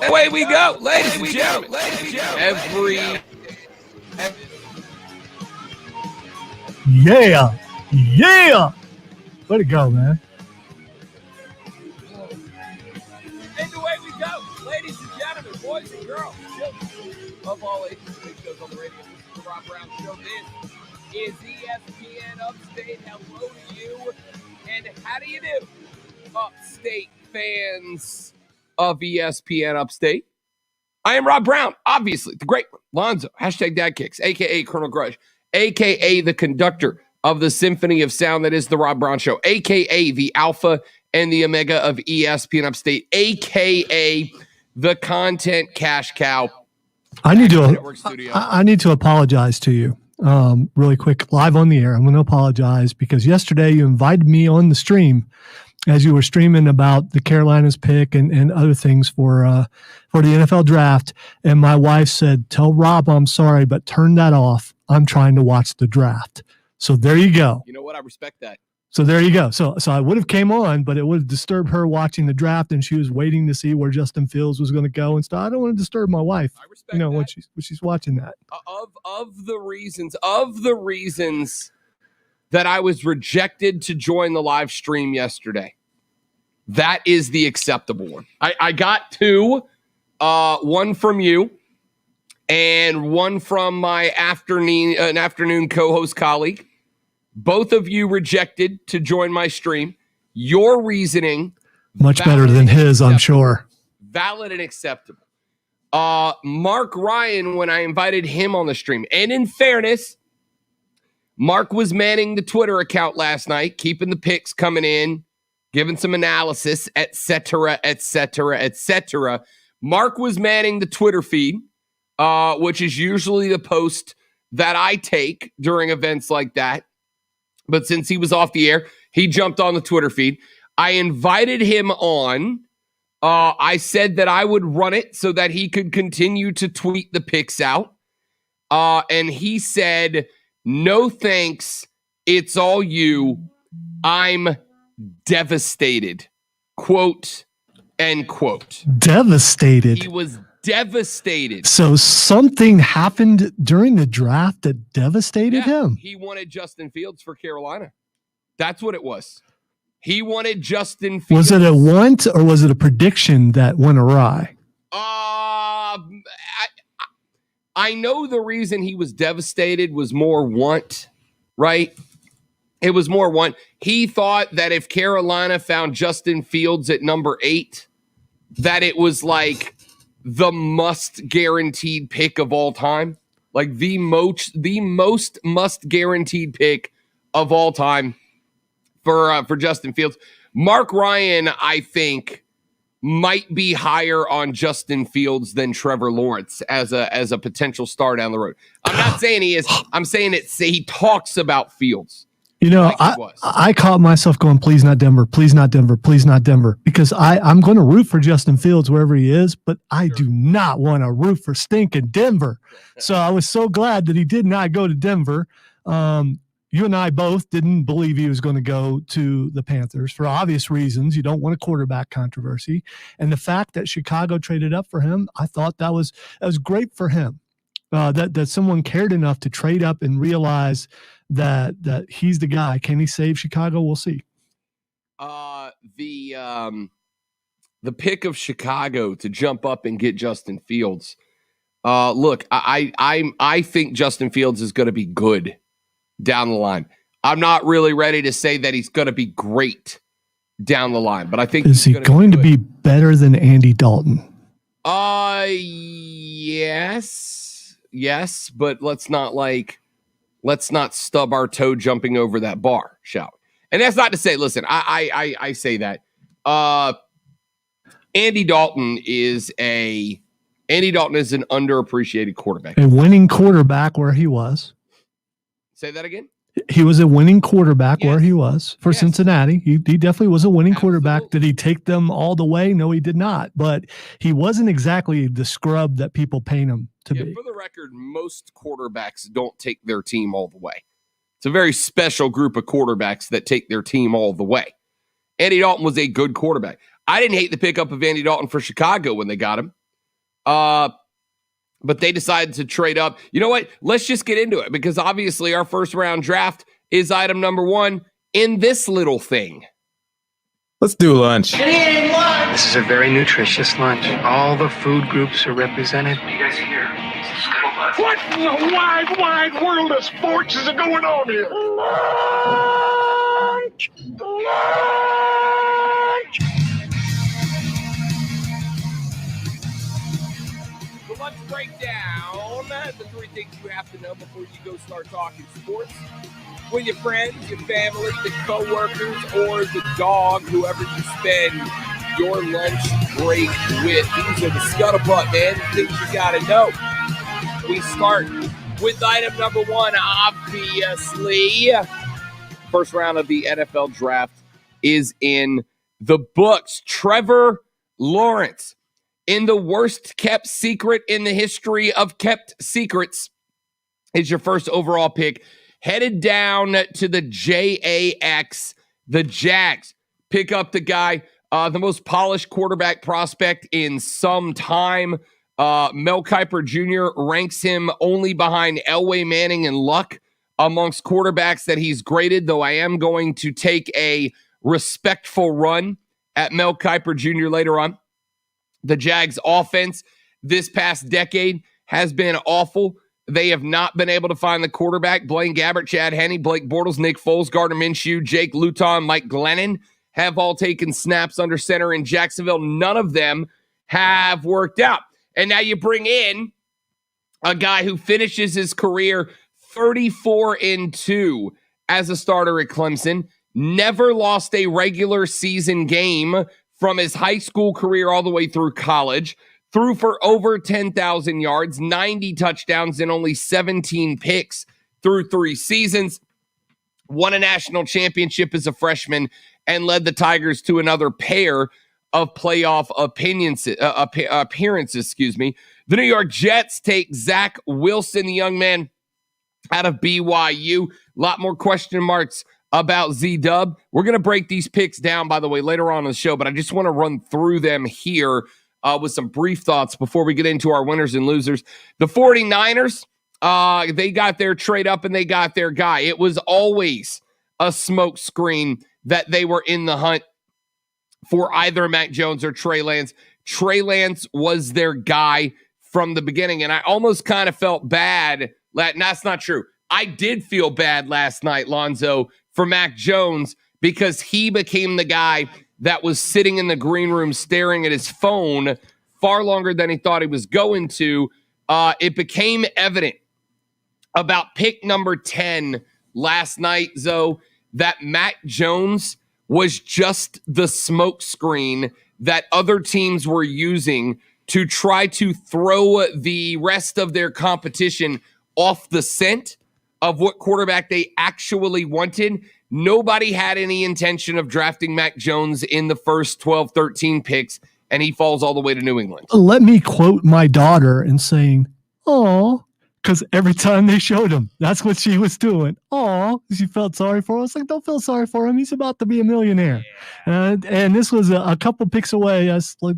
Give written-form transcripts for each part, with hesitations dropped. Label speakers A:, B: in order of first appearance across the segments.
A: Away we go, ladies and gentlemen.
B: Yeah. Way to go, man.
A: And away we go, ladies and gentlemen, boys and girls, children of all ages, big shows on the radio. This is the Rob Brown Show. This is ESPN Upstate. Hello to you, and how do you do, Upstate fans of ESPN Upstate? I am Rob Brown, obviously, the great one, Lonzo, #DadKicks, a.k.a. Colonel Grudge, a.k.a. the conductor of the symphony of sound that is the Rob Brown Show, a.k.a. the alpha and the omega of ESPN Upstate, a.k.a. the content cash cow.
B: I need to apologize to you really quick, live on the air. I'm going to apologize because yesterday you invited me on the stream as you were streaming about the Carolinas pick and other things for the NFL draft. And my wife said, "Tell Rob I'm sorry, but turn that off. I'm trying to watch the draft." So there you go.
A: You know what? I respect that.
B: So there you go. So I would have came on, but it would have disturbed her watching the draft, and she was waiting to see where Justin Fields was going to go and stuff. I don't want to disturb my wife.
A: I respect that.
B: When she's watching that.
A: Of the reasons that I was rejected to join the live stream yesterday, that is the acceptable one. I got two, one from you and one from my afternoon co-host colleague. Both of you rejected to join my stream. Your reasoning,
B: much better than his, I'm sure.
A: Valid and acceptable. Mark Ryan, when I invited him on the stream, and in fairness, Mark was manning the Twitter account last night, keeping the picks coming in, giving some analysis, etc. Mark was manning the Twitter feed, which is usually the post that I take during events like that. But since he was off the air, he jumped on the Twitter feed. I invited him on. I said that I would run it so that he could continue to tweet the picks out. And he said, "No thanks. It's all you. I'm devastated." Quote, end quote.
B: Devastated.
A: He was devastated.
B: So something happened during the draft that devastated him.
A: He wanted Justin Fields for Carolina. That's what it was. He wanted Justin Fields.
B: Was it a want or was it a prediction that went awry?
A: I know the reason he was devastated was more want, right? It was more want. He thought that if Carolina found Justin Fields at number 8, that it was like the must guaranteed pick of all time, like the most must guaranteed pick of all time for Justin Fields. Mark Ryan, I think, might be higher on Justin Fields than Trevor Lawrence as a potential star down the road. I'm not saying he is. I'm saying he talks about Fields.
B: You know, I caught myself going, "Please not Denver, please not Denver, please not Denver," because I'm going to root for Justin Fields wherever he is, but I do not want to root for stinking Denver. So I was so glad that he did not go to Denver. You and I both didn't believe he was going to go to the Panthers for obvious reasons. You don't want a quarterback controversy. And the fact that Chicago traded up for him, I thought that was great for him. That someone cared enough to trade up and realize that he's the guy. Can he save Chicago? We'll see.
A: The pick of Chicago to jump up and get Justin Fields. Look, I think Justin Fields is going to be good down the line. I'm not really ready to say that he's going to be great down the line, but I think
B: is he going to be better than Andy Dalton?
A: Yes, but let's not stub our toe jumping over that bar, shall we? And that's not to say, listen, I say that. Andy Dalton is an underappreciated quarterback.
B: A winning quarterback where he was.
A: Say that again?
B: He was a winning quarterback where he was for Cincinnati. He definitely was a winning quarterback. Did he take them all the way? No, he did not. But he wasn't exactly the scrub that people paint him to be.
A: For the record, most quarterbacks don't take their team all the way. It's a very special group of quarterbacks that take their team all the way. Andy Dalton was a good quarterback. I didn't hate the pickup of Andy Dalton for Chicago when they got him. But they decided to trade up. You know what? Let's just get into it, because obviously our first round draft is item number 1 in this little thing.
C: Let's do lunch.
D: This is a very nutritious lunch. All the food groups are represented. You guys here?
E: What in the wide, wide world of sports is going on here? Lunch! Lunch!
A: So let's break down the 3 things you have to know before you go start talking sports with your friends, your family, the coworkers, or the dog, whoever you spend your lunch break with. These are the scuttlebutt, man. Things you got to know. We start with item number 1, obviously. First round of the NFL draft is in the books. Trevor Lawrence, in the worst kept secret in the history of kept secrets, is your first overall pick. Headed down to the JAX, the Jags. Pick up the guy, the most polished quarterback prospect in some time. Mel Kiper Jr. ranks him only behind Elway, Manning, and Luck amongst quarterbacks that he's graded, though I am going to take a respectful run at Mel Kiper Jr. later on. The Jags offense this past decade has been awful. They have not been able to find the quarterback. Blaine Gabbert, Chad Henne, Blake Bortles, Nick Foles, Gardner Minshew, Jake Luton, Mike Glennon have all taken snaps under center in Jacksonville. None of them have worked out. And now you bring in a guy who finishes his career 34-2 as a starter at Clemson, never lost a regular season game from his high school career all the way through college, threw for over 10,000 yards, 90 touchdowns, and only 17 picks through 3 seasons, won a national championship as a freshman, and led the Tigers to another pair of playoff appearances. The New York Jets take Zach Wilson, the young man out of BYU. A lot more question marks about Z-Dub. We're going to break these picks down, by the way, later on in the show, but I just want to run through them here with some brief thoughts before we get into our winners and losers. The 49ers, they got their trade up and they got their guy. It was always a smoke screen that they were in the hunt for either Mac Jones or Trey Lance. Trey Lance was their guy from the beginning, and I almost kind of felt bad. That's not true. I did feel bad last night, Lonzo, for Mac Jones, because he became the guy that was sitting in the green room staring at his phone far longer than he thought he was going to. It became evident about pick number 10 last night, Zoe, that Mac Jones was just the smoke screen that other teams were using to try to throw the rest of their competition off the scent of what quarterback they actually wanted. Nobody had any intention of drafting Mac Jones in the first 12, 13 picks, and he falls all the way to New England.
B: Let me quote my daughter and saying, "Oh," because every time they showed him, that's what she was doing. "Oh," she felt sorry for him. I was like, "Don't feel sorry for him. He's about to be a millionaire." Yeah. And this was a couple picks away. I was like,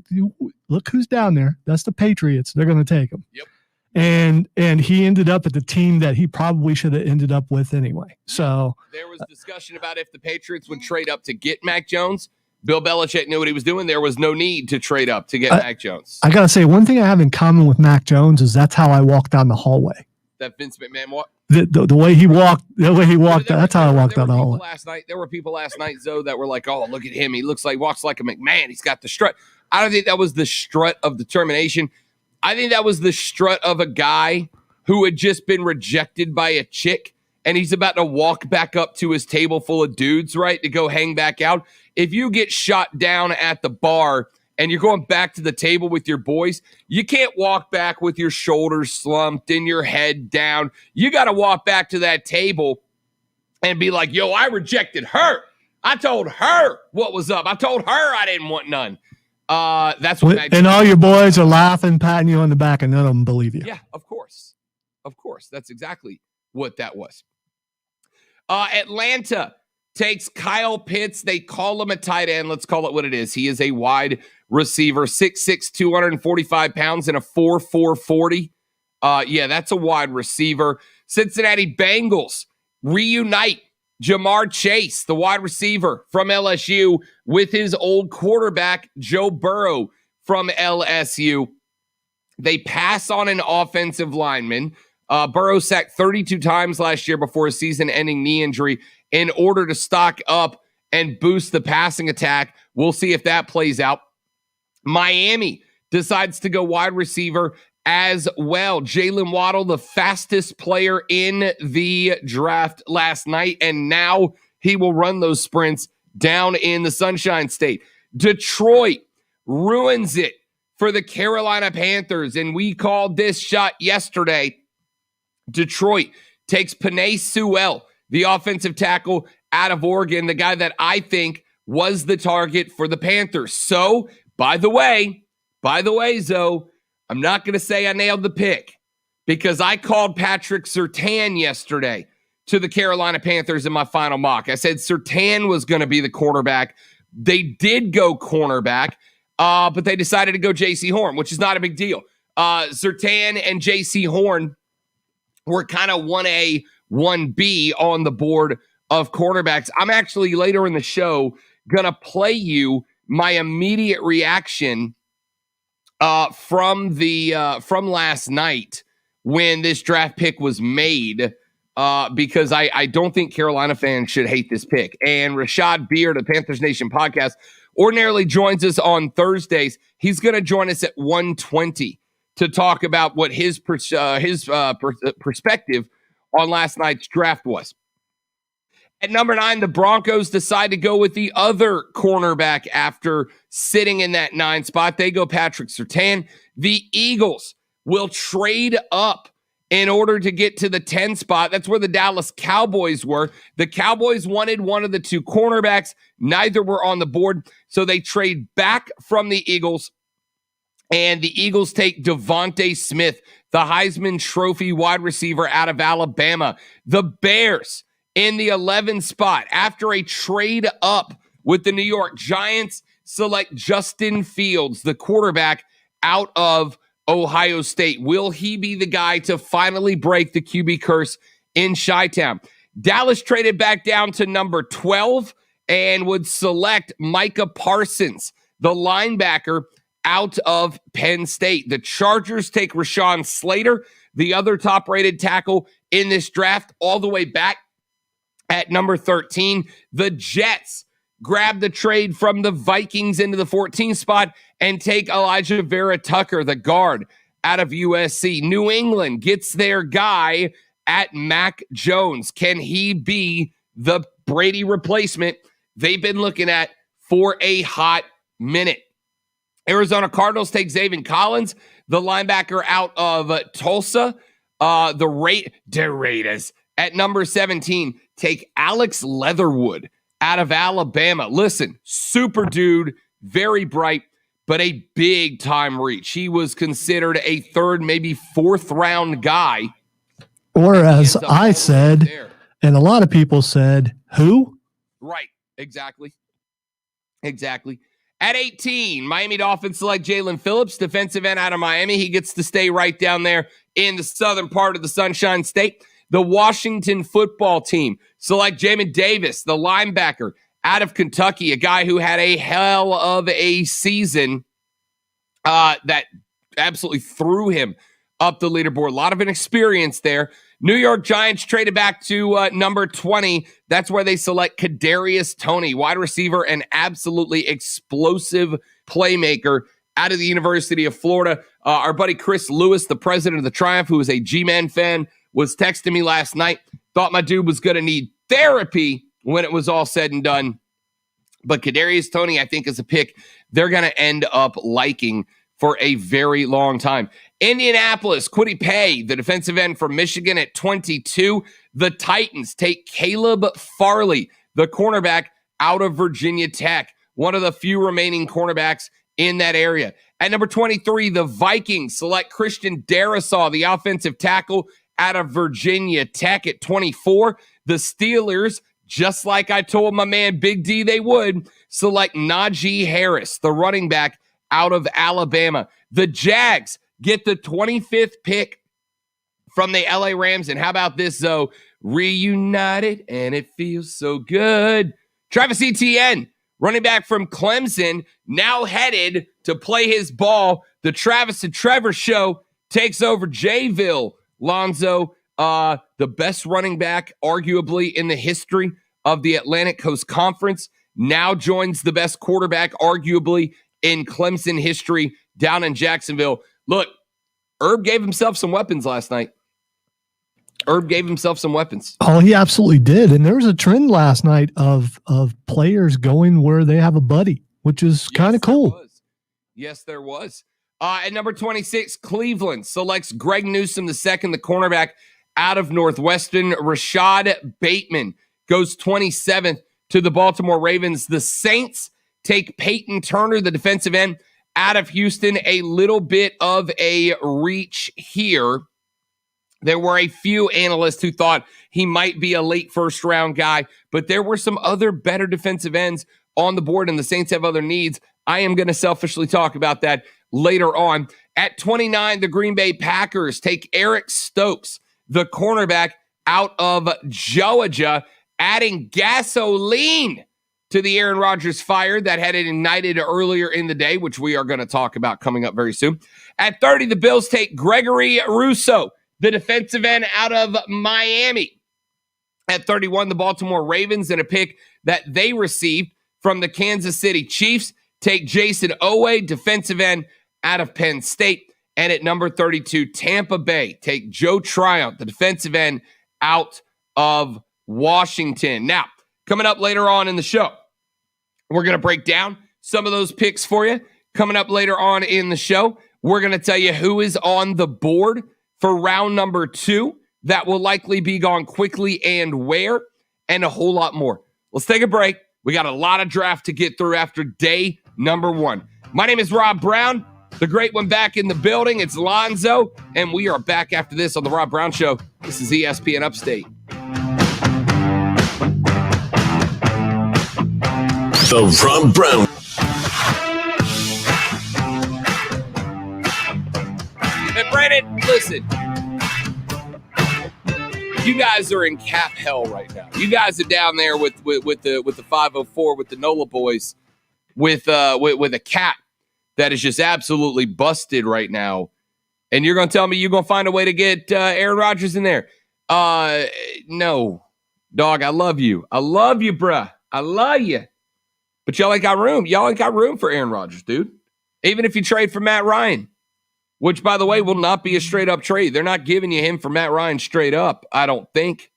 B: look who's down there. That's the Patriots. They're going to take him.
A: Yep.
B: And he ended up at the team that he probably should have ended up with anyway. So
A: there was discussion about if the Patriots would trade up to get Mac Jones. Bill Belichick knew what he was doing. There was no need to trade up to get Mac Jones.
B: I got to say, one thing I have in common with Mac Jones is that's how I walk down the hallway.
A: That Vince McMahon walk?
B: The way he walked, that's how I walked down the hallway.
A: There were people last night, Zoe, that were like, "Oh, look at him. He walks like a McMahon. He's got the strut." I don't think that was the strut of determination. I think that was the strut of a guy who had just been rejected by a chick, and he's about to walk back up to his table full of dudes, right, to go hang back out. If you get shot down at the bar and you're going back to the table with your boys, you can't walk back with your shoulders slumped and your head down. You got to walk back to that table and be like, "Yo, I rejected her. I told her what was up. I told her I didn't want none." That's what
B: and all your boys are laughing, patting you on the back, and none of them believe you.
A: Yeah, of course. That's exactly what that was. Atlanta takes Kyle Pitts. They call him a tight end. Let's call it what it is. He is a wide receiver, 6'6", 245 pounds, and a 4.4 40. Yeah, that's a wide receiver. Cincinnati Bengals reunite Jamar Chase, the wide receiver from LSU, with his old quarterback, Joe Burrow from LSU. They pass on an offensive lineman. Burrow sacked 32 times last year before a season-ending knee injury in order to stock up and boost the passing attack. We'll see if that plays out. Miami decides to go wide receiver as well. Jalen Waddle, the fastest player in the draft last night, and now he will run those sprints down in the Sunshine State. Detroit ruins it for the Carolina Panthers, and we called this shot yesterday. Detroit takes Penei Sewell, the offensive tackle out of Oregon, the guy that I think was the target for the Panthers. So, by the way, Zoe, I'm not going to say I nailed the pick because I called Patrick Surtain yesterday to the Carolina Panthers in my final mock. I said Surtain was going to be the quarterback. They did go cornerback, but they decided to go Jaycee Horn, which is not a big deal. Surtain and Jaycee Horn were kind of 1A, 1B on the board of cornerbacks. I'm actually later in the show going to play you my immediate reaction from last night when this draft pick was made, because I don't think Carolina fans should hate this pick. And Rashad Beard of Panthers Nation podcast ordinarily joins us on Thursdays. He's going to join us at 1:20 to talk about what his perspective on last night's draft was. At number 9, the Broncos decide to go with the other cornerback after sitting in that 9 spot. They go Patrick Surtain. The Eagles will trade up in order to get to the 10 spot. That's where the Dallas Cowboys were. The Cowboys wanted one of the 2 cornerbacks. Neither were on the board, so they trade back from the Eagles, and the Eagles take Devontae Smith, the Heisman Trophy wide receiver out of Alabama. The Bears in the 11 spot, after a trade up with the New York Giants, select Justin Fields, the quarterback out of Ohio State. Will he be the guy to finally break the QB curse in Chi-Town? Dallas traded back down to number 12 and would select Micah Parsons, the linebacker out of Penn State. The Chargers take Rashawn Slater, the other top-rated tackle in this draft, all the way back at number 13. The Jets grab the trade from the Vikings into the 14th spot and take Elijah Vera Tucker, the guard out of USC. New England gets their guy at Mac Jones. Can he be the Brady replacement they've been looking at for a hot minute? Arizona Cardinals take Zaven Collins, the linebacker out of Tulsa. The Raiders at number 17 take Alex Leatherwood out of Alabama. Listen, super dude, very bright, but a big time reach. He was considered a 3rd, maybe 4th round guy.
B: Or as I said, and a lot of people said, who?
A: Right, exactly. At 18, Miami Dolphins select Jalen Phillips, defensive end out of Miami. He gets to stay right down there in the southern part of the Sunshine State. The Washington football team select Jamin Davis, the linebacker out of Kentucky, a guy who had a hell of a season that absolutely threw him up the leaderboard. A lot of inexperience there. New York Giants traded back to number 20. That's where they select Kadarius Toney, wide receiver and absolutely explosive playmaker out of the University of Florida. Our buddy Chris Lewis, the president of the Triumph, who is a G-Man fan, was texting me last night. Thought my dude was going to need therapy when it was all said and done. But Kadarius Toney, I think, is a pick they're going to end up liking for a very long time. Indianapolis, Kwity Paye, the defensive end from Michigan at 22. The Titans take Caleb Farley, the cornerback out of Virginia Tech, one of the few remaining cornerbacks in that area. At number 23, the Vikings select Christian Darrisaw, the offensive tackle out of Virginia Tech at 24. The Steelers, just like I told my man Big D they would, select Najee Harris, the running back out of Alabama. The Jags get the 25th pick from the LA Rams. And how about this, though? Reunited, and it feels so good. Travis Etienne, running back from Clemson, now headed to play his ball. The Travis and Trevor show takes over Jayville. Lonzo, the best running back, arguably, in the history of the Atlantic Coast Conference, now joins the best quarterback, arguably, in Clemson history down in Jacksonville. Look, Herb gave himself some weapons last night.
B: Oh, he absolutely did. And there was a trend last night of players going where they have a buddy, which is kind of cool.
A: Yes, there was. At number 26, Cleveland selects Greg Newsome II, the cornerback out of Northwestern. Rashad Bateman goes 27th to the Baltimore Ravens. The Saints take Peyton Turner, the defensive end, out of Houston. A little bit of a reach here. There were a few analysts who thought he might be a late first-round guy, but there were some other better defensive ends on the board, and the Saints have other needs. I am going to selfishly talk about that later on. At 29, the Green Bay Packers take Eric Stokes, the cornerback out of Georgia, adding gasoline to the Aaron Rodgers fire that had ignited earlier in the day, which we are going to talk about coming up very soon. At 30, the Bills take Gregory Rousseau, the defensive end out of Miami. At 31, the Baltimore Ravens, in a pick that they received from the Kansas City Chiefs, take Jason Owe, defensive end out of Penn State. And at number 32, Tampa Bay take Joe Tryon, the defensive end out of Washington. Now, coming up later on in the show, we're going to break down some of those picks for you. Coming up later on in the show, we're going to tell you who is on the board for round number 2 that will likely be gone quickly and where, and a whole lot more. Let's take a break. We got a lot of draft to get through after day number 1. My name is Rob Brown, the great one back in the building. It's Lonzo, and we are back after this on The Rob Brown Show. This is ESPN Upstate.
F: The Rob Brown.
A: And Brandon, listen, you guys are in cap hell right now. You guys are down there with the 504, with the NOLA boys, with a cap that is just absolutely busted right now. And you're going to tell me you're going to find a way to get Aaron Rodgers in there? No, dog. I love you. I love you, bruh. I love you. But y'all ain't got room. Y'all ain't got room for Aaron Rodgers, dude. Even if you trade for Matt Ryan, which, by the way, will not be a straight-up trade. They're not giving you him for Matt Ryan straight up, I don't think.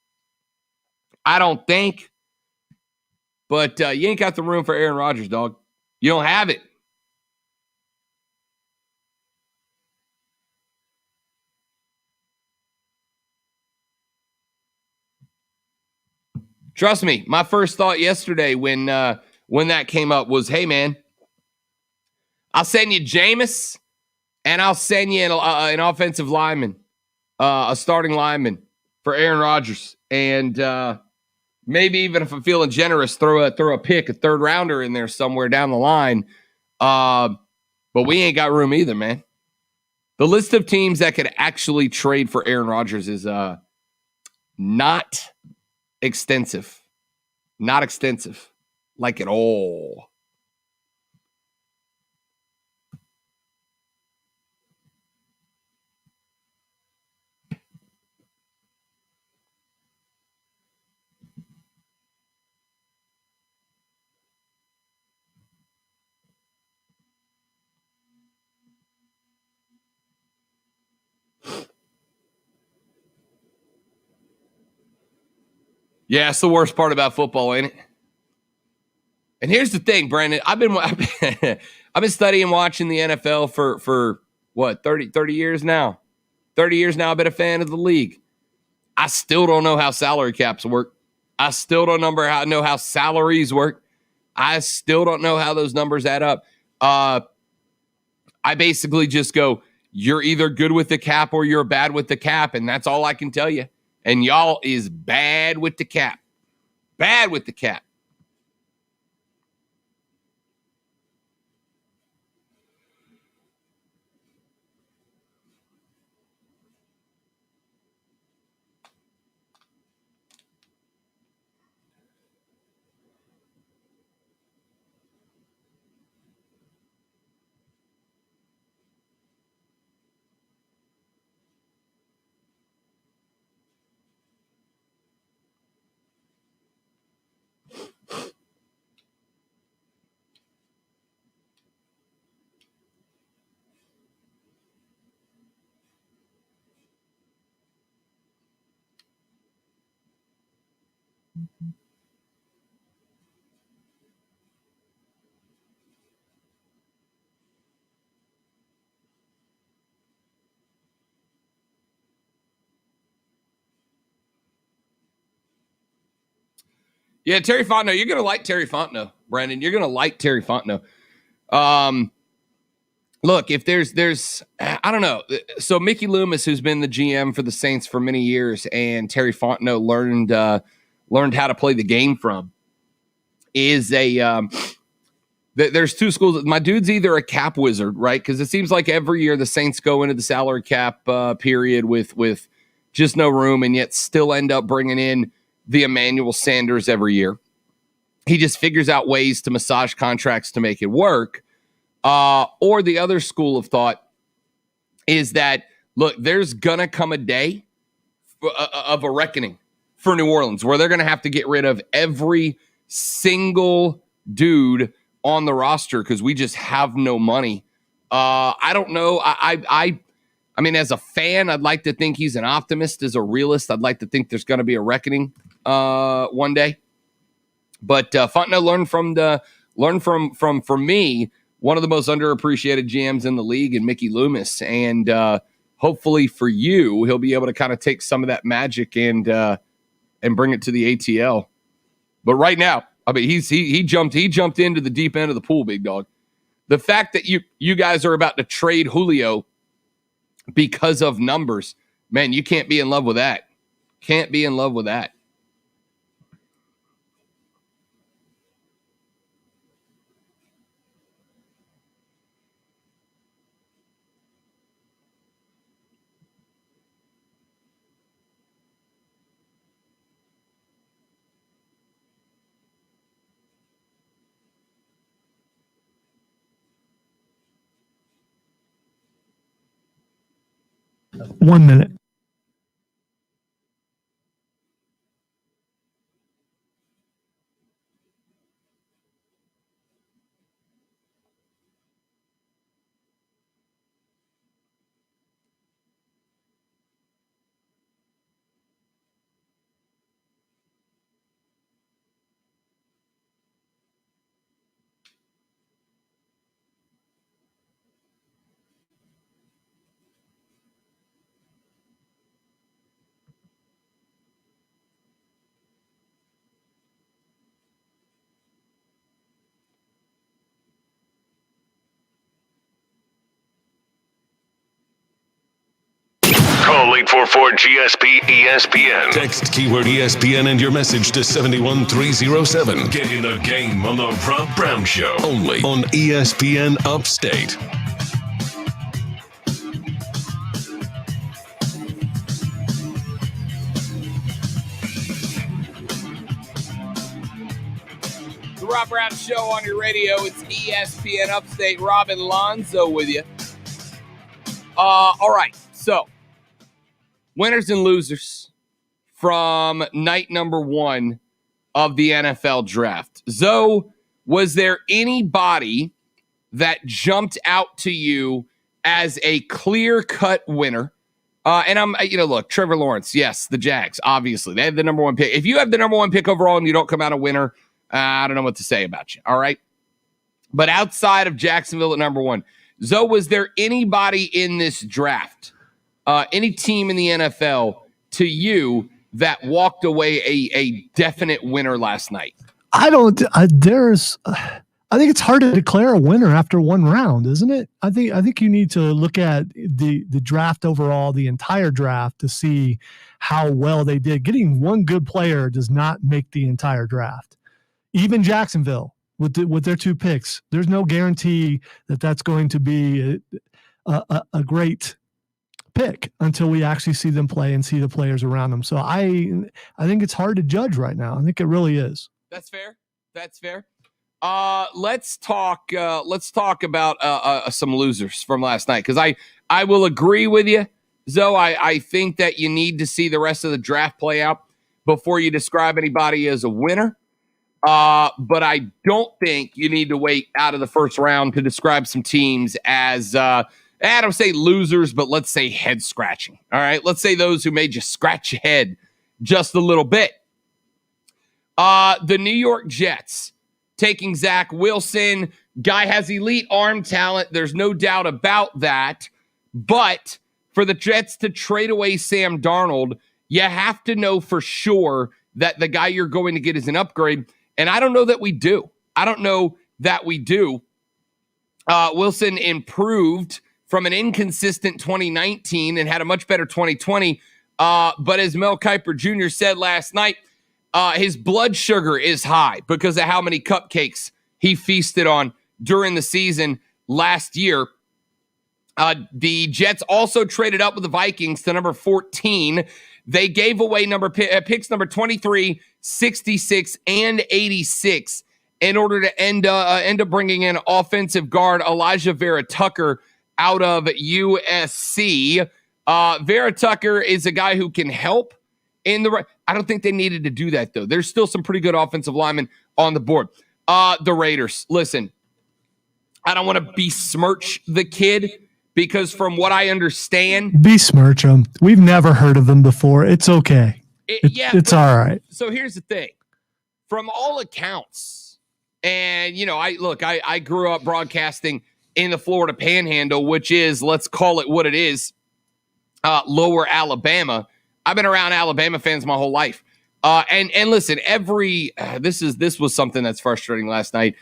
A: But you ain't got the room for Aaron Rodgers, dog. You don't have it. Trust me, my first thought yesterday when that came up was, hey, man, I'll send you Jameis, and I'll send you an offensive lineman, a starting lineman for Aaron Rodgers. And maybe even if I'm feeling generous, throw a pick, a third rounder in there somewhere down the line. But we ain't got room either, man. The list of teams that could actually trade for Aaron Rodgers is not extensive. Not extensive. Like at all. Yeah, it's the worst part about football, ain't it? And here's the thing, Brandon. I've been studying, watching the NFL for what, 30 years now. 30 years now I've been a fan of the league. I still don't know how salary caps work. I still don't know how salaries work. I still don't know how those numbers add up. I basically just go, you're either good with the cap or you're bad with the cap, and that's all I can tell you. And y'all is bad with the cap. Bad with the cap. Yeah, Terry Fontenot. You're going to like Terry Fontenot, Brandon. You're going to like Terry Fontenot. Look, if there's, I don't know. So Mickey Loomis, who's been the GM for the Saints for many years, and Terry Fontenot learned how to play the game from, is a, there's two schools. My dude's either a cap wizard, right? Because it seems like every year the Saints go into the salary cap period with just no room, and yet still end up bringing in the Emmanuel Sanders every year. He just figures out ways to massage contracts to make it work. Or the other school of thought is that, look, there's going to come a day of a reckoning for New Orleans where they're going to have to get rid of every single dude on the roster because we just have no money. I don't know. I mean, as a fan, I'd like to think he's an optimist. As a realist, I'd like to think there's going to be a reckoning one day. But Fontenot learned from me, one of the most underappreciated GMs in the league, and Mickey Loomis. And hopefully for you, he'll be able to kind of take some of that magic and bring it to the ATL. But right now, I mean, he jumped into the deep end of the pool, big dog. The fact that you guys are about to trade Julio because of numbers, man, you can't be in love with that. Can't be in love with that.
B: One minute.
F: Call 844-GSP ESPN. Text keyword ESPN and your message to 71307. Get in the game on the Rob Brown Show. Only on ESPN Upstate.
A: The Rob Brown Show on your radio. It's ESPN Upstate. Rob and Lonzo with you. All right, so winners and losers from night number one of the NFL draft. Zoe, was there anybody that jumped out to you as a clear-cut winner? And look, Trevor Lawrence, yes, the Jags, obviously. They have the number one pick. If you have the number one pick overall and you don't come out a winner, I don't know what to say about you, all right? But outside of Jacksonville at number one, Zoe, was there anybody in this draft, any team in the NFL, to you that walked away a definite winner last night?
B: I think it's hard to declare a winner after one round, isn't it? I think you need to look at the draft overall, the entire draft, to see how well they did. Getting one good player does not make the entire draft. Even Jacksonville with their two picks, there's no guarantee that that's going to be a great pick until we actually see them play and see the players around them. So I think it's hard to judge right now. I think it really is.
A: That's fair. Let's talk about some losers from last night, because I will agree with you, Zoe. I think that you need to see the rest of the draft play out before you describe anybody as a winner. But I don't think you need to wait out of the first round to describe some teams as I don't say losers, but let's say head scratching. All right, let's say those who made you scratch your head just a little bit. The New York Jets taking Zach Wilson. Guy has elite arm talent. There's no doubt about that. But for the Jets to trade away Sam Darnold, you have to know for sure that the guy you're going to get is an upgrade. And I don't know that we do. Wilson improved from an inconsistent 2019 and had a much better 2020. But as Mel Kiper Jr. said last night, his blood sugar is high because of how many cupcakes he feasted on during the season last year. The Jets also traded up with the Vikings to number 14. They gave away picks number 23, 66, and 86 in order to end up bringing in offensive guard Elijah Vera Tucker out of USC. Vera Tucker is a guy who can help in the. I don't think they needed to do that, though. There's still some pretty good offensive linemen on the board. The Raiders, listen, I don't want to besmirch the kid because from what I understand.
B: Besmirch him. We've never heard of him before. It's okay. It's all right.
A: So here's the thing. From all accounts, and, I grew up broadcasting in the Florida Panhandle, which is, let's call it what it is, lower Alabama. I've been around Alabama fans my whole life. And listen, this was something that's frustrating last night.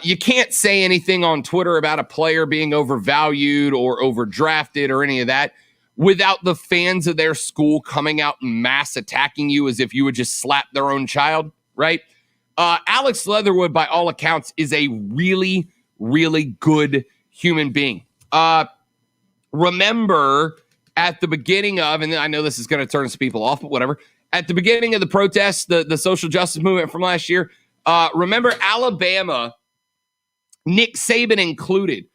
A: You can't say anything on Twitter about a player being overvalued or overdrafted or any of that without the fans of their school coming out and mass attacking you as if you would just slap their own child, right? Alex Leatherwood, by all accounts, is a really, really good human being. Remember at the beginning of, and I know this is going to turn some people off, but whatever. At the beginning of the protests, the social justice movement from last year, remember Alabama, Nick Saban included,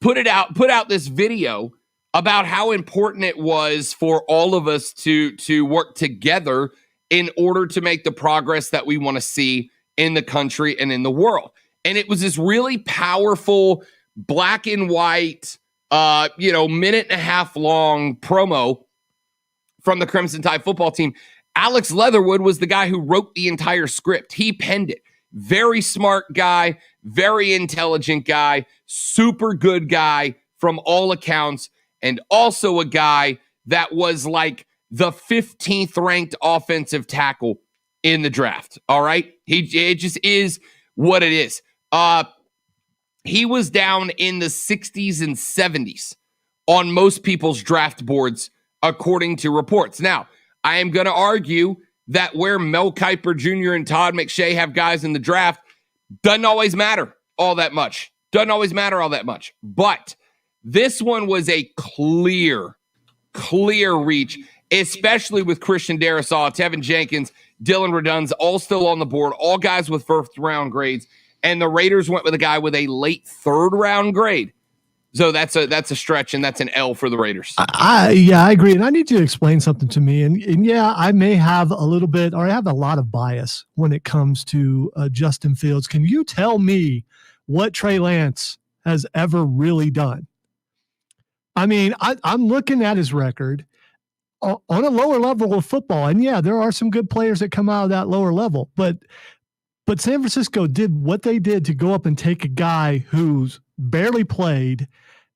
A: put out this video about how important it was for all of us to work together in order to make the progress that we want to see in the country and in the world. And it was this really powerful black and white, minute and a half long promo from the Crimson Tide football team. Alex Leatherwood was the guy who wrote the entire script. He penned it. Very smart guy, very intelligent guy, super good guy from all accounts, and also a guy that was like the 15th ranked offensive tackle in the draft. All right? It just is what it is. He was down in the 60s and 70s on most people's draft boards, according to reports. Now, I am going to argue that where Mel Kiper Jr. and Todd McShay have guys in the draft doesn't always matter all that much. But this one was a clear reach, especially with Christian Darrisaw, Tevin Jenkins, Dylan Redun's all still on the board, all guys with first-round grades. And the Raiders went with a guy with a late third-round grade. So that's a stretch, and that's an L for the Raiders.
B: I agree. And I need you to explain something to me. And I may have a little bit, or I have a lot of bias when it comes to Justin Fields. Can you tell me what Trey Lance has ever really done? I mean, I'm looking at his record on a lower level of football. And there are some good players that come out of that lower level. But San Francisco did what they did to go up and take a guy who's barely played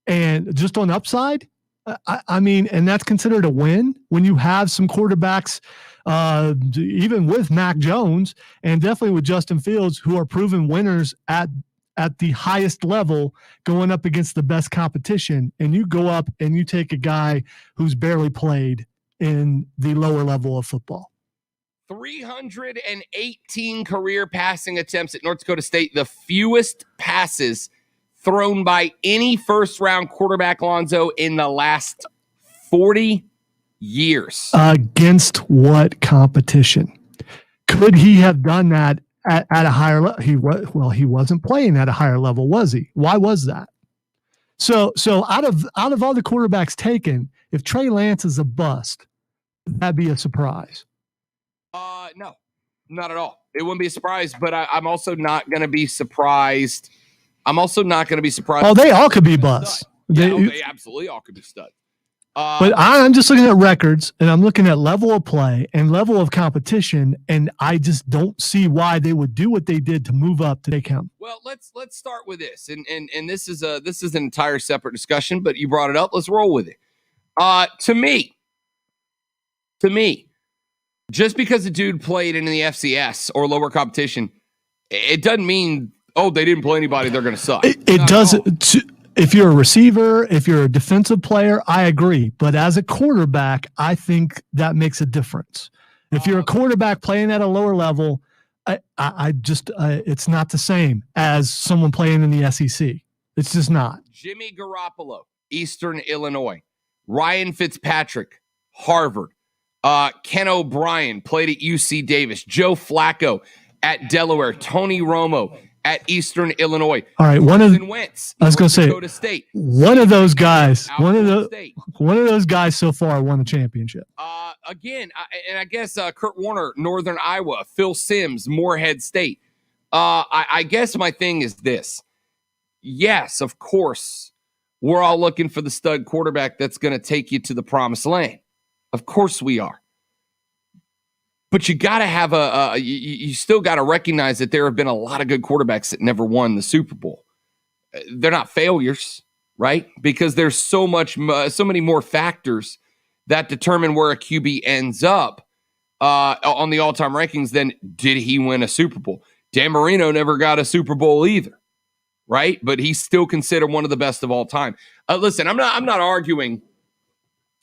B: and just on upside. I mean, and that's considered a win when you have some quarterbacks, even with Mac Jones and definitely with Justin Fields, who are proven winners at the highest level going up against the best competition. And you go up and you take a guy who's barely played in the lower level of football.
A: 318 career passing attempts at North Dakota State, the fewest passes thrown by any first-round quarterback, Lonzo, in the last 40 years.
B: Against what competition? Could he have done that at a higher level? He wasn't playing at a higher level, was he? Why was that? So out of all the quarterbacks taken, if Trey Lance is a bust, that'd be a surprise.
A: No, not at all. It wouldn't be a surprise, but I'm also not going to be surprised. Oh,
B: they all could be busts.
A: They absolutely all could be studs.
B: But I'm just looking at records, and I'm looking at level of play and level of competition, and I just don't see why they would do what they did to move up to take him.
A: Well, let's start with this, and this is an entire separate discussion, but you brought it up. Let's roll with it. To me, just because a dude played in the FCS or lower competition, it doesn't mean they didn't play anybody, they're going to suck.
B: It doesn't. If you're a receiver, if you're a defensive player, I agree. But as a quarterback, I think that makes a difference. If you're a quarterback playing at a lower level, I just it's not the same as someone playing in the SEC. It's just not.
A: Jimmy Garoppolo, Eastern Illinois. Ryan Fitzpatrick, Harvard. Ken O'Brien played at UC Davis. Joe Flacco at Delaware. Tony Romo at Eastern Illinois.
B: All right,
A: Wentz,
B: I was going to say
A: Dakota State.
B: One of those guys
A: State.
B: One of those guys so far won the championship.
A: Again, I guess Kurt Warner, Northern Iowa. Phil Simms, Morehead State. I guess my thing is this. Yes, of course, we're all looking for the stud quarterback that's going to take you to the promised land. Of course we are. But you got to have you still got to recognize that there have been a lot of good quarterbacks that never won the Super Bowl. They're not failures, right? Because there's so many more factors that determine where a QB ends up on the all-time rankings than did he win a Super Bowl. Dan Marino never got a Super Bowl either, right? But he's still considered one of the best of all time. Listen, I'm not arguing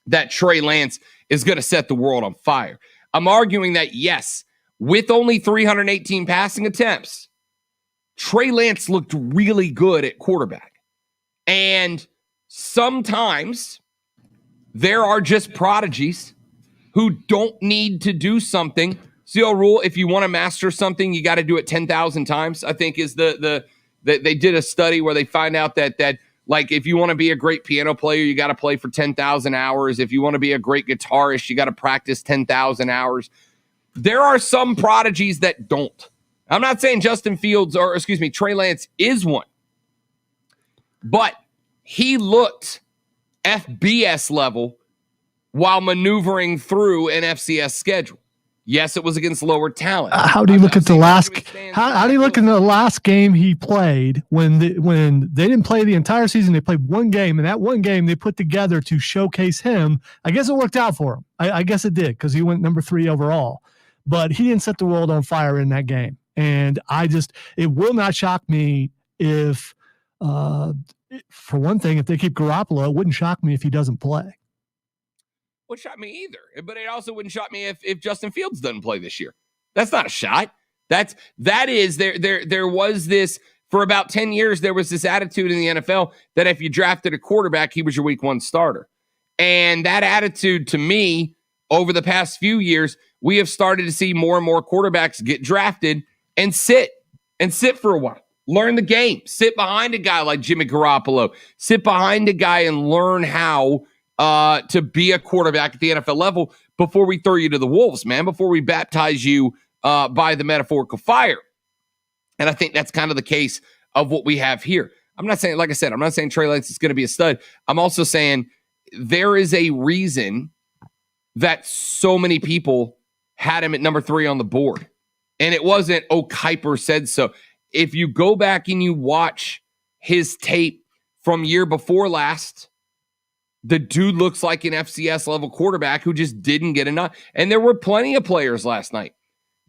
A: that Trey Lance is going to set the world on fire. I'm arguing that, yes, with only 318 passing attempts, Trey Lance looked really good at quarterback. And sometimes there are just prodigies who don't need to do something. It's the old rule, if you want to master something, you got to do it 10,000 times, I think is the they did a study where they find out that like, if you want to be a great piano player, you got to play for 10,000 hours. If you want to be a great guitarist, you got to practice 10,000 hours. There are some prodigies that don't. I'm not saying Trey Lance is one. But he looked FBS level while maneuvering through an FCS schedule. Yes, it was against lower talent.
B: How do you look at the last? How do you look in the last game he played when they didn't play the entire season? They played one game, and that one game they put together to showcase him. I guess it worked out for him. I guess it did because he went number 3 overall. But he didn't set the world on fire in that game, and it will not shock me if, for one thing, if they keep Garoppolo, it wouldn't shock me if he doesn't play.
A: Wouldn't shock me either, but it also wouldn't shock me if Justin Fields doesn't play this year. That's not a shot. There was this for about 10 years. There was this attitude in the NFL that if you drafted a quarterback, he was your week 1 starter. And that attitude, to me, over the past few years, we have started to see more and more quarterbacks get drafted and sit for a while. Learn the game. Sit behind a guy like Jimmy Garoppolo. Sit behind a guy and learn how to be a quarterback at the NFL level before we throw you to the wolves, man, before we baptize you by the metaphorical fire. And I think that's kind of the case of what we have here. I'm not saying, like I said, I'm not saying Trey Lance is going to be a stud. I'm also saying there is a reason that so many people had him at number 3 on the board. And it wasn't, Kuiper said so. If you go back and you watch his tape from year before last, the dude looks like an FCS level quarterback who just didn't get enough. And there were plenty of players last night,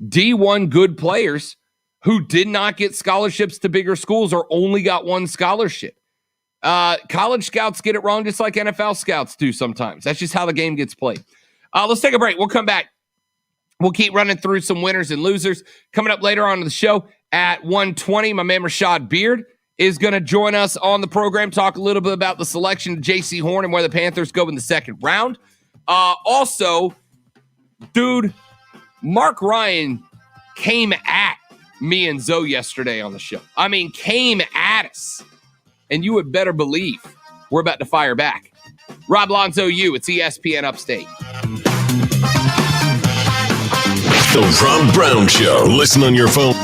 A: D1 good players who did not get scholarships to bigger schools or only got one scholarship. College scouts get it wrong just like NFL scouts do sometimes. That's just how the game gets played. Let's take a break. We'll come back. We'll keep running through some winners and losers. Coming up later on in the show at 1:20, my man Rashad Beard is going to join us on the program, talk a little bit about the selection of Jaycee Horn and where the Panthers go in the second round. Also, dude, Mark Ryan came at me and Zoe yesterday on the show. I mean, came at us. And you would better believe we're about to fire back. Rob Lonzo, it's ESPN Upstate.
F: The Rob Brown Show. Listen on your phone.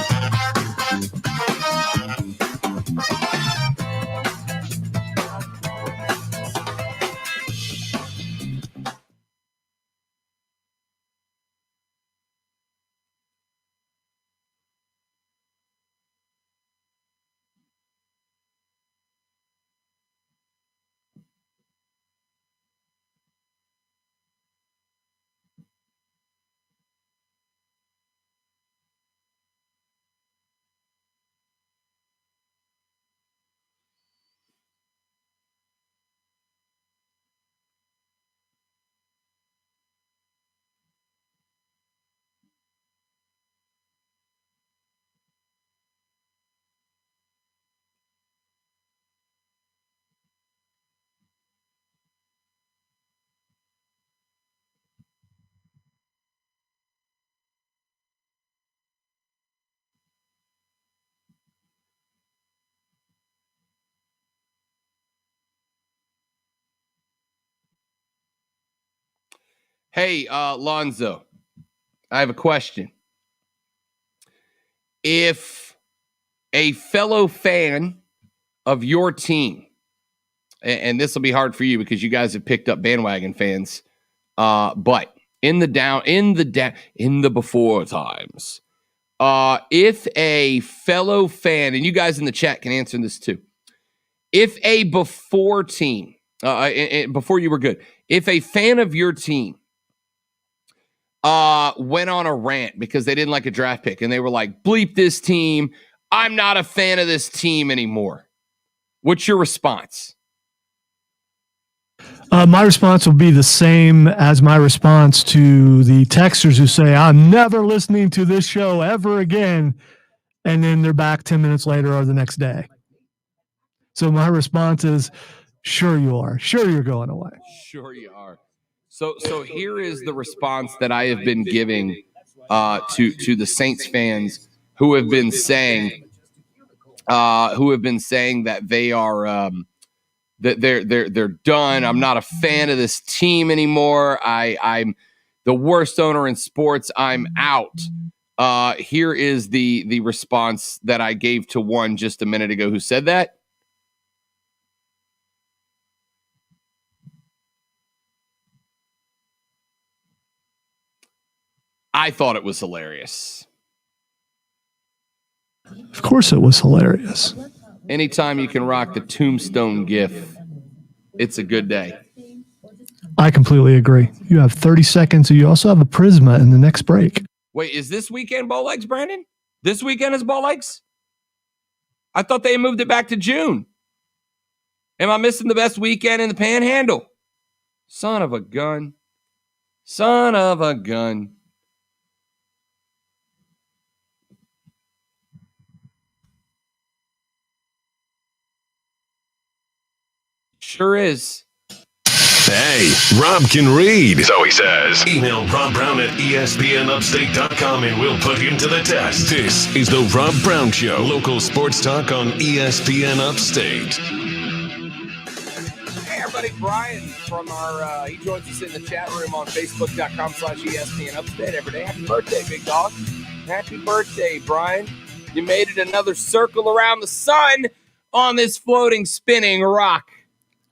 A: Hey, Lonzo, I have a question. If a fellow fan of your team, and this will be hard for you because you guys have picked up bandwagon fans, but in the before times, if a fellow fan, and you guys in the chat can answer this too, if a before team, before you were good, if a fan of your team went on a rant because they didn't like a draft pick and they were like, bleep this team, I'm not a fan of this team anymore, what's your response?
B: My response will be the same as my response to the texters who say, I'm never listening to this show ever again. And then they're back 10 minutes later or the next day. So my response is, sure you are. Sure you're going away.
A: Sure you are. So here is the response that I have been giving to the Saints fans who have been saying that they are that they're done. I'm not a fan of this team anymore. I'm the worst owner in sports. I'm out. Here is the response that I gave to one just a minute ago who said that. I thought it was hilarious.
B: Of course it was hilarious.
A: Anytime you can rock the tombstone gif, it's a good day.
B: I completely agree. You have 30 seconds, and you also have a Prisma in the next break.
A: Wait, is this weekend bowl legs, Brandon? This weekend is bowl legs? I thought they moved it back to June. Am I missing the best weekend in the Panhandle? Son of a gun. Son of a gun. Sure is.
F: Hey, Rob can read, so he says. Email Rob Brown at ESPNUpstate.com and we'll put him to the test. This is the Rob Brown Show, local sports talk on ESPN Upstate.
A: Hey, everybody. Brian from he joins us in the chat room on Facebook.com/ESPN Upstate every day. Happy birthday, big dog. Happy birthday, Brian. You made it another circle around the sun on this floating, spinning rock.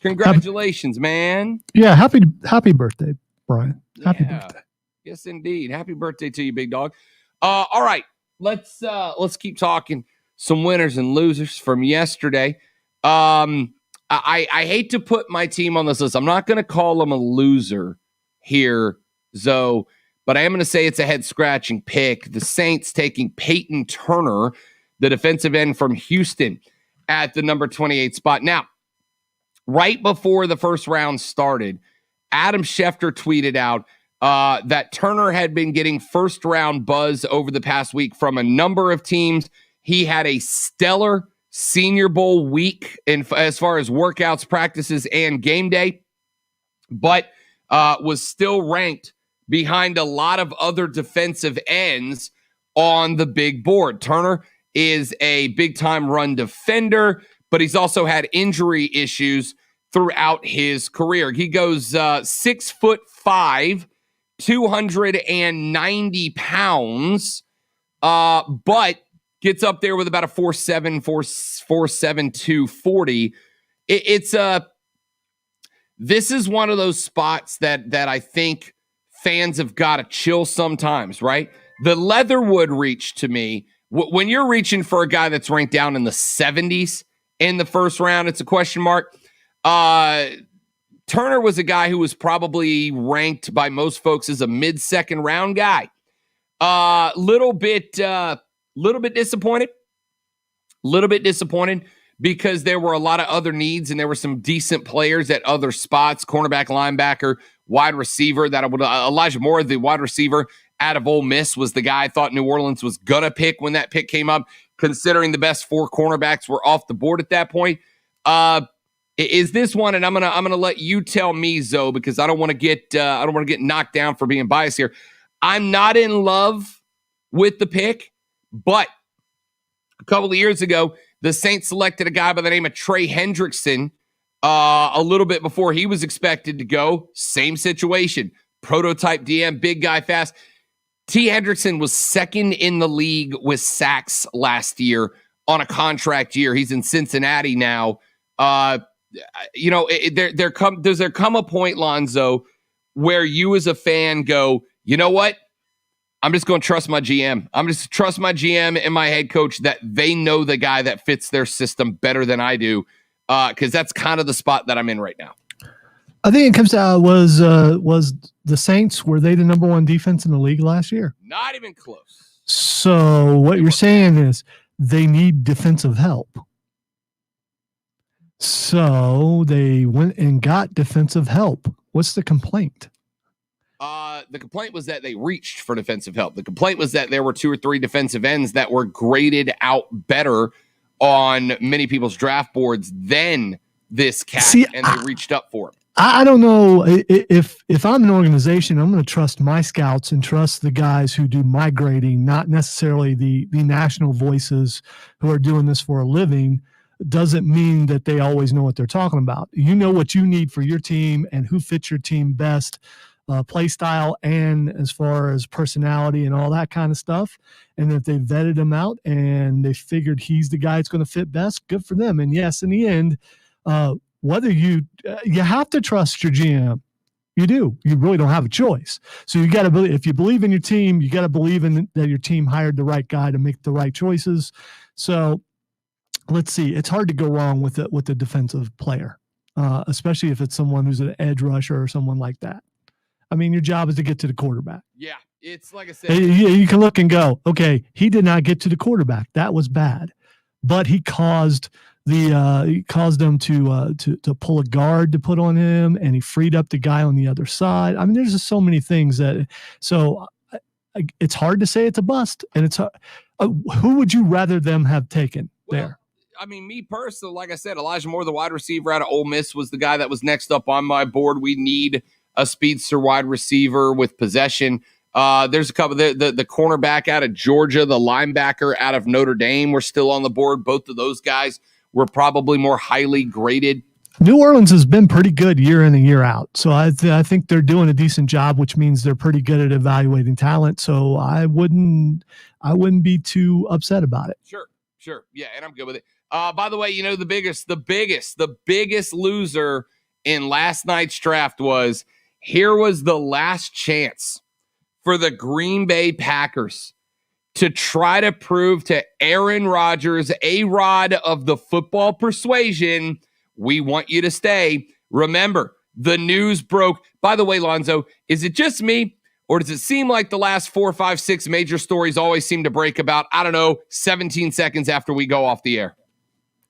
A: Congratulations, man.
B: Yeah, happy birthday, Brian. Happy birthday.
A: Yes, indeed. Happy birthday to you, big dog. All right, let's keep talking some winners and losers from yesterday. I hate to put my team on this list. I'm not going to call them a loser here, Zoe, but I am going to say it's a head-scratching pick. The Saints taking Peyton Turner, the defensive end from Houston, at the number 28 spot. Now, right before the first round started, Adam Schefter tweeted out that Turner had been getting first-round buzz over the past week from a number of teams. He had a stellar Senior Bowl week as far as workouts, practices, and game day, but was still ranked behind a lot of other defensive ends on the big board. Turner is a big-time run defender, but he's also had injury issues throughout his career. He goes 6'5", 290 pounds, but gets up there with about a 4'7", 4'7", 240. This is one of those spots that I think fans have got to chill sometimes, right? The Leatherwood reach to me, when you're reaching for a guy that's ranked down in the 70s in the first round, it's a question mark. Turner was a guy who was probably ranked by most folks as a mid-second round guy. Little bit disappointed. Because there were a lot of other needs and there were some decent players at other spots, cornerback, linebacker, wide receiver. Elijah Moore, the wide receiver out of Ole Miss, was the guy I thought New Orleans was going to pick when that pick came up, considering the best four cornerbacks were off the board at that point. Is this one, and I'm gonna let you tell me, Zoe, because I don't want to get knocked down for being biased here. I'm not in love with the pick, but a couple of years ago, the Saints selected a guy by the name of Trey Hendrickson a little bit before he was expected to go. Same situation. prototype DM, big guy, fast. T. Hendrickson was second in the league with sacks last year on a contract year. He's in Cincinnati now. Does there come a point, Lonzo, where you as a fan go, you know what? I'm just going to trust my GM. I'm just trust my GM and my head coach that they know the guy that fits their system better than I do, because that's kind of the spot that I'm in right now.
B: I think it comes down was the Saints, were they the number one defense in the league last year?
A: Not even close.
B: So what you're saying is they need defensive help. So they went and got defensive help. What's the complaint?
A: The complaint was that they reached for defensive help. The complaint was that there were 2 or 3 defensive ends that were graded out better on many people's draft boards than this cat, and they reached up for him.
B: I don't know if I'm an organization, I'm going to trust my scouts and trust the guys who do my grading, not necessarily the national voices who are doing this for a living. Doesn't mean that they always know what they're talking about. You know what you need for your team and who fits your team best, play style and as far as personality and all that kind of stuff. And if they vetted him out and they figured he's the guy that's going to fit best, good for them. And yes, in the end, whether you have to trust your GM, you do. You really don't have a choice. So you got to believe. If you believe in your team, you got to believe in that your team hired the right guy to make the right choices. So let's see. It's hard to go wrong with a defensive player, especially if it's someone who's an edge rusher or someone like that. I mean, your job is to get to the quarterback.
A: Yeah, it's like I said.
B: You can look and go, okay, he did not get to the quarterback. That was bad, but he caused them to pull a guard to put on him, and he freed up the guy on the other side. I mean, there's just so many things it's hard to say it's a bust. And it's who would you rather them have taken there?
A: I mean, me personally, like I said, Elijah Moore, the wide receiver out of Ole Miss, was the guy that was next up on my board. We need a speedster wide receiver with possession. There's a couple. The cornerback out of Georgia, the linebacker out of Notre Dame were still on the board. Both of those guys were probably more highly graded.
B: New Orleans has been pretty good year in and year out. So I think they're doing a decent job, which means they're pretty good at evaluating talent. So I wouldn't be too upset about it.
A: Sure. Yeah, and I'm good with it. By the way, the biggest loser in last night's draft was the last chance for the Green Bay Packers to try to prove to Aaron Rodgers, A-Rod of the football persuasion, we want you to stay. Remember, the news broke. By the way, Lonzo, is it just me, or does it seem like the last 4, 5, 6 major stories always seem to break about, 17 seconds after we go off the air?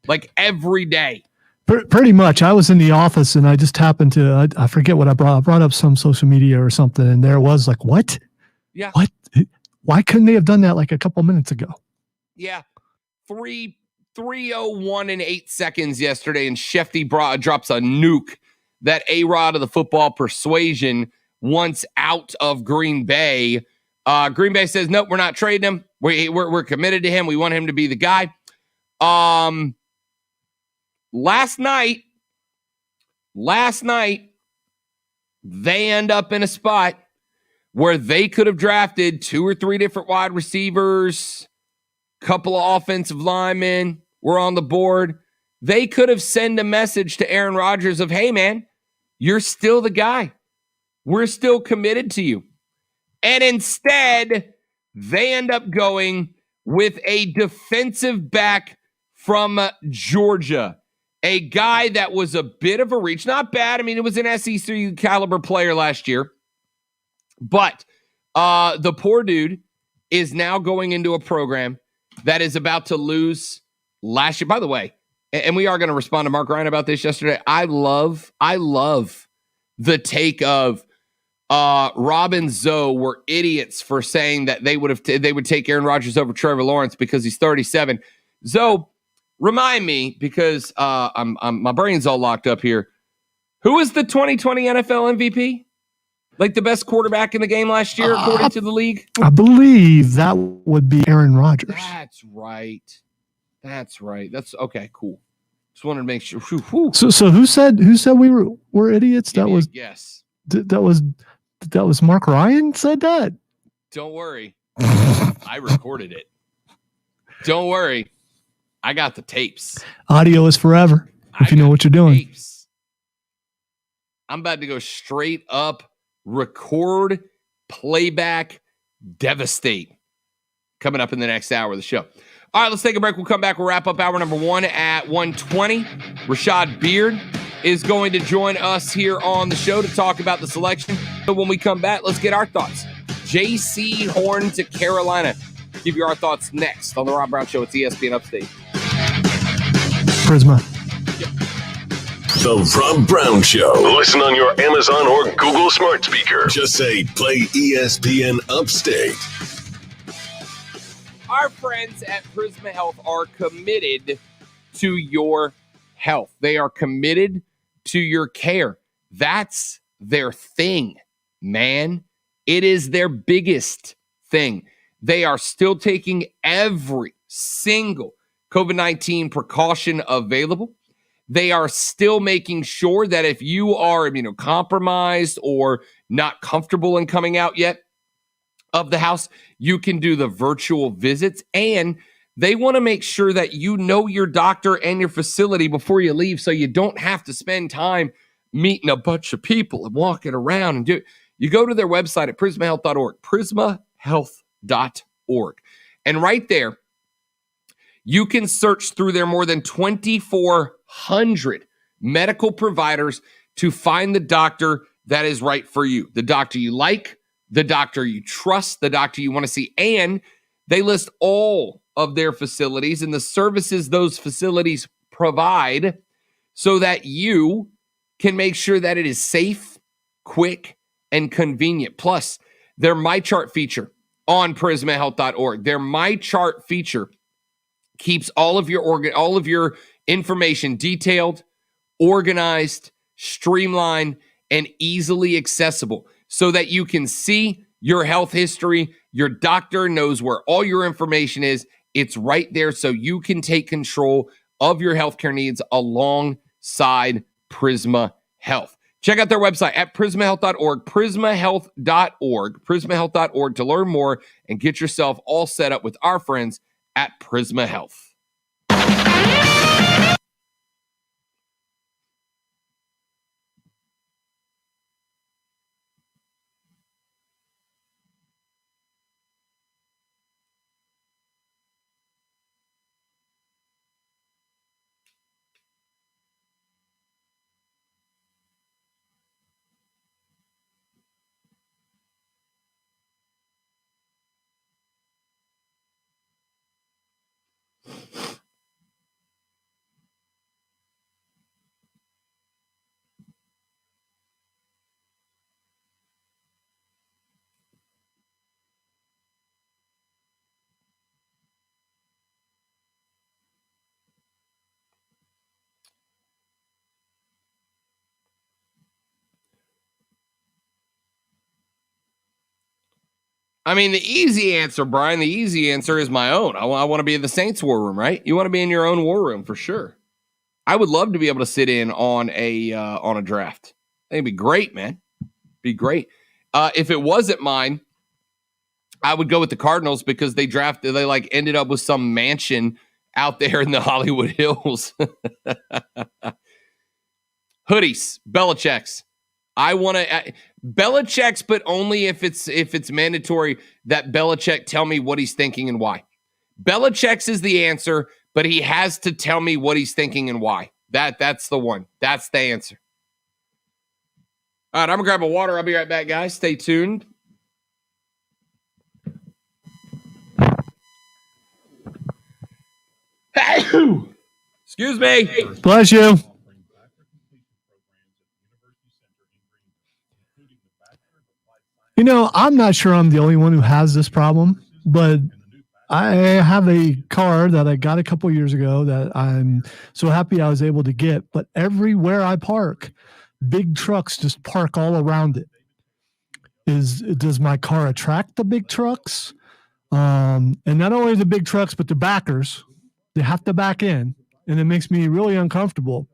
A: Like every day.
B: Pretty much. I was in the office and I just happened to, I forget what I brought up some social media or something. And there was like, what?
A: Yeah.
B: What? Why couldn't they have done that like a couple minutes ago?
A: Yeah. 3:01 and 8 seconds yesterday. And Shefty drops a nuke that A-Rod of the football persuasion wants out of Green Bay. Green Bay says, nope, we're not trading him. We're committed to him. We want him to be the guy. Last night, they end up in a spot where they could have drafted 2 or 3 different wide receivers, couple of offensive linemen were on the board. They could have sent a message to Aaron Rodgers of, hey, man, you're still the guy. We're still committed to you. And instead, they end up going with a defensive back from Georgia. A guy that was a bit of a reach. Not bad. I mean, it was an SEC caliber player last year. But the poor dude is now going into a program that is about to lose last year. By the way, and we are going to respond to Mark Ryan about this yesterday. I love the take of Rob and Zoe were idiots for saying that they would take Aaron Rodgers over Trevor Lawrence because he's 37. Zoe, remind me, because I'm my brain's all locked up here. Who was the 2020 NFL MVP? Like the best quarterback in the game last year, according to the league?
B: I believe that would be Aaron Rodgers.
A: That's right. That's okay, cool. Just wanted to make sure.
B: So who said we were idiots? That was
A: yes.
B: That was That was Mark Ryan said that?
A: Don't worry. I recorded it. Don't worry. I got the tapes.
B: Audio is forever if you know what you're doing.
A: Tapes. I'm about to go straight up, record, playback, devastate. Coming up in the next hour of the show. All right, let's take a break. We'll come back. We'll wrap up hour number 1 at 1:20. Rashad Beard is going to join us here on the show to talk about the selection. So when we come back, let's get our thoughts. Jaycee Horn to Carolina. Give you our thoughts next on the Rob Brown Show. It's ESPN Upstate.
B: Prisma.
F: The Rob Brown Show. Listen on your Amazon or Google smart speaker. Just say, play ESPN Upstate.
A: Our friends at Prisma Health are committed to your health. They are committed to your care. That's their thing, man. It is their biggest thing. They are still taking every single COVID-19 precaution available. They are still making sure that if you are immunocompromised or not comfortable in coming out yet of the house, you can do the virtual visits. And they want to make sure that you know your doctor and your facility before you leave, so you don't have to spend time meeting a bunch of people and walking around and do it. You go to their website at prismahealth.org, prismahealth.org. And right there, you can search through their more than 2,400 medical providers to find the doctor that is right for you, the doctor you like, the doctor you trust, the doctor you want to see. And they list all of their facilities and the services those facilities provide so that you can make sure that it is safe, quick, and convenient. Plus, their MyChart feature on prismahealth.org. Their MyChart feature keeps all of your information detailed, organized, streamlined, and easily accessible so that you can see your health history. Your doctor knows where all your information is. It's right there so you can take control of your healthcare needs alongside Prisma Health. Check out their website at prismahealth.org, prismahealth.org to learn more and get yourself all set up with our friends at Prisma Health. I mean, the easy answer, Brian, the easy answer is my own. I want to be in the Saints war room, right? You want to be in your own war room for sure. I would love to be able to sit in on a draft. I think it'd be great, man. Be great. If it wasn't mine, I would go with the Cardinals because they ended up with some mansion out there in the Hollywood Hills. Hoodies, Belichick's. I want to Belichick's, but only if it's mandatory that Belichick tell me what he's thinking and why. Belichick's is the answer, but he has to tell me what he's thinking and why. That's the one. That's the answer. All right, I'm gonna grab a water. I'll be right back, guys. Stay tuned. Excuse me.
B: Bless you. You know, I'm not sure I'm the only one who has this problem, but I have a car that I got a couple years ago that I'm so happy I was able to get, but everywhere I park, big trucks just park all around it. Does my car attract the big trucks? And not only the big trucks, but the backers, they have to back in, and it makes me really uncomfortable.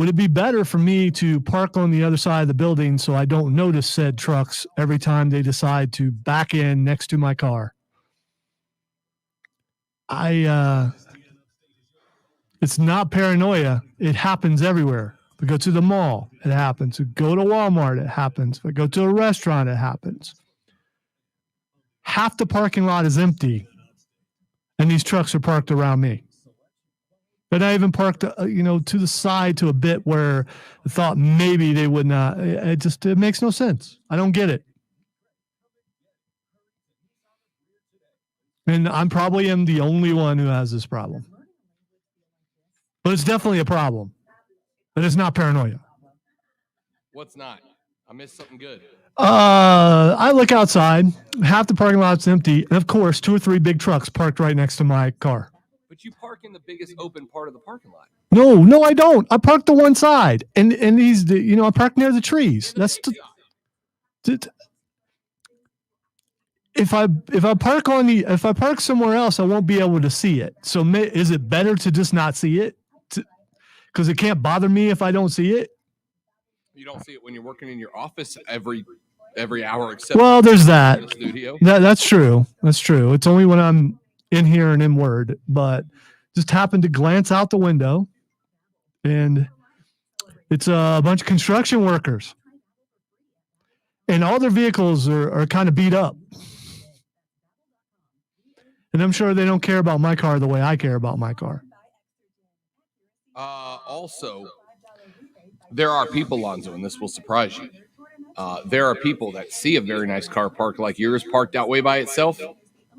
B: would it be better for me to park on the other side of the building so I don't notice said trucks every time they decide to back in next to my car? It's not paranoia. It happens everywhere. If I go to the mall, it happens. If I go to Walmart, it happens. If I go to a restaurant, it happens. Half the parking lot is empty, and these trucks are parked around me. But I even parked, to the side to a bit where I thought maybe they would not. It makes no sense. I don't get it. And I'm probably am the only one who has this problem. But it's definitely a problem. But it's not paranoia.
A: What's not? I missed something good.
B: I look outside. Half the parking lot's empty. And, of course, 2 or 3 big trucks parked right next to my car.
A: But you park in the biggest open part of the parking lot.
B: No, I don't. I park to one side. And I park near the trees. That's if I park somewhere else, I won't be able to see it. So is it better to just not see it? Because it can't bother me if I don't see it.
A: You don't see it when you're working in your office every hour except.
B: Well, there's that.
A: The studio.
B: That's true. That's true. It's only when I'm in here and in Word, but just happened to glance out the window, and it's a bunch of construction workers, and all their vehicles are kind of beat up. And I'm sure they don't care about my car the way I care about my car.
A: Also, there are people, Lonzo, and this will surprise you. There are people that see a very nice car parked like yours parked out way by itself,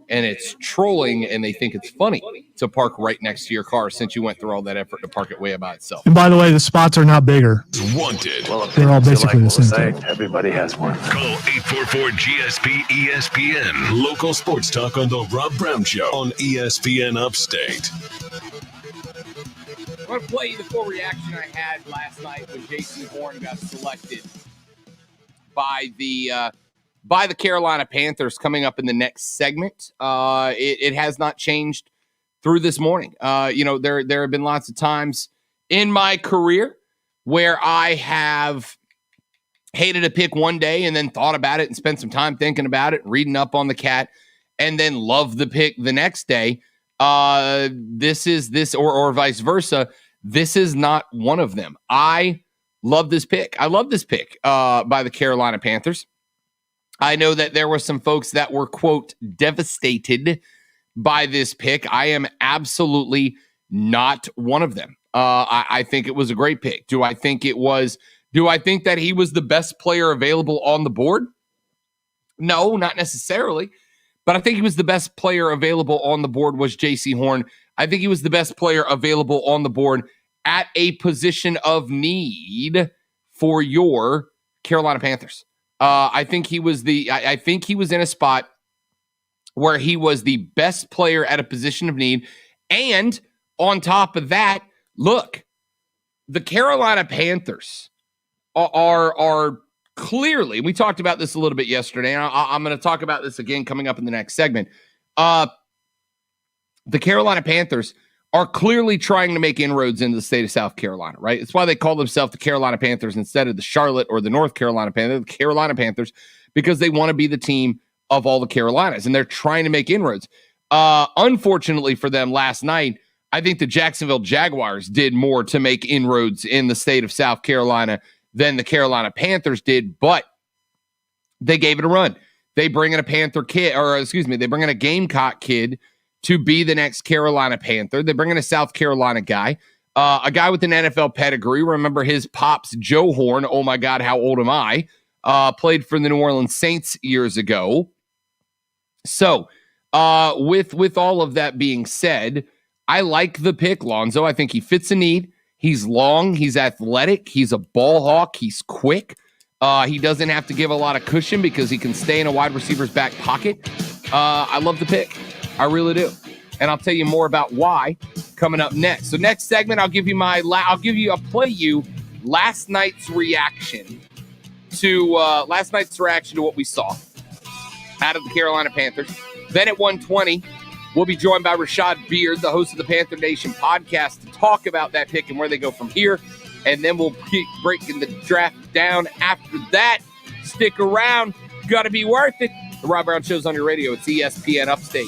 A: and it's trolling, and they think it's funny to park right next to your car since you went through all that effort to park it way by itself.
B: And by the way, the spots are not bigger.
F: Wanted.
D: Well,
B: They're all basically the same thing.
D: Everybody has one.
F: Call 844-GSP-ESPN. Local sports talk on the Rob Brown Show on ESPN Upstate.
A: I'm going to play you the full reaction I had last night when Jaycee Horn got selected by the Carolina Panthers coming up in the next segment. It has not changed through this morning. There have been lots of times in my career where I have hated a pick one day and then thought about it and spent some time thinking about it, reading up on the cat, and then loved the pick the next day. This is or vice versa. This is not one of them. I love this pick. I love this pick by the Carolina Panthers. I know that there were some folks that were, quote, devastated by this pick. I am absolutely not one of them. I think it was a great pick. Do I think that he was the best player available on the board? No, not necessarily. But I think he was the best player available on the board was Jaycee Horn. I think he was the best player available on the board at a position of need for your Carolina Panthers. I think he was in a spot where he was the best player at a position of need. And on top of that, look, the Carolina Panthers are clearly, we talked about this a little bit yesterday, and I'm going to talk about this again coming up in the next segment. The Carolina Panthers are clearly trying to make inroads into the state of South Carolina, right? It's why they call themselves the Carolina Panthers instead of the Charlotte or the North Carolina Panthers, the Carolina Panthers, because they want to be the team of all the Carolinas, and they're trying to make inroads. Unfortunately for them last night, I think the Jacksonville Jaguars did more to make inroads in the state of South Carolina than the Carolina Panthers did, but they gave it a run. They bring in a Panther kid, they bring in a Gamecock kid to be the next Carolina Panther. They bring in a South Carolina guy, a guy with an NFL pedigree. Remember his pops, Joe Horn. Oh my God, how old am I? Played for the New Orleans Saints years ago. So with all of that being said, I like the pick, Lonzo. I think he fits a need. He's long. He's athletic. He's a ball hawk. He's quick. He doesn't have to give a lot of cushion because he can stay in a wide receiver's back pocket. I love the pick. I really do. And I'll tell you more about why coming up next. So next segment, I'll play you last night's reaction to what we saw out of the Carolina Panthers. Then at 1:20, we'll be joined by Rashad Beard, the host of the Panther Nation podcast, to talk about that pick and where they go from here. and then we'll keep breaking the draft down after that. Stick around. Got to be worth it. The Rob Brown Show's on your radio. It's ESPN Upstate.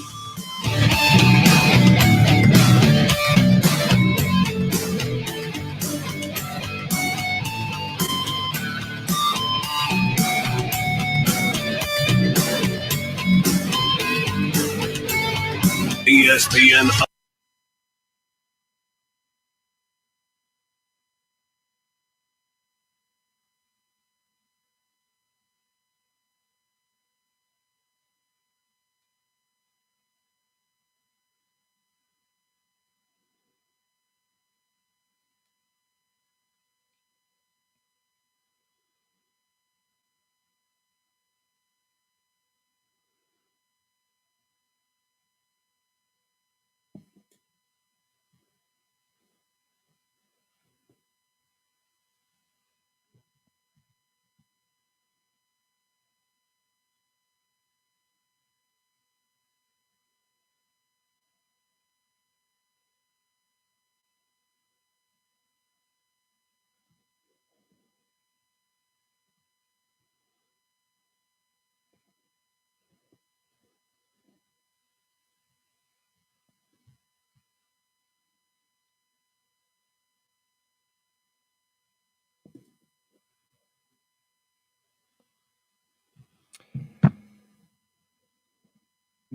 F: ESPN.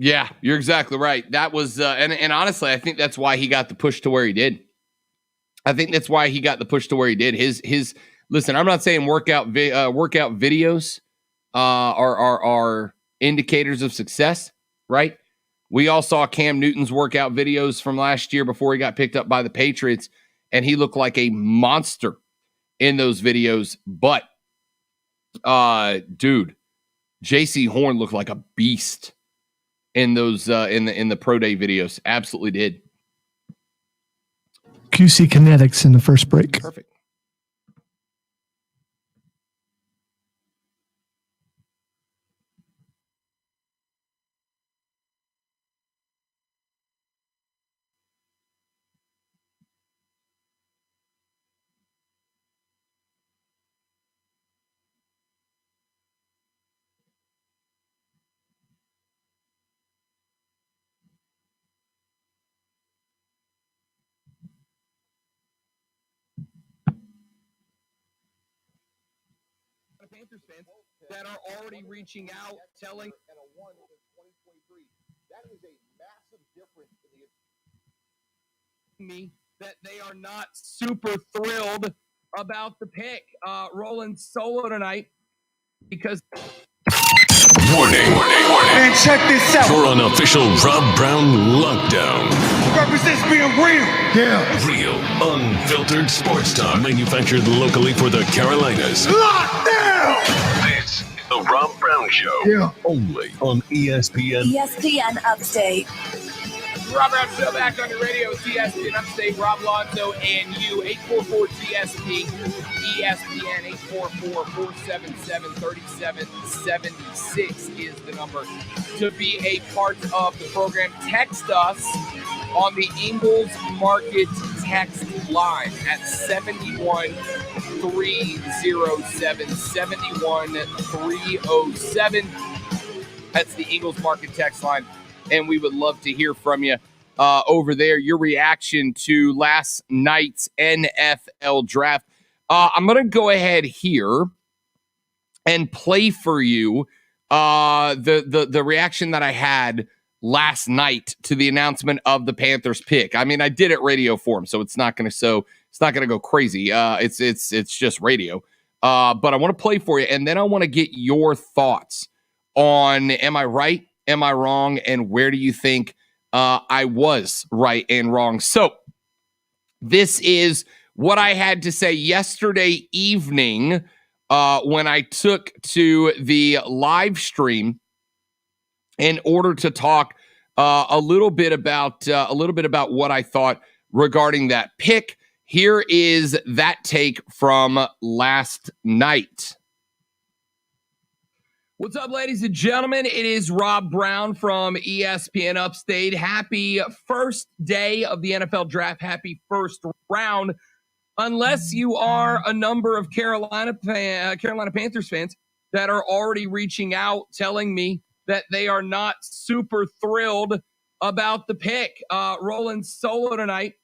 A: Yeah, you're exactly right. That was, and honestly, I think that's why he got the push to where he did. His listen, I'm not saying workout videos are indicators of success, right? We all saw Cam Newton's workout videos from last year before he got picked up by the Patriots, and he looked like a monster in those videos. But, dude, Jaycee Horn looked like a beast in those in the pro day videos. Absolutely did.
B: QC Kinetics in the first break.
A: Perfect. Panthers fans that are already reaching out, telling and a 1 in 2023. That is a massive difference in me that they are not super thrilled about the pick. Rolling solo tonight because
F: Warning.
E: Man, check this out.
F: For an official Rob Brown lockdown.
E: Represents being real. Yeah.
F: Real, unfiltered sports talk. Manufactured locally for the Carolinas.
E: Lockdown.
F: This is the Rob Brown Show.
E: Yeah.
F: Only on ESPN.
G: ESPN Upstate.
A: Rob Brown Show back on your radio. It's ESPN Upstate. Rob Lonzo and you. 844-GSP. ESPN 844-477-3776 is the number to be a part of the program. Text us on the Ingles Market text line at 71307. 71307. That's the Ingles Market text line. And we would love to hear from you over there. Your reaction to last night's NFL draft. I'm going to go ahead here and play for you the reaction that I had last night to the announcement of the Panthers pick. I mean, I did it radio form, so it's not going to go crazy. It's just radio. But I want to play for you, and then I want to get your thoughts on: am I right? Am I wrong? And where do you think I was right and wrong? So this is what I had to say yesterday evening when I took to the live stream in order to talk a little bit about what I thought regarding that pick. Here is that take from last night. What's up, ladies and gentlemen? It is Rob Brown from ESPN Upstate. Happy first day of the NFL draft. Happy first round. unless you are a number of Carolina Panthers fans that are already reaching out telling me that they are not super thrilled about the pick. Rolling solo tonight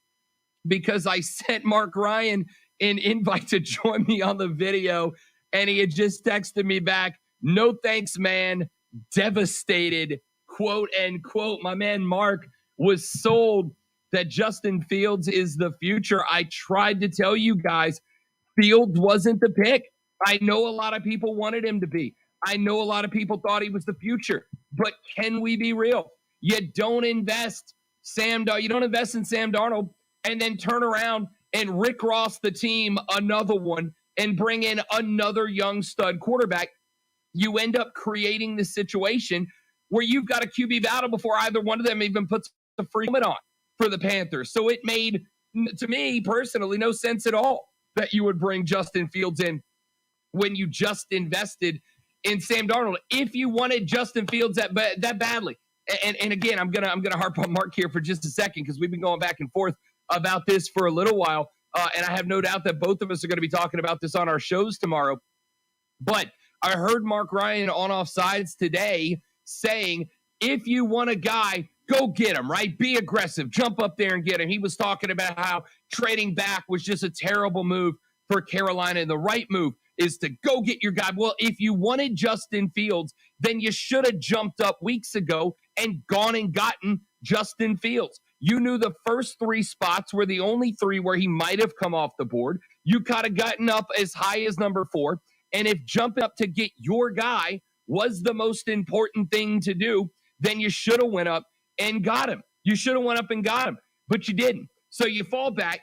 A: because I sent Mark Ryan an invite to join me on the video, and he had just texted me back, "No thanks, man. Devastated," quote end quote. My man Mark was sold that Justin Fields is the future. I tried to tell you guys, Fields wasn't the pick. I know a lot of people wanted him to be. I know a lot of people thought he was the future. But can we be real? You don't invest you don't invest in Sam Darnold and then turn around and Rick Ross the team another one and bring in another young stud quarterback. You end up creating this situation where you've got a QB battle before either one of them even puts the free helmet on for the Panthers. So it made, to me personally, no sense at all that you would bring Justin Fields in when you just invested in Sam Darnold. If you wanted Justin Fields that badly, and again, I'm gonna harp on Mark here for just a second because we've been going back and forth about this for a little while, and I have no doubt that both of us are going to be talking about this on our shows tomorrow. But I heard Mark Ryan on Offsides today saying, if you want a guy, go get him, right? Be aggressive. Jump up there and get him. He was talking about how trading back was just a terrible move for Carolina, and the right move is to go get your guy. Well, if you wanted Justin Fields, then you should have jumped up weeks ago and gone and gotten Justin Fields. You knew the first three spots were the only three where he might have come off the board. You could have gotten up as high as number 4. And if jumping up to get your guy was the most important thing to do, then you should have went up and got him. You should have went up and got him, but you didn't. So you fall back.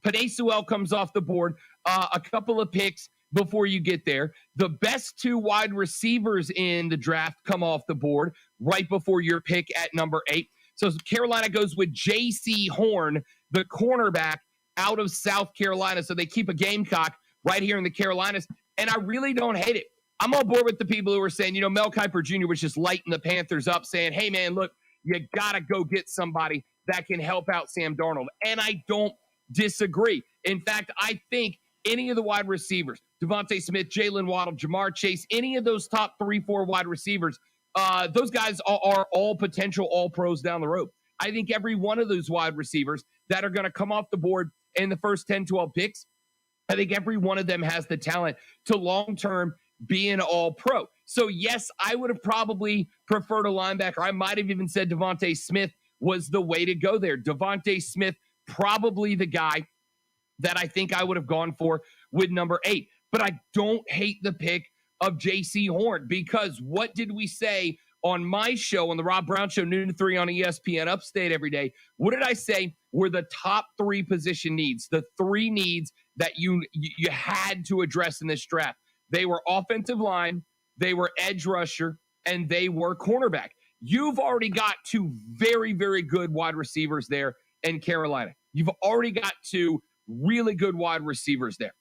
A: Penei Sewell comes off the board, a couple of picks before you get there. The best 2 wide receivers in the draft come off the board right before your pick at number 8. So Carolina goes with Jaycee Horn, the cornerback out of South Carolina. So they keep a Gamecock right here in the Carolinas. And I really don't hate it. I'm on board with the people who are saying, Mel Kiper Jr. was just lighting the Panthers up, saying, hey, man, look, you got to go get somebody that can help out Sam Darnold. And I don't disagree. In fact, I think any of the wide receivers, Devontae Smith, Jalen Waddle, Jamar Chase, any of those top 3-4 wide receivers, those guys are all potential all-pros down the road. I think every one of those wide receivers that are going to come off the board in the first 10, 12 picks, I think every one of them has the talent to long-term be an all-pro. So, yes, I would have probably preferred a linebacker. I might have even said Devontae Smith was the way to go there. Devontae Smith, probably the guy that I think I would have gone for with number 8. But I don't hate the pick of Jaycee Horn, because what did we say on my show, on the Rob Brown Show, noon to 3 on ESPN Upstate every day? What did I say were the top 3 position needs, the 3 needs that you had to address in this draft? They were offensive line, they were edge rusher, and they were cornerback. You've already got 2 very, very good wide receivers there in Carolina. You've already got 2 really good wide receivers there.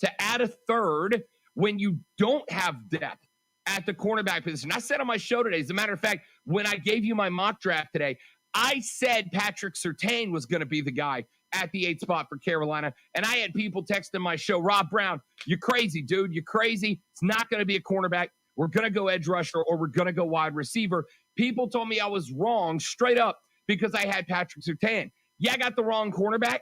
A: To add a third when you don't have depth at the cornerback position. I said on my show today, as a matter of fact, when I gave you my mock draft today, I said Patrick Surtain was going to be the guy at the 8th spot for Carolina. And I had people texting my show, Rob Brown, you're crazy, dude. You're crazy. It's not going to be a cornerback. We're going to go edge rusher, or we're going to go wide receiver. People told me I was wrong straight up because I had Patrick Surtain. Yeah, I got the wrong cornerback,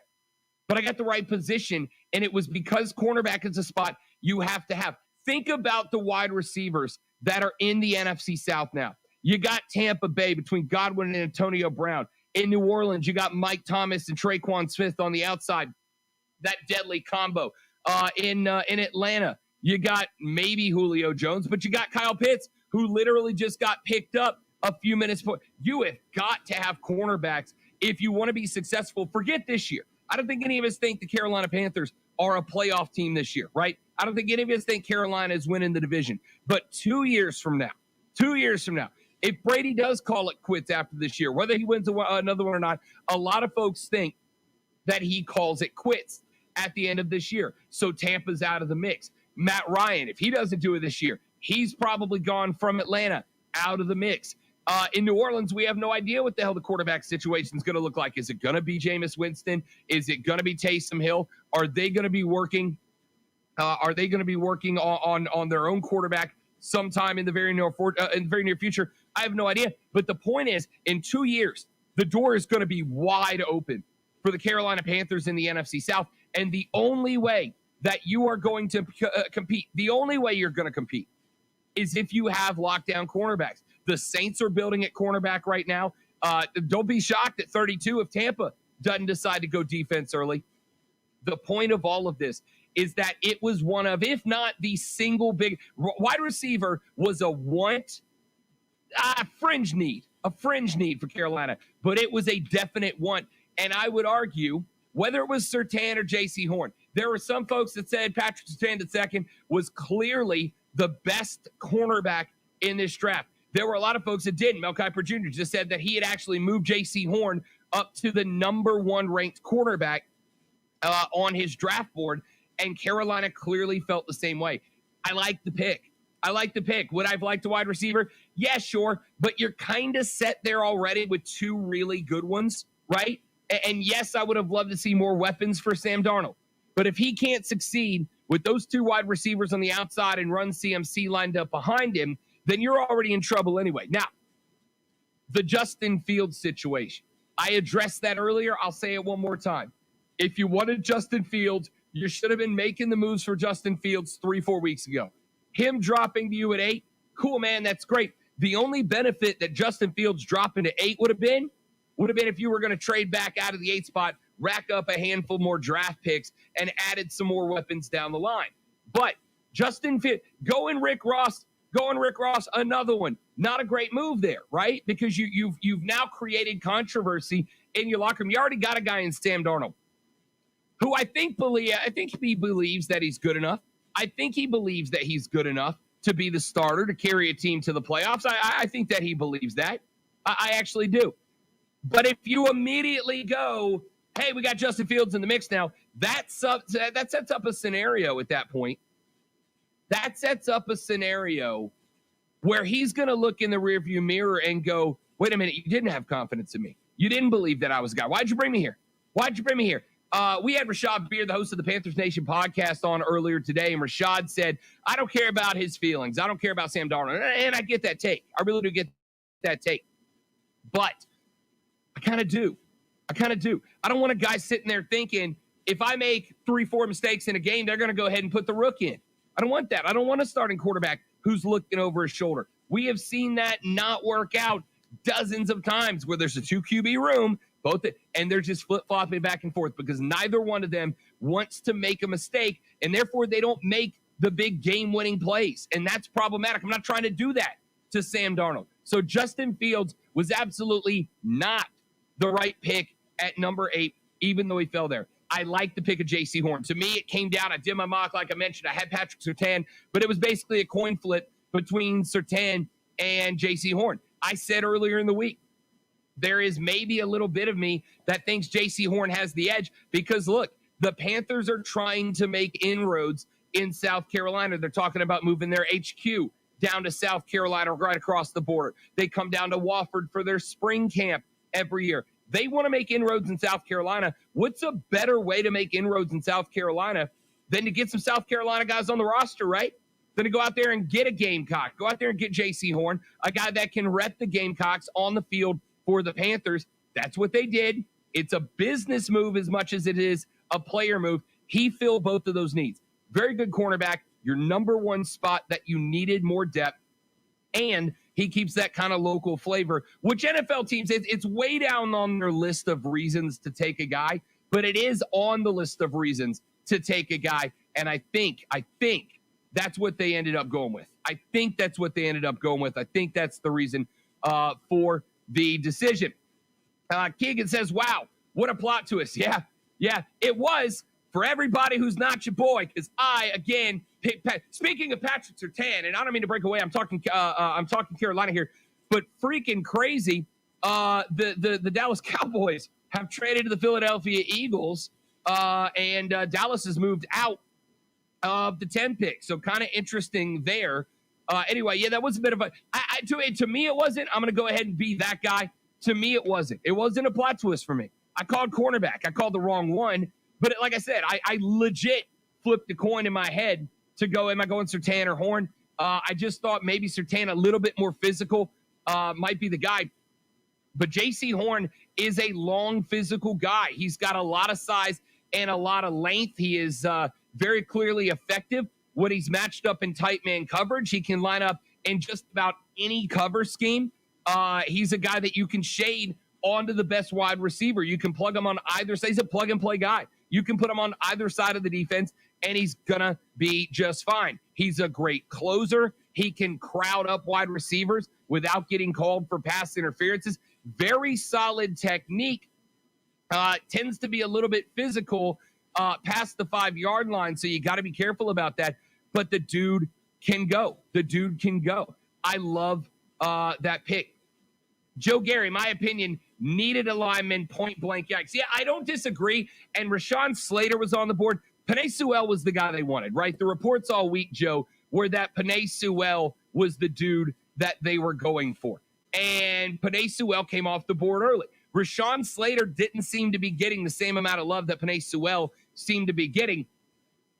A: but I got the right position. And it was because cornerback is a spot you have to have. Think about the wide receivers that are in the NFC South now. You got Tampa Bay between Godwin and Antonio Brown. In New Orleans, you got Mike Thomas and Traquan Smith on the outside. That deadly combo. In Atlanta, you got maybe Julio Jones, but you got Kyle Pitts, who literally just got picked up a few minutes before. You have got to have cornerbacks if you want to be successful. Forget this year. I don't think any of us think the Carolina Panthers are a playoff team this year, right? I don't think any of us think Carolina is winning the division. But 2 years from now, if Brady does call it quits after this year, whether he wins another one or not, a lot of folks think that he calls it quits at the end of this year. So Tampa's out of the mix. Matt Ryan, if he doesn't do it this year, he's probably gone from Atlanta out of the mix. In New Orleans, we have no idea what the hell the quarterback situation is going to look like. Is it going to be Jameis Winston? Is it going to be Taysom Hill? Are they going to be working? On their own quarterback sometime in the very near future? I have no idea. But the point is, in 2 years, the door is going to be wide open for the Carolina Panthers in the NFC South. And the only way that you are going to compete, the only way you're going to compete is if you have lockdown cornerbacks. The Saints are building at cornerback right now. Don't be shocked at 32 if Tampa doesn't decide to go defense early. The point of all of this is that it was one of, if not the single big wide receiver, was a fringe need for Carolina, but it was a definite want. And I would argue, whether it was Surtain or Jaycee Horn, there were some folks that said Patrick Surtain II was clearly the best cornerback in this draft. There were a lot of folks that didn't. Mel Kiper Jr. just said that he had actually moved Jaycee Horn up to the number 1 ranked quarterback on his draft board, and Carolina clearly felt the same way. I like the pick. Would I have liked a wide receiver? Yeah, sure, but you're kind of set there already with 2 really good ones, right? And yes, I would have loved to see more weapons for Sam Darnold, but if he can't succeed with those 2 wide receivers on the outside and run CMC lined up behind him, then you're already in trouble anyway. Now, the Justin Fields situation. I addressed that earlier. I'll say it one more time. If you wanted Justin Fields, you should have been making the moves for Justin Fields 3-4 weeks ago. Him dropping to you at 8, cool, man, that's great. The only benefit that Justin Fields dropping to 8 would have been if you were going to trade back out of the 8 spot, rack up a handful more draft picks, and added some more weapons down the line. But Justin Fields, going Rick Ross, another one. Not a great move there, right? Because you've now created controversy in your locker room. You already got a guy in Sam Darnold, who I think he believes that he's good enough. I think he believes that he's good enough to be the starter, to carry a team to the playoffs. I think that he believes that. I actually do. But if you immediately go, hey, we got Justin Fields in the mix now, that sets up a scenario at that point. That sets up a scenario where he's going to look in the rearview mirror and go, wait a minute, you didn't have confidence in me. You didn't believe that I was a guy. Why'd you bring me here? We had Rashad Beer, the host of the Panthers Nation podcast, on earlier today, and Rashad said, I don't care about his feelings. I don't care about Sam Darnold. And I get that take. I really do get that take. But I kind of do. I don't want a guy sitting there thinking, if I make 3-4 mistakes in a game, they're going to go ahead and put the rook in. I don't want that. I don't want a starting quarterback who's looking over his shoulder. We have seen that not work out dozens of times where there's a 2 QB room, and they're just flip-flopping back and forth because neither one of them wants to make a mistake, and therefore they don't make the big game-winning plays, and that's problematic. I'm not trying to do that to Sam Darnold. So Justin Fields was absolutely not the right pick at number 8, even though he fell there. I like the pick of Jaycee Horn. To me, it came down. I did my mock, like I mentioned. I had Patrick Surtain, but it was basically a coin flip between Surtain and Jaycee Horn. I said earlier in the week, there is maybe a little bit of me that thinks Jaycee Horn has the edge because, look, the Panthers are trying to make inroads in South Carolina. They're talking about moving their HQ down to South Carolina, right across the border. They come down to Wofford for their spring camp every year. They want to make inroads in South Carolina. What's a better way to make inroads in South Carolina than to get some South Carolina guys on the roster, right? Than to go out there and get a Gamecock. Go out there and get Jaycee Horn, a guy that can rep the Gamecocks on the field for the Panthers. That's what they did. It's a business move as much as it is a player move. He filled both of those needs. Very good cornerback, your number 1 spot that you needed more depth, and he keeps that kind of local flavor, which NFL teams, it's way down on their list of reasons to take a guy, but it is on the list of reasons to take a guy, and I think that's what they ended up going with. I think that's the reason for the decision. Keegan says, wow, what a plot twist. Yeah, it was for everybody who's not your boy, because I, again, speaking of Patrick Surtain, and I don't mean to break away, I'm talking Carolina here, but freaking crazy, the Dallas Cowboys have traded to the Philadelphia Eagles, and Dallas has moved out of the 10 pick. So kind of interesting there. Anyway, yeah, that was a bit of a to me it wasn't. I'm going to go ahead and be that guy. To me, it wasn't. It wasn't a plot twist for me. I called cornerback. I called the wrong one. But like I said, I legit flipped the coin in my head to go, am I going Surtain or Horn? I just thought maybe Surtain, a little bit more physical, might be the guy. But Jaycee Horn is a long physical guy. He's got a lot of size and a lot of length. He is very clearly effective when he's matched up in tight man coverage. He can line up in just about any cover scheme. He's a guy that you can shade onto the best wide receiver. You can plug him on either side. He's a plug-and-play guy. You can put him on either side of the defense, and he's going to be just fine. He's a great closer. He can crowd up wide receivers without getting called for pass interferences. Very solid technique. Tends to be a little bit physical past the 5-yard line, so you got to be careful about that. But the dude can go. The dude can go. I love that pick. Joe Gary, my opinion, needed a lineman, point blank. Yikes. Yeah, I don't disagree. And Rashawn Slater was on the board. Penei Sewell was the guy they wanted, right? The reports all week, Joe, were that Penei Sewell was the dude that they were going for. And Penei Sewell came off the board early. Rashawn Slater didn't seem to be getting the same amount of love that Penei Sewell seemed to be getting.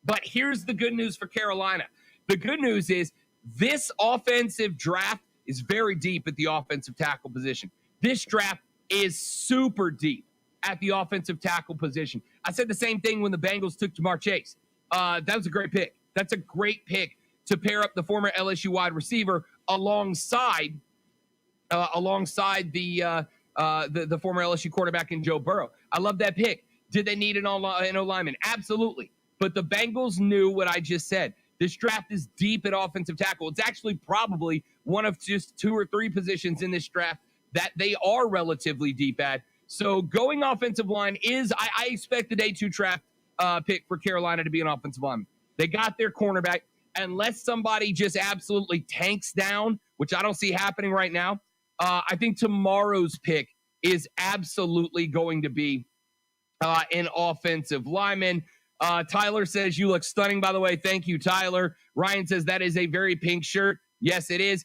A: But here's the good news for Carolina. The good news is this offensive draft is very deep at the offensive tackle position. This draft is super deep at the offensive tackle position. I said the same thing when the Bengals took Jamar Chase. That was a great pick. That's a great pick to pair up the former LSU wide receiver alongside the former LSU quarterback in Joe Burrow. I love that pick. Did they need an O-lineman? Absolutely. But the Bengals knew what I just said. This draft is deep at offensive tackle. It's actually probably one of just 2 or 3 positions in this draft that they are relatively deep at. So going offensive line is, I expect the day 2 draft pick for Carolina to be an offensive lineman. They got their cornerback. Unless somebody just absolutely tanks down, which I don't see happening right now, I think tomorrow's pick is absolutely going to be an offensive lineman. Tyler says, you look stunning, by the way. Thank you, Tyler. Ryan says, that is a very pink shirt. Yes, it is.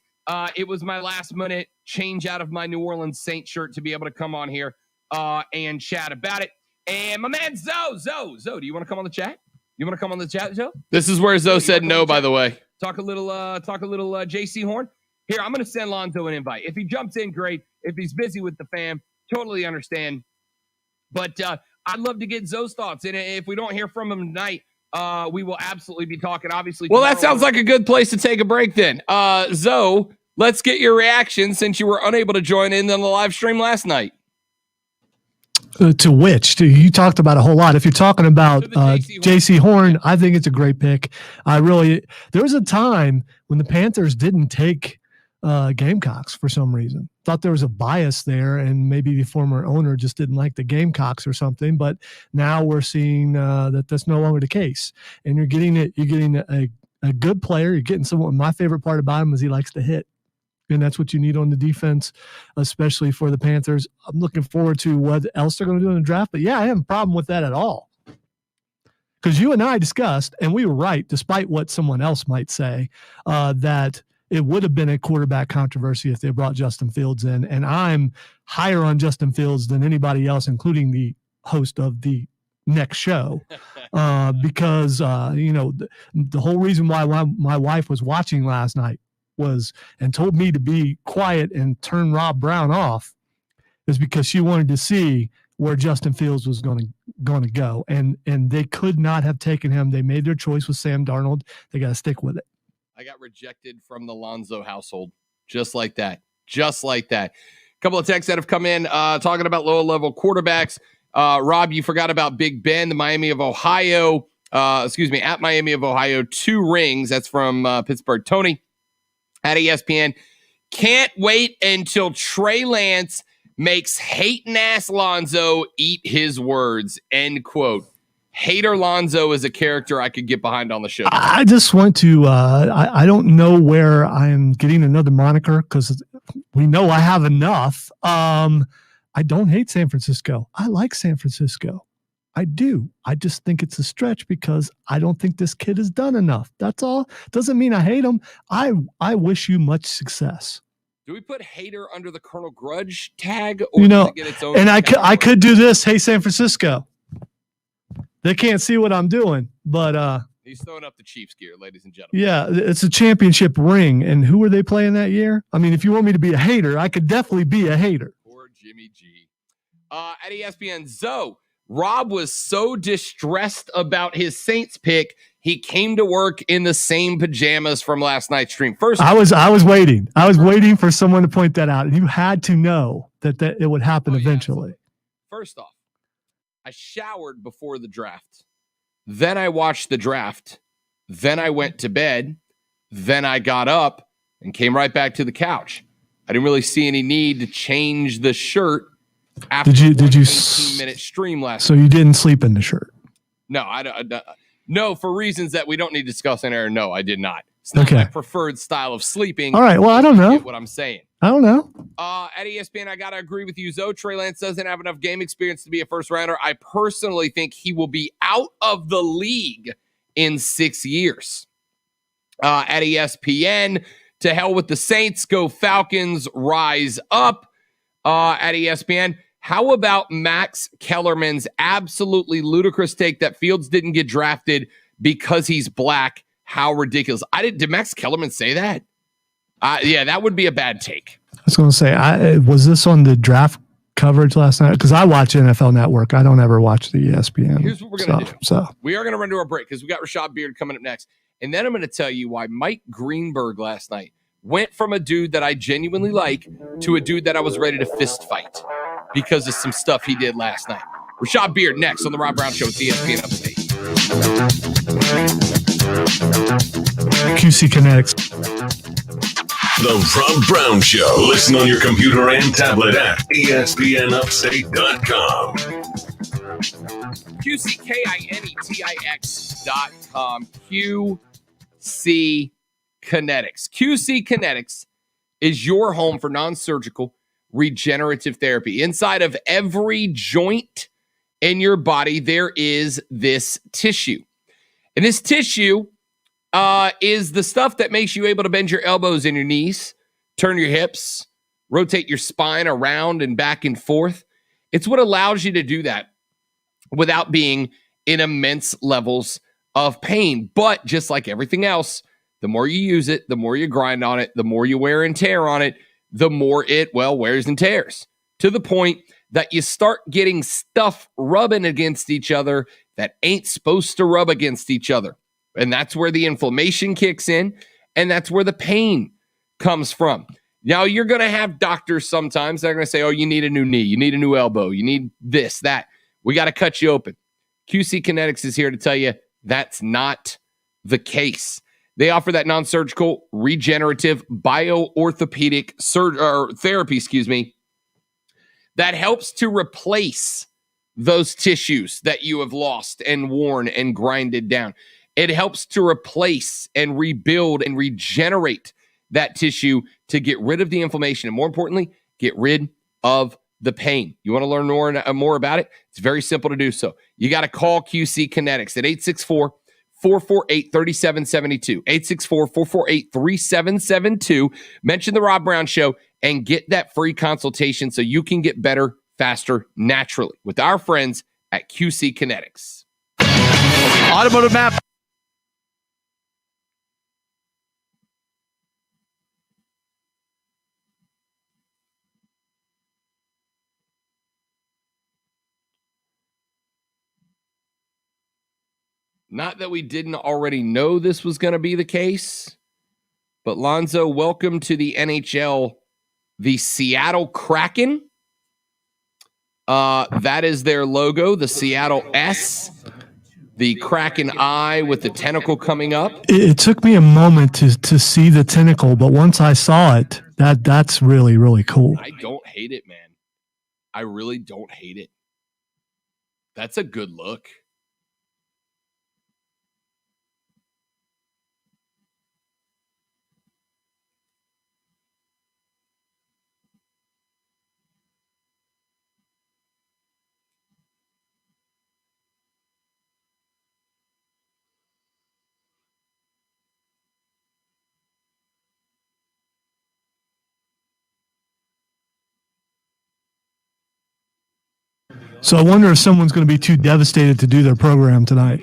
A: It was my last minute change out of my New Orleans Saints shirt to be able to come on here and chat about it. And my man, Zoe, do you want to come on the chat? You want to come on the chat, Zoe?
G: This is where Zoe said no, by the way.
A: Talk a little Jaycee Horn. Here, I'm going to send Lonzo an invite. If he jumps in, great. If he's busy with the fam, totally understand. But I'd love to get Zoe's thoughts. And if we don't hear from him tonight, we will absolutely be talking, obviously.
G: Well, that sounds like a good place to take a break then. Zoe, let's get your reaction since you were unable to join in on the live stream last night.
B: To which? You talked about a whole lot. If you're talking about Jaycee Horn, I think it's a great pick. There was a time when the Panthers didn't take Gamecocks for some reason. Thought there was a bias there, and maybe the former owner just didn't like the Gamecocks or something. But now we're seeing that that's no longer the case, and you're getting a good player. You're getting someone. My favorite part about him is he likes to hit. And that's what you need on the defense, especially for the Panthers. I'm looking forward to what else they're going to do in the draft. But, yeah, I have a problem with that at all. Because you and I discussed, and we were right, despite what someone else might say, that it would have been a quarterback controversy if they brought Justin Fields in. And I'm higher on Justin Fields than anybody else, including the host of the next show, because, the whole reason why my wife was watching last night and told me to be quiet and turn Rob Brown off is because she wanted to see where Justin Fields was going to go. And they could not have taken him. They made their choice with Sam Darnold. They got to stick with it.
G: I got rejected from the Lonzo household. Just like that. A couple of texts that have come in talking about lower level quarterbacks. Rob, you forgot about Big Ben, the Miami of Ohio. At Miami of Ohio, 2 rings. That's from Pittsburgh. Tony at ESPN. Can't wait until Trey Lance makes hating ass Lonzo eat his words. End quote. Hater Lonzo is a character I could get behind on the show.
B: I just want to, I don't know where I'm getting another moniker because we know I have enough. I don't hate San Francisco. I like San Francisco. I do. I just think it's a stretch because I don't think this kid has done enough. That's all. Doesn't mean I hate him. I wish you much success.
G: Do we put hater under the Colonel Grudge tag, or does it get its own?
B: And I could do this. Hey, San Francisco. They can't see what I'm doing, but
G: he's throwing up the Chiefs gear, ladies and gentlemen.
B: Yeah, it's a championship ring, and who were they playing that year? I mean, if you want me to be a hater, I could definitely be a hater.
G: Poor Jimmy G. At ESPN, Zoe, Rob was so distressed about his Saints pick, he came to work in the same pajamas from last night's stream. First,
B: I was waiting. I was waiting for someone to point that out, and you had to know that it would happen eventually.
G: Yeah, first off, I showered before the draft. Then I watched the draft. Then I went to bed. Then I got up and came right back to the couch. I didn't really see any need to change the shirt after did you 18-minute stream last
B: night. So you didn't sleep in the shirt?
G: No, no, for reasons that we don't need to discuss in air. No, I did not. It's not my preferred style of sleeping.
B: All right, well, I don't know
G: what I'm saying.
B: I don't know.
G: At ESPN, I got to agree with you. Zoe, Trey Lance doesn't have enough game experience to be a first rounder. I personally think he will be out of the league in 6 years. At ESPN, to hell with the Saints, go Falcons, rise up. At ESPN, how about Max Kellerman's absolutely ludicrous take that Fields didn't get drafted because he's black? How ridiculous. Did Max Kellerman say that? Yeah, that would be a bad take.
B: I was going to say, was this on the draft coverage last night? Because I watch NFL Network. I don't ever watch the ESPN.
G: Here's what we're going to do. We are going to run to our break because we got Rashad Beard coming up next. And then I'm going to tell you why Mike Greenberg last night went from a dude that I genuinely like to a dude that I was ready to fist fight because of some stuff he did last night. Rashad Beard next on the Rob Brown Show with ESPN Upstate.
B: QC Kinetics.
F: The Rob Brown Show. Listen on your computer and tablet at ESPNUpstate.com.
G: QCKINETIX.com. QC Kinetics. QC Kinetics is your home for non-surgical regenerative therapy. Inside of every joint in your body, there is this tissue. And this tissue is the stuff that makes you able to bend your elbows and your knees, turn your hips, rotate your spine around and back and forth. It's what allows you to do that without being in immense levels of pain. But just like everything else, the more you use it, the more you grind on it, the more you wear and tear on it, the more it, wears and tears, to the point that you start getting stuff rubbing against each other that ain't supposed to rub against each other. And that's where the inflammation kicks in, and that's where the pain comes from. Now, you're going to have doctors sometimes that are going to say, oh, you need a new knee, you need a new elbow, you need this, that. We got to cut you open. QC Kinetics is here to tell you that's not the case. They offer that non-surgical, regenerative, bio-orthopedic therapy, that helps to replace those tissues that you have lost and worn and grinded down. It helps to replace and rebuild and regenerate that tissue to get rid of the inflammation and, more importantly, get rid of the pain. You want to learn more about it? It's very simple to do so. You got to call QC Kinetics at 864-448-3772. 864-448-3772. Mention the Rob Brown Show and get that free consultation so you can get better, faster, naturally with our friends at QC Kinetics.
H: Automotive Map.
G: Not that we didn't already know this was going to be the case, but Lonzo, welcome to the NHL, the Seattle Kraken. That is their logo, the Seattle S, the Kraken eye with the tentacle coming up.
B: It took me a moment to see the tentacle, but once I saw it, that's really, really cool.
G: I don't hate it, man. I really don't hate it. That's a good look.
B: So I wonder if someone's going to be too devastated to do their program tonight.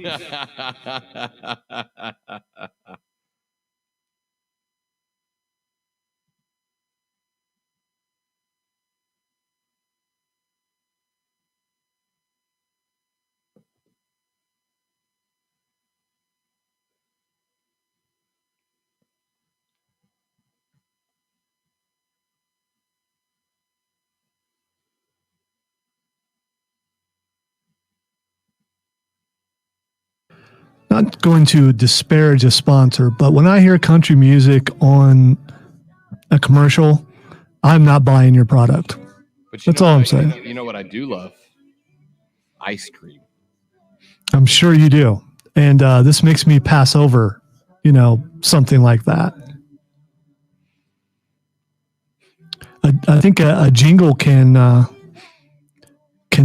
B: Not going to disparage a sponsor, but when I hear country music on a commercial, I'm not buying your product.
G: But
B: that's all I'm saying.
G: You know what I do love? Ice cream.
B: I'm sure you do. And this makes me pass over, something like that. I think a jingle can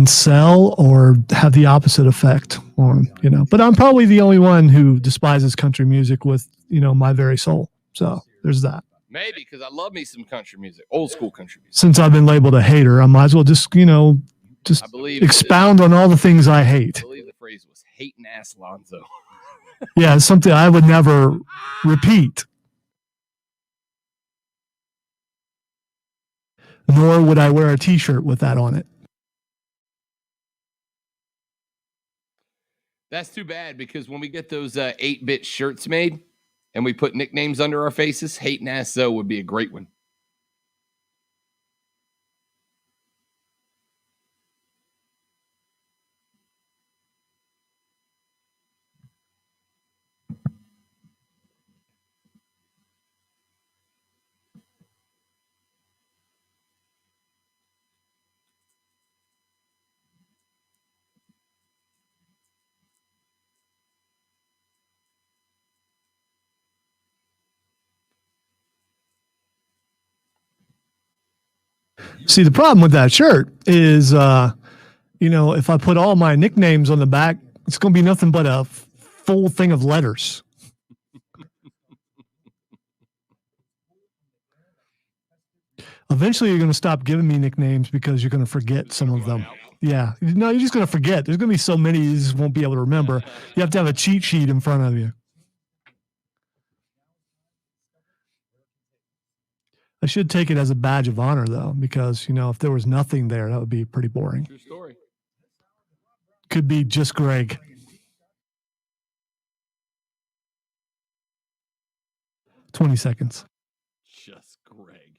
B: sell or have the opposite effect on, but I'm probably the only one who despises country music with, my very soul. So there's that.
G: Maybe because I love me some country music, old school country music.
B: Since I've been labeled a hater, I might as well just expound on all the things I hate.
G: I believe the phrase was hating ass Lonzo.
B: Yeah, it's something I would never repeat. Nor would I wear a t-shirt with that on it.
G: That's too bad because when we get those 8-bit shirts made and we put nicknames under our faces, hating ass Zoe would be a great one.
B: See, the problem with that shirt is, if I put all my nicknames on the back, it's going to be nothing but a full thing of letters. Eventually, you're going to stop giving me nicknames because you're going to forget some of them. Yeah. No, you're just going to forget. There's going to be so many you just won't be able to remember. You have to have a cheat sheet in front of you. I should take it as a badge of honor, though, because, if there was nothing there, that would be pretty boring.
G: True story.
B: Could be just Greg. $20 seconds.
G: Just Greg.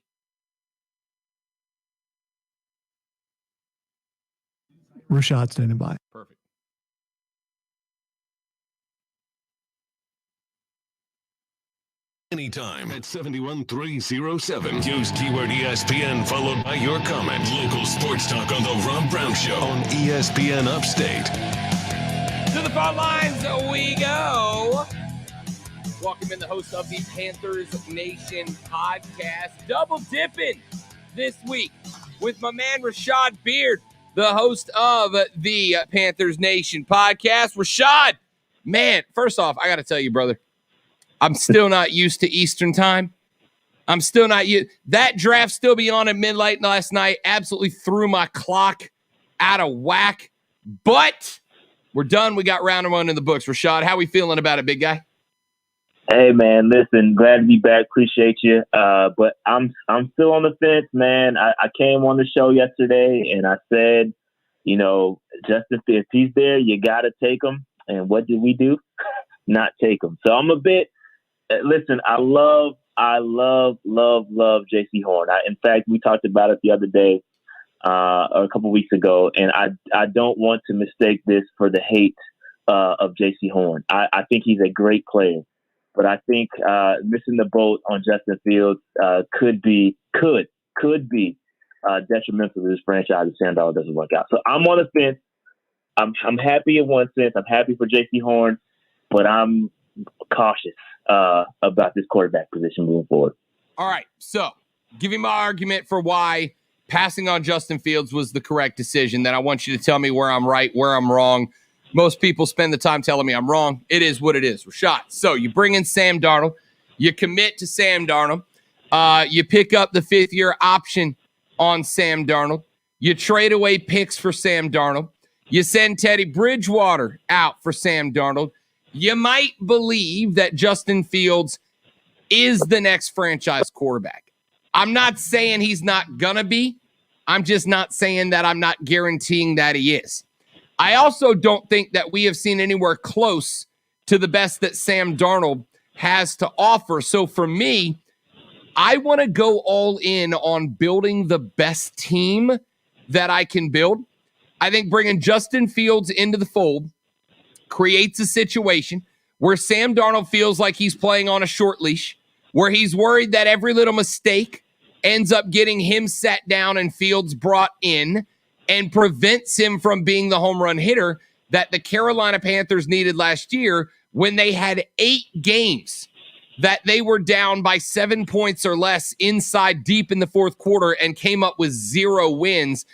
B: Rashad standing by.
G: Perfect.
F: Anytime at 71307. Use keyword ESPN followed by your comment. Local sports talk on the Rob Brown Show on ESPN Upstate.
A: To the phone lines we go. Welcome in the host of the Panthers Nation podcast. Double dipping this week with my man Rashad Beard, the host of the Panthers Nation podcast. Rashad, man, first off, I got to tell you, brother, I'm still not used to Eastern time. I'm still not used. That draft still be on at midnight last night. Absolutely threw my clock out of whack. But we're done. We got round one in the books. Rashad, how we feeling about it, big guy?
I: Hey, man, listen, glad to be back. Appreciate you. But I'm still on the fence, man. I came on the show yesterday and I said, Justin, if he's there, you got to take him. And what did we do? Not take him. So I'm a bit. Listen, I love Jaycee Horn. In fact, we talked about it the other day, or a couple weeks ago, and I don't want to mistake this for the hate of Jaycee Horn. I think he's a great player, but I think missing the boat on Justin Fields could be detrimental to this franchise if Sam Darnold doesn't work out. So I'm on the fence. I'm happy in one sense. I'm happy for Jaycee Horn, but I'm cautious about this quarterback position moving forward.
G: All right, so give me my argument for why passing on Justin Fields was the correct decision. Then I want you to tell me where I'm right, where I'm wrong. Most people spend the time telling me I'm wrong. It is what it is. Rashad, so you bring in Sam Darnold. You commit to Sam Darnold. You pick up the fifth-year option on Sam Darnold. You trade away picks for Sam Darnold. You send Teddy Bridgewater out for Sam Darnold. You might believe that Justin Fields is the next franchise quarterback. I'm not saying he's not gonna be. I'm just not saying that I'm not guaranteeing that he is. I also don't think that we have seen anywhere close to the best that Sam Darnold has to offer. So for me, I want to go all in on building the best team that I can build. I think bringing Justin Fields into the fold creates a situation where Sam Darnold feels like he's playing on a short leash, where he's worried that every little mistake ends up getting him sat down and Fields brought in and prevents him from being the home run hitter that the Carolina Panthers needed last year when they had 8 games that they were down by 7 points or less inside deep in the fourth quarter and came up with 0 wins.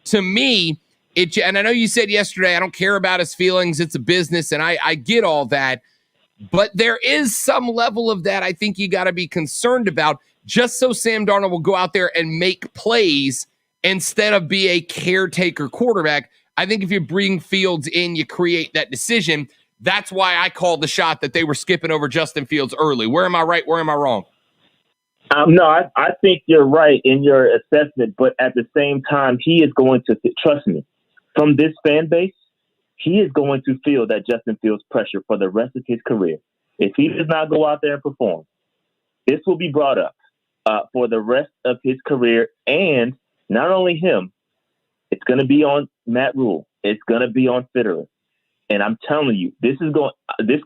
G: To me, and I know you said yesterday, I don't care about his feelings. It's a business, and I get all that. But there is some level of that I think you got to be concerned about, just so Sam Darnold will go out there and make plays instead of be a caretaker quarterback. I think if you bring Fields in, you create that decision. That's why I called the shot that they were skipping over Justin Fields early. Where am I right? Where am I wrong?
I: No, I think you're right in your assessment, but at the same time, he is going to, trust me, from this fan base, he is going to feel that Justin Fields pressure for the rest of his career. If he does not go out there and perform, this will be brought up for the rest of his career. And not only him, it's going to be on Matt Rule. It's going to be on Fitterer. And I'm telling you, this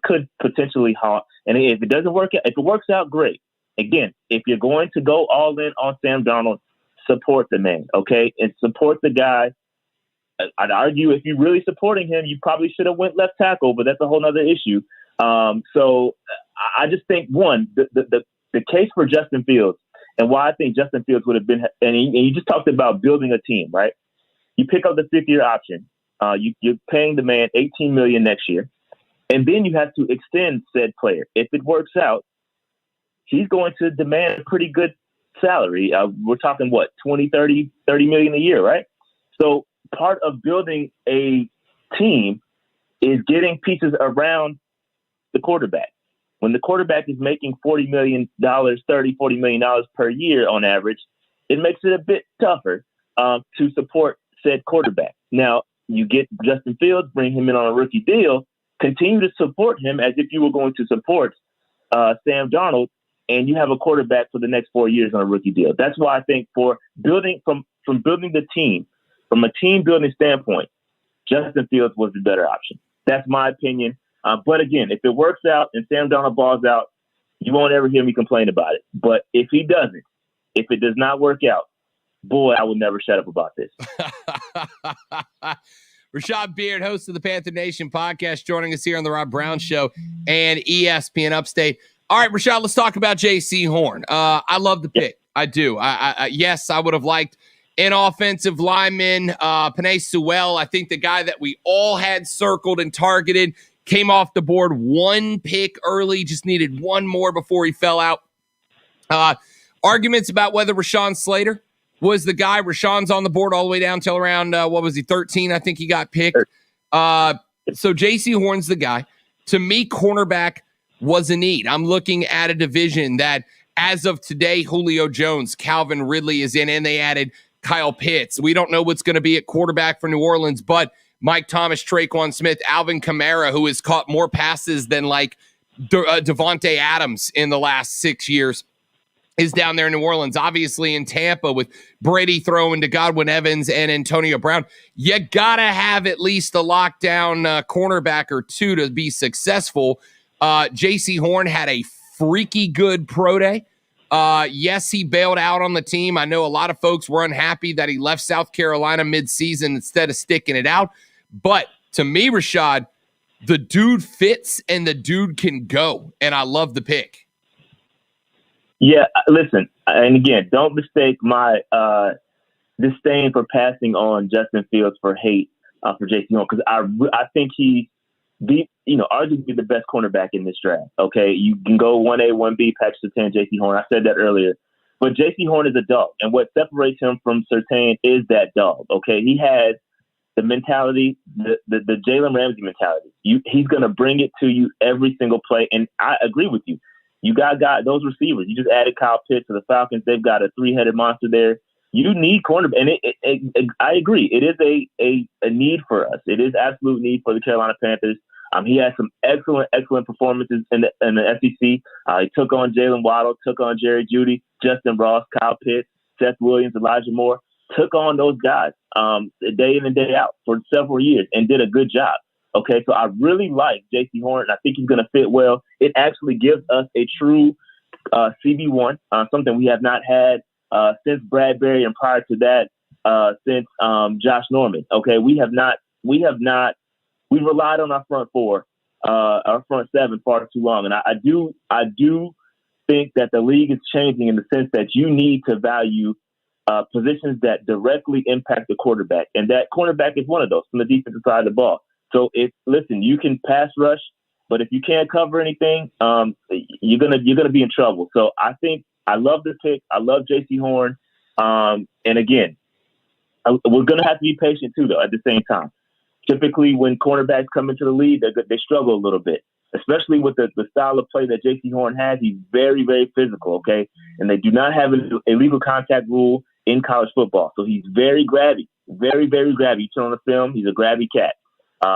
I: could potentially haunt. And if it doesn't work out, if it works out, great. Again, if you're going to go all in on Sam Darnold, support the man, okay? And support the guy. I'd argue if you're really supporting him, you probably should have went left tackle, but that's a whole other issue. So I just think, one, the case for Justin Fields and why I think Justin Fields would have been, and you just talked about building a team, right? You pick up the 5th-year option. You're paying the man $18 million next year, and then you have to extend said player. If it works out, he's going to demand a pretty good salary. We're talking, what, 20, 30 million a year, right? So part of building a team is getting pieces around the quarterback. When the quarterback is making $40 million per year on average, it makes it a bit tougher to support said quarterback. Now, you get Justin Fields, bring him in on a rookie deal, continue to support him as if you were going to support Sam Darnold, and you have a quarterback for the next 4 years on a rookie deal. That's why I think for building from building the team, from a team building standpoint, Justin Fields was the better option. That's my opinion. But again, if it works out and Sam Darnold balls out, you won't ever hear me complain about it. But if he doesn't, if it does not work out, boy, I will never shut up about this.
G: Rashad Beard, host of the Panther Nation podcast, joining us here on the Rob Brown Show and ESPN Upstate. All right, Rashad, let's talk about Jaycee Horn. I love the pick. I do. Yes, I would have liked an offensive lineman, Penei Sewell. I think the guy that we all had circled and targeted came off the board 1 pick early, just needed 1 more before he fell out. Arguments about whether Rashawn Slater was the guy. Rashawn's on the board all the way down till around, 13? I think he got picked. So Jaycee Horn's the guy. To me, cornerback was a need. I'm looking at a division that, as of today, Julio Jones, Calvin Ridley is in, and they added Kyle Pitts. We don't know what's going to be at quarterback for New Orleans, but Mike Thomas, Traquan Smith, Alvin Kamara, who has caught more passes than like Devontae Adams in the last 6 years, is down there in New Orleans. Obviously in Tampa with Brady throwing to Godwin Evans and Antonio Brown. You got to have at least a lockdown cornerback or two to be successful. Jaycee Horn had a freaky good pro day. Yes, he bailed out on the team. I know a lot of folks were unhappy that he left South Carolina mid-season instead of sticking it out. But to me, Rashad, the dude fits and the dude can go. And I love the pick.
I: Yeah, listen, and again, don't mistake my disdain for passing on Justin Fields for hate for Jaycee Horn, because I think he's arguably the best cornerback in this draft. Okay, you can go 1A, 1B, Patrick Surtain, Jaycee Horn. I said that earlier. But Jaycee Horn is a dog, and what separates him from Surtain is that dog. Okay, he has the mentality, the Jalen Ramsey mentality. He's going to bring it to you every single play, and I agree with you. You got those receivers. You just added Kyle Pitts to the Falcons. They've got a three-headed monster there. You need cornerback, and I agree. It is a need for us. It is absolute need for the Carolina Panthers. He had some excellent performances in the SEC. He took on Jalen Waddle, took on Jerry Jeudy, Justin Ross, Kyle Pitts, Seth Williams, Elijah Moore. Took on those guys day in and day out for several years and did a good job. Okay, so I really like Jaycee Horn. I think he's going to fit well. It actually gives us a true CB1, something we have not had since Bradbury, and prior to that, since Josh Norman. Okay, we've relied on our front four, our front seven far too long, and I do think that the league is changing in the sense that you need to value positions that directly impact the quarterback, and that cornerback is one of those from the defensive side of the ball. So listen, you can pass rush, but if you can't cover anything, you're gonna be in trouble. So I think I love the pick. I love Jaycee Horn, and again, we're gonna have to be patient too, though. At the same time, typically when cornerbacks come into the league, they struggle a little bit, especially with the style of play that Jaycee Horn has. He's very, very physical, okay, and they do not have an illegal contact rule in college football. So he's very grabby, very, very grabby. You turn on the film, he's a grabby cat.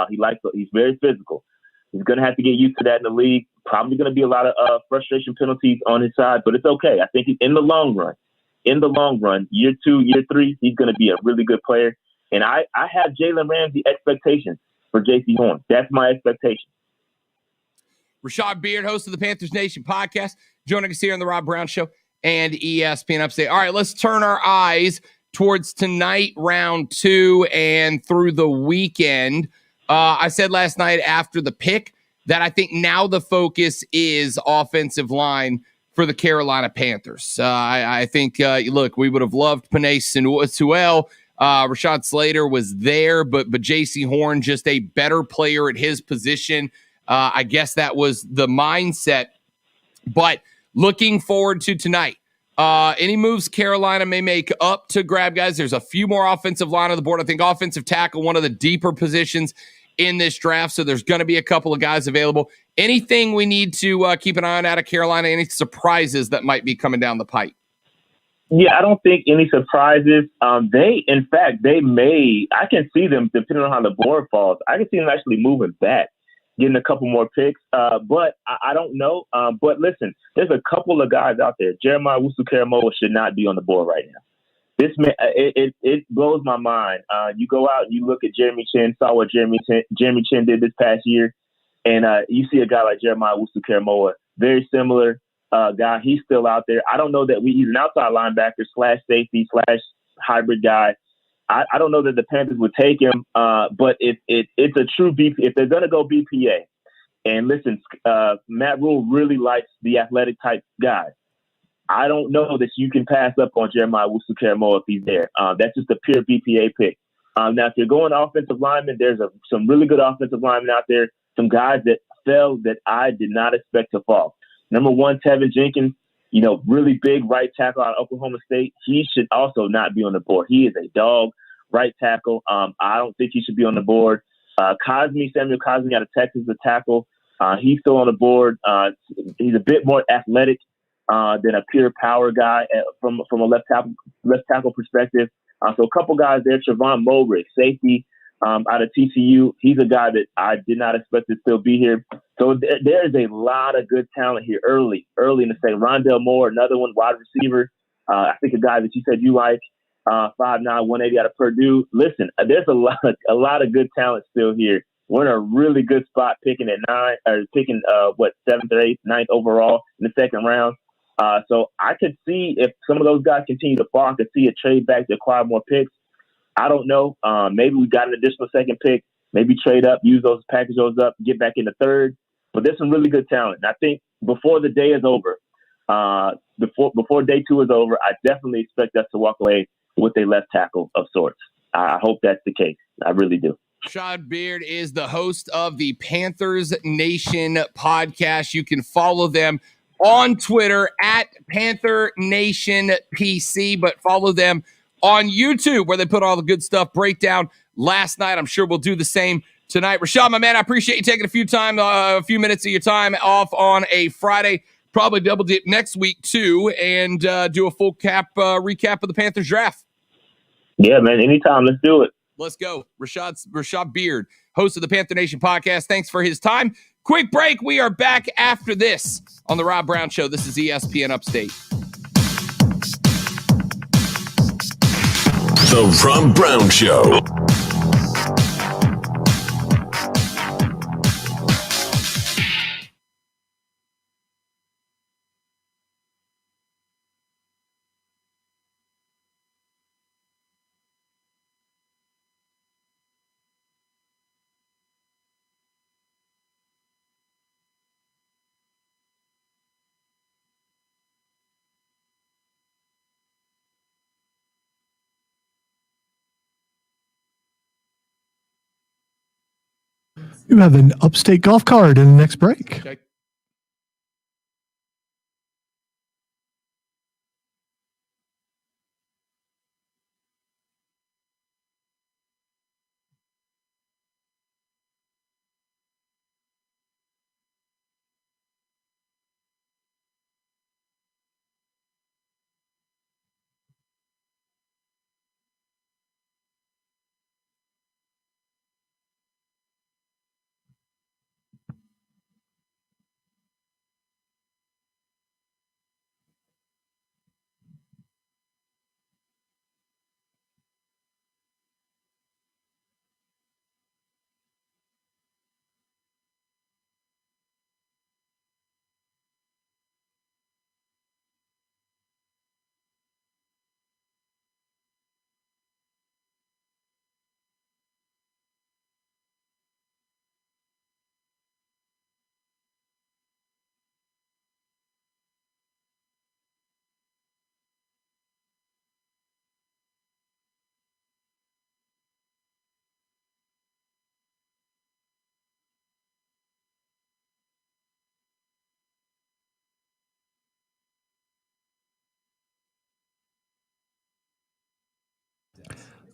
I: He's very physical. He's going to have to get used to that in the league. Probably going to be a lot of frustration penalties on his side, but it's okay. I think in the long run, year 2, year 3, he's going to be a really good player. And I have Jalen Ramsey expectations for Jaycee Horn. That's my expectation.
G: Rashad Beard, host of the Panthers Nation podcast, joining us here on the Rob Brown Show and ESPN Upstate. All right, let's turn our eyes towards tonight, round 2, and through the weekend. I said last night after the pick that I think now the focus is offensive line for the Carolina Panthers. I think, look, we would have loved Penei Sewell. Rashad Slater was there, but Jaycee Horn, just a better player at his position. I guess that was the mindset. But looking forward to tonight. Any moves Carolina may make up to grab guys? There's a few more offensive line on the board. I think offensive tackle, one of the deeper positions in this draft, so there's going to be a couple of guys available. Anything we need to keep an eye on out of Carolina? Any surprises that might be coming down the pipe?
I: Yeah, I don't think any surprises. They may. I can see them, depending on how the board falls, I can see them actually moving back, getting a couple more picks. But I don't know. But listen, there's a couple of guys out there. Jeremiah Wusu-Karamoah should not be on the board right now. This man, it blows my mind. You go out and you look at Jeremy Chin, saw what Jeremy Chin did this past year, and you see a guy like Jeremiah Wusu-Karamoah, very similar guy. He's still out there. I don't know that he's an outside linebacker / safety / hybrid guy. I don't know that the Panthers would take him, but it's a true BP. If they're going to go BPA, and listen, Matt Rule really likes the athletic type guys. I don't know that you can pass up on Jeremiah Wusu-Karamoah if he's there. That's just a pure BPA pick. Now, if you're going offensive lineman, there's some really good offensive linemen out there, some guys that fell that I did not expect to fall. Number 1, Tevin Jenkins, really big right tackle out of Oklahoma State. He should also not be on the board. He is a dog right tackle. I don't think he should be on the board. Samuel Cosme out of Texas, the tackle. He's still on the board. He's a bit more athletic than a pure power guy from a left tackle perspective. So a couple guys there. Trevon Moehrig, safety out of TCU. He's a guy that I did not expect to still be here. So there is a lot of good talent here early in the second. Rondell Moore, another one, wide receiver. I think a guy that you said you like, 5'9", 180 out of Purdue. Listen, there's a lot of good talent still here. We're in a really good spot picking at 7th or 8th, 9th overall in the second round. So I could see if some of those guys continue to fall, I could see a trade back to acquire more picks. I don't know. Maybe we got an additional second pick. Maybe trade up, package those up, get back in the third. But there's some really good talent. And I think before the day is over, before day 2 is over, I definitely expect us to walk away with a left tackle of sorts. I hope that's the case. I really do.
G: Rashad Beard is the host of the Panthers Nation podcast. You can follow them on Twitter at Panther Nation PC, but follow them on YouTube where they put all the good stuff breakdown last night. I'm sure we'll do the same tonight. Rashad, my man, I appreciate you taking a few minutes of your time off on a Friday. Probably double dip next week too, and do a full recap of the Panthers draft.
I: Yeah, man. Anytime. Let's do it.
G: Let's go. Rashad Beard, host of the Panther Nation podcast. Thanks for his time. Quick break. We are back after this on the Rob Brown Show. This is ESPN Upstate.
F: The Rob Brown Show.
B: You have an Upstate golf card in the next break.
G: Okay.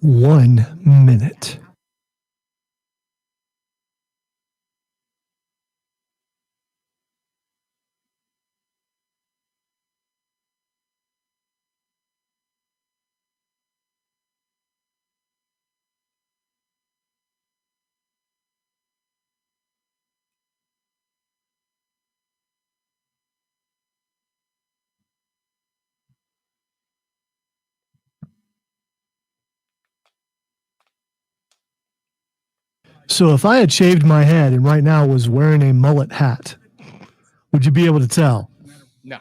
B: One minute. So if I had shaved my head and right now was wearing a mullet hat, would you be able to tell?
G: No.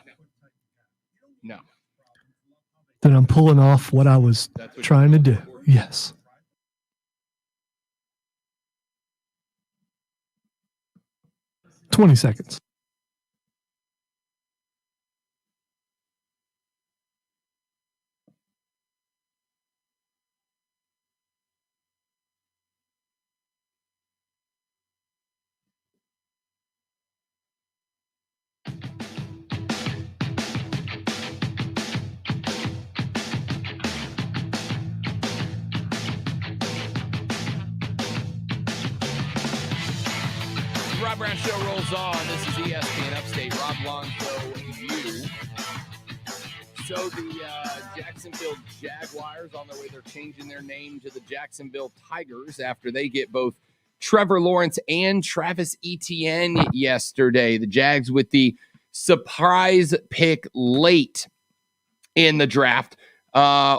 B: That I'm pulling off what I was trying to do. Yes. $20 seconds.
G: Rob Brown Show rolls on. This is ESPN Upstate. Rob Lonzo, you. So the Jacksonville Jaguars, on their way, they're changing their name to the Jacksonville Tigers after they get both Trevor Lawrence and Travis Etienne yesterday. The Jags with the surprise pick late in the draft,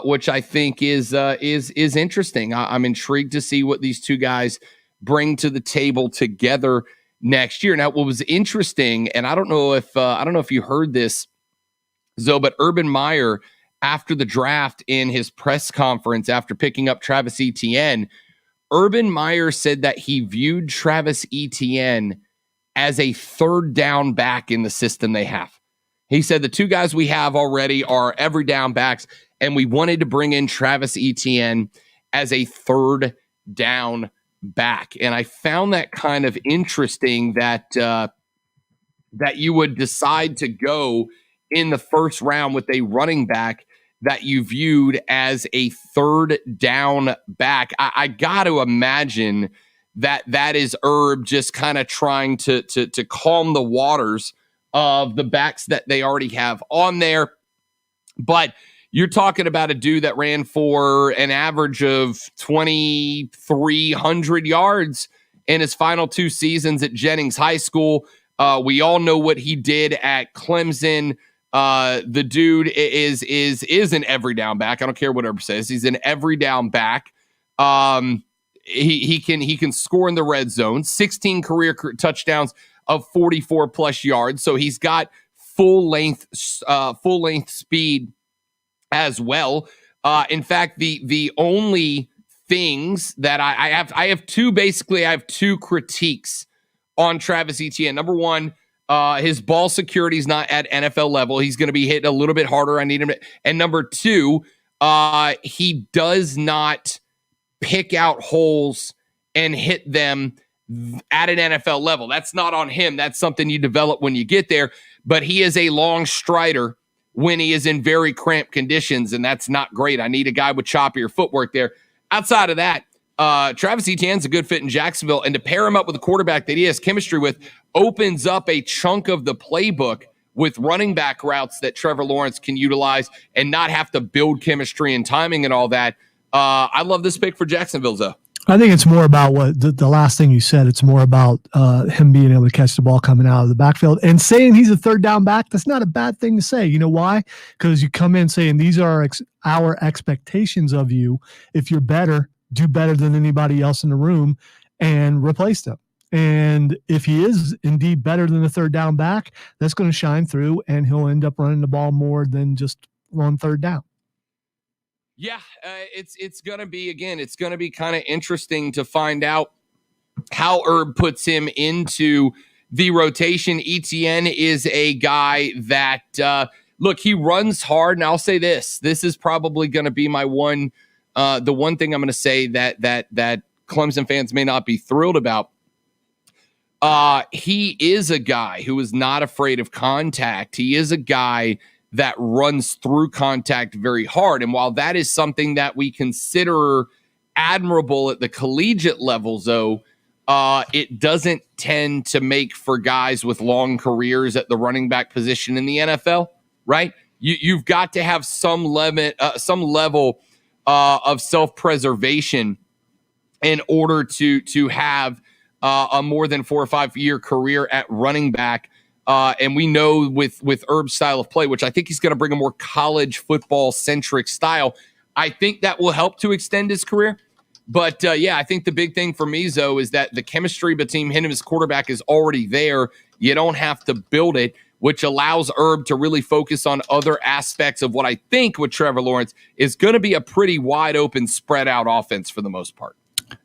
G: which I think is interesting. I'm intrigued to see what these two guys bring to the table together next year. Now, what was interesting, and I don't know if you heard this, Zoe, but Urban Meyer, after the draft in his press conference after picking up Travis Etienne, Urban Meyer said that he viewed Travis Etienne as a third down back in the system they have. He said the two guys we have already are every down backs, and we wanted to bring in Travis Etienne as a third down back. And I found that kind of interesting that that you would decide to go in the first round with a running back that you viewed as a third down back. I got to imagine that is Herb just kind of trying to calm the waters of the backs that they already have on there. But you're talking about a dude that ran for an average of 2,300 yards in his final 2 seasons at Jennings High School. We all know what he did at Clemson. The dude is an every down back. I don't care what Herb says. He's an every down back. He can score in the red zone. 16 career touchdowns of 44 plus yards. So he's got full length speed as well. In fact, the only things that I have two critiques on Travis Etienne. Number one, his ball security is not at NFL level. He's going to be hit a little bit harder. I need him to. And number two, he does not pick out holes and hit them at an NFL level. That's not on him. That's something you develop when you get there. But he is a long strider when he is in very cramped conditions, and that's not great. I need a guy with choppier footwork there. Outside of that, Travis Etienne's a good fit in Jacksonville, and to pair him up with a quarterback that he has chemistry with opens up a chunk of the playbook with running back routes that Trevor Lawrence can utilize and not have to build chemistry and timing and all that. I love this pick for Jacksonville, though.
B: I think it's more about what the last thing you said. It's more about him being able to catch the ball coming out of the backfield and saying he's a third down back. That's not a bad thing to say. You know why? Because you come in saying these are our expectations of you. If you're better, do better than anybody else in the room and replace them. And if he is indeed better than the third down back, that's going to shine through and he'll end up running the ball more than just on third down.
G: Yeah, it's going to be, again, it's going to be kind of interesting to find out how Herb puts him into the rotation. Etienne is a guy that, look, he runs hard. And I'll say this is probably going to be my one, the one thing I'm going to say that Clemson fans may not be thrilled about. He is a guy who is not afraid of contact. He is a guy that runs through contact very hard. And while that is something that we consider admirable at the collegiate level, though, it doesn't tend to make for guys with long careers at the running back position in the NFL, right? You've got to have some level of self-preservation in order to have a more than 4 or 5 year career at running back. And we know with Herb's style of play, which I think he's going to bring a more college football centric style, I think that will help to extend his career. But yeah, I think the big thing for me, Zoe, is that the chemistry between him and his quarterback is already there. You don't have to build it, which allows Herb to really focus on other aspects of what I think with Trevor Lawrence is going to be a pretty wide open, spread out offense for the most part.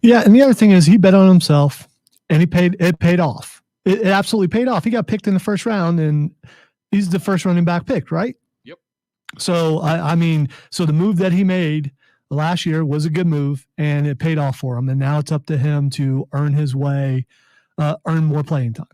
B: Yeah, and the other thing is he bet on himself, and it paid off. It absolutely paid off. He got picked in the first round, and he's the first running back picked, right?
G: Yep.
B: So, I mean, so the move that he made last year was a good move, and it paid off for him. And now it's up to him to earn his way, earn more playing time.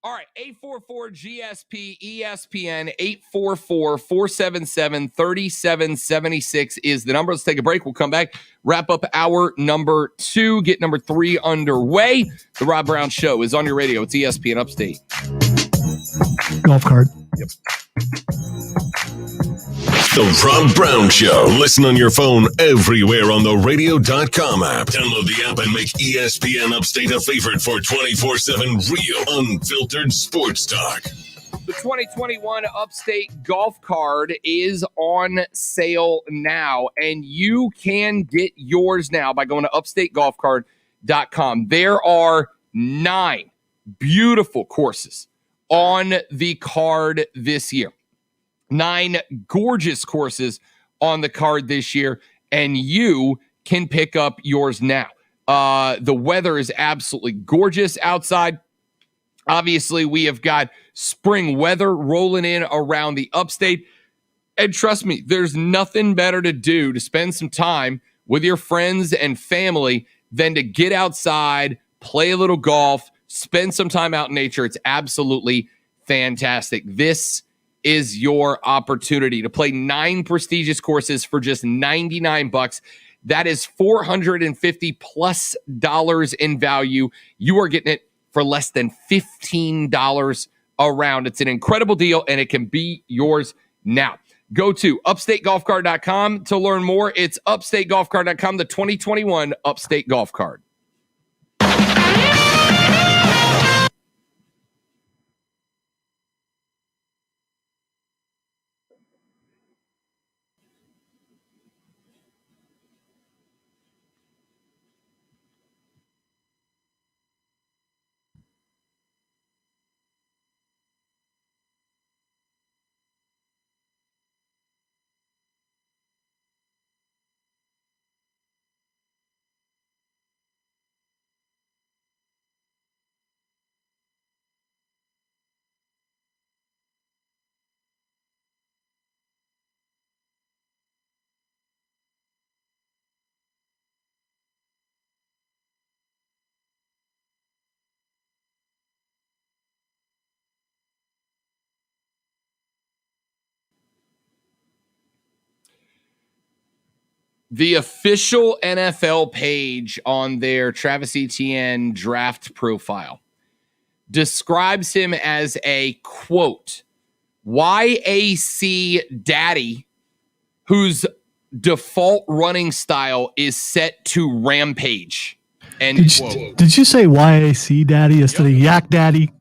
G: All right, 844-GSP ESPN, 844-477-3776 is the number. Let's take a break. We'll come back, wrap up hour number 2, get number 3 underway. The Rob Brown Show is on your radio. It's ESPN Upstate.
B: Golf cart.
G: Yep.
F: The Rob Brown Show. Listen on your phone everywhere on the radio.com app. Download the app and make ESPN Upstate a favorite for 24/7 real, unfiltered sports talk.
G: The 2021 Upstate Golf Card is on sale now, and you can get yours now by going to upstategolfcard.com. There are 9 beautiful courses on the card this year. 9 gorgeous courses on the card this year, and you can pick up yours now. The weather is absolutely gorgeous outside. Obviously, we have got spring weather rolling in around the Upstate. And trust me, there's nothing better to do to spend some time with your friends and family than to get outside, play a little golf, Spend some time out in nature. It's absolutely fantastic. This is your opportunity to play 9 prestigious courses for just $99. That is $450+ in value. You are getting it for less than $15 a round. It's an incredible deal, and it can be yours now. Go to upstategolfcard.com to learn more. It's upstategolfcard.com, the 2021 Upstate Golf Card. The official NFL page on their Travis Etienne draft profile describes him as a, quote, YAC daddy whose default running style is set to rampage. And
B: did you say YAC daddy instead of yak daddy?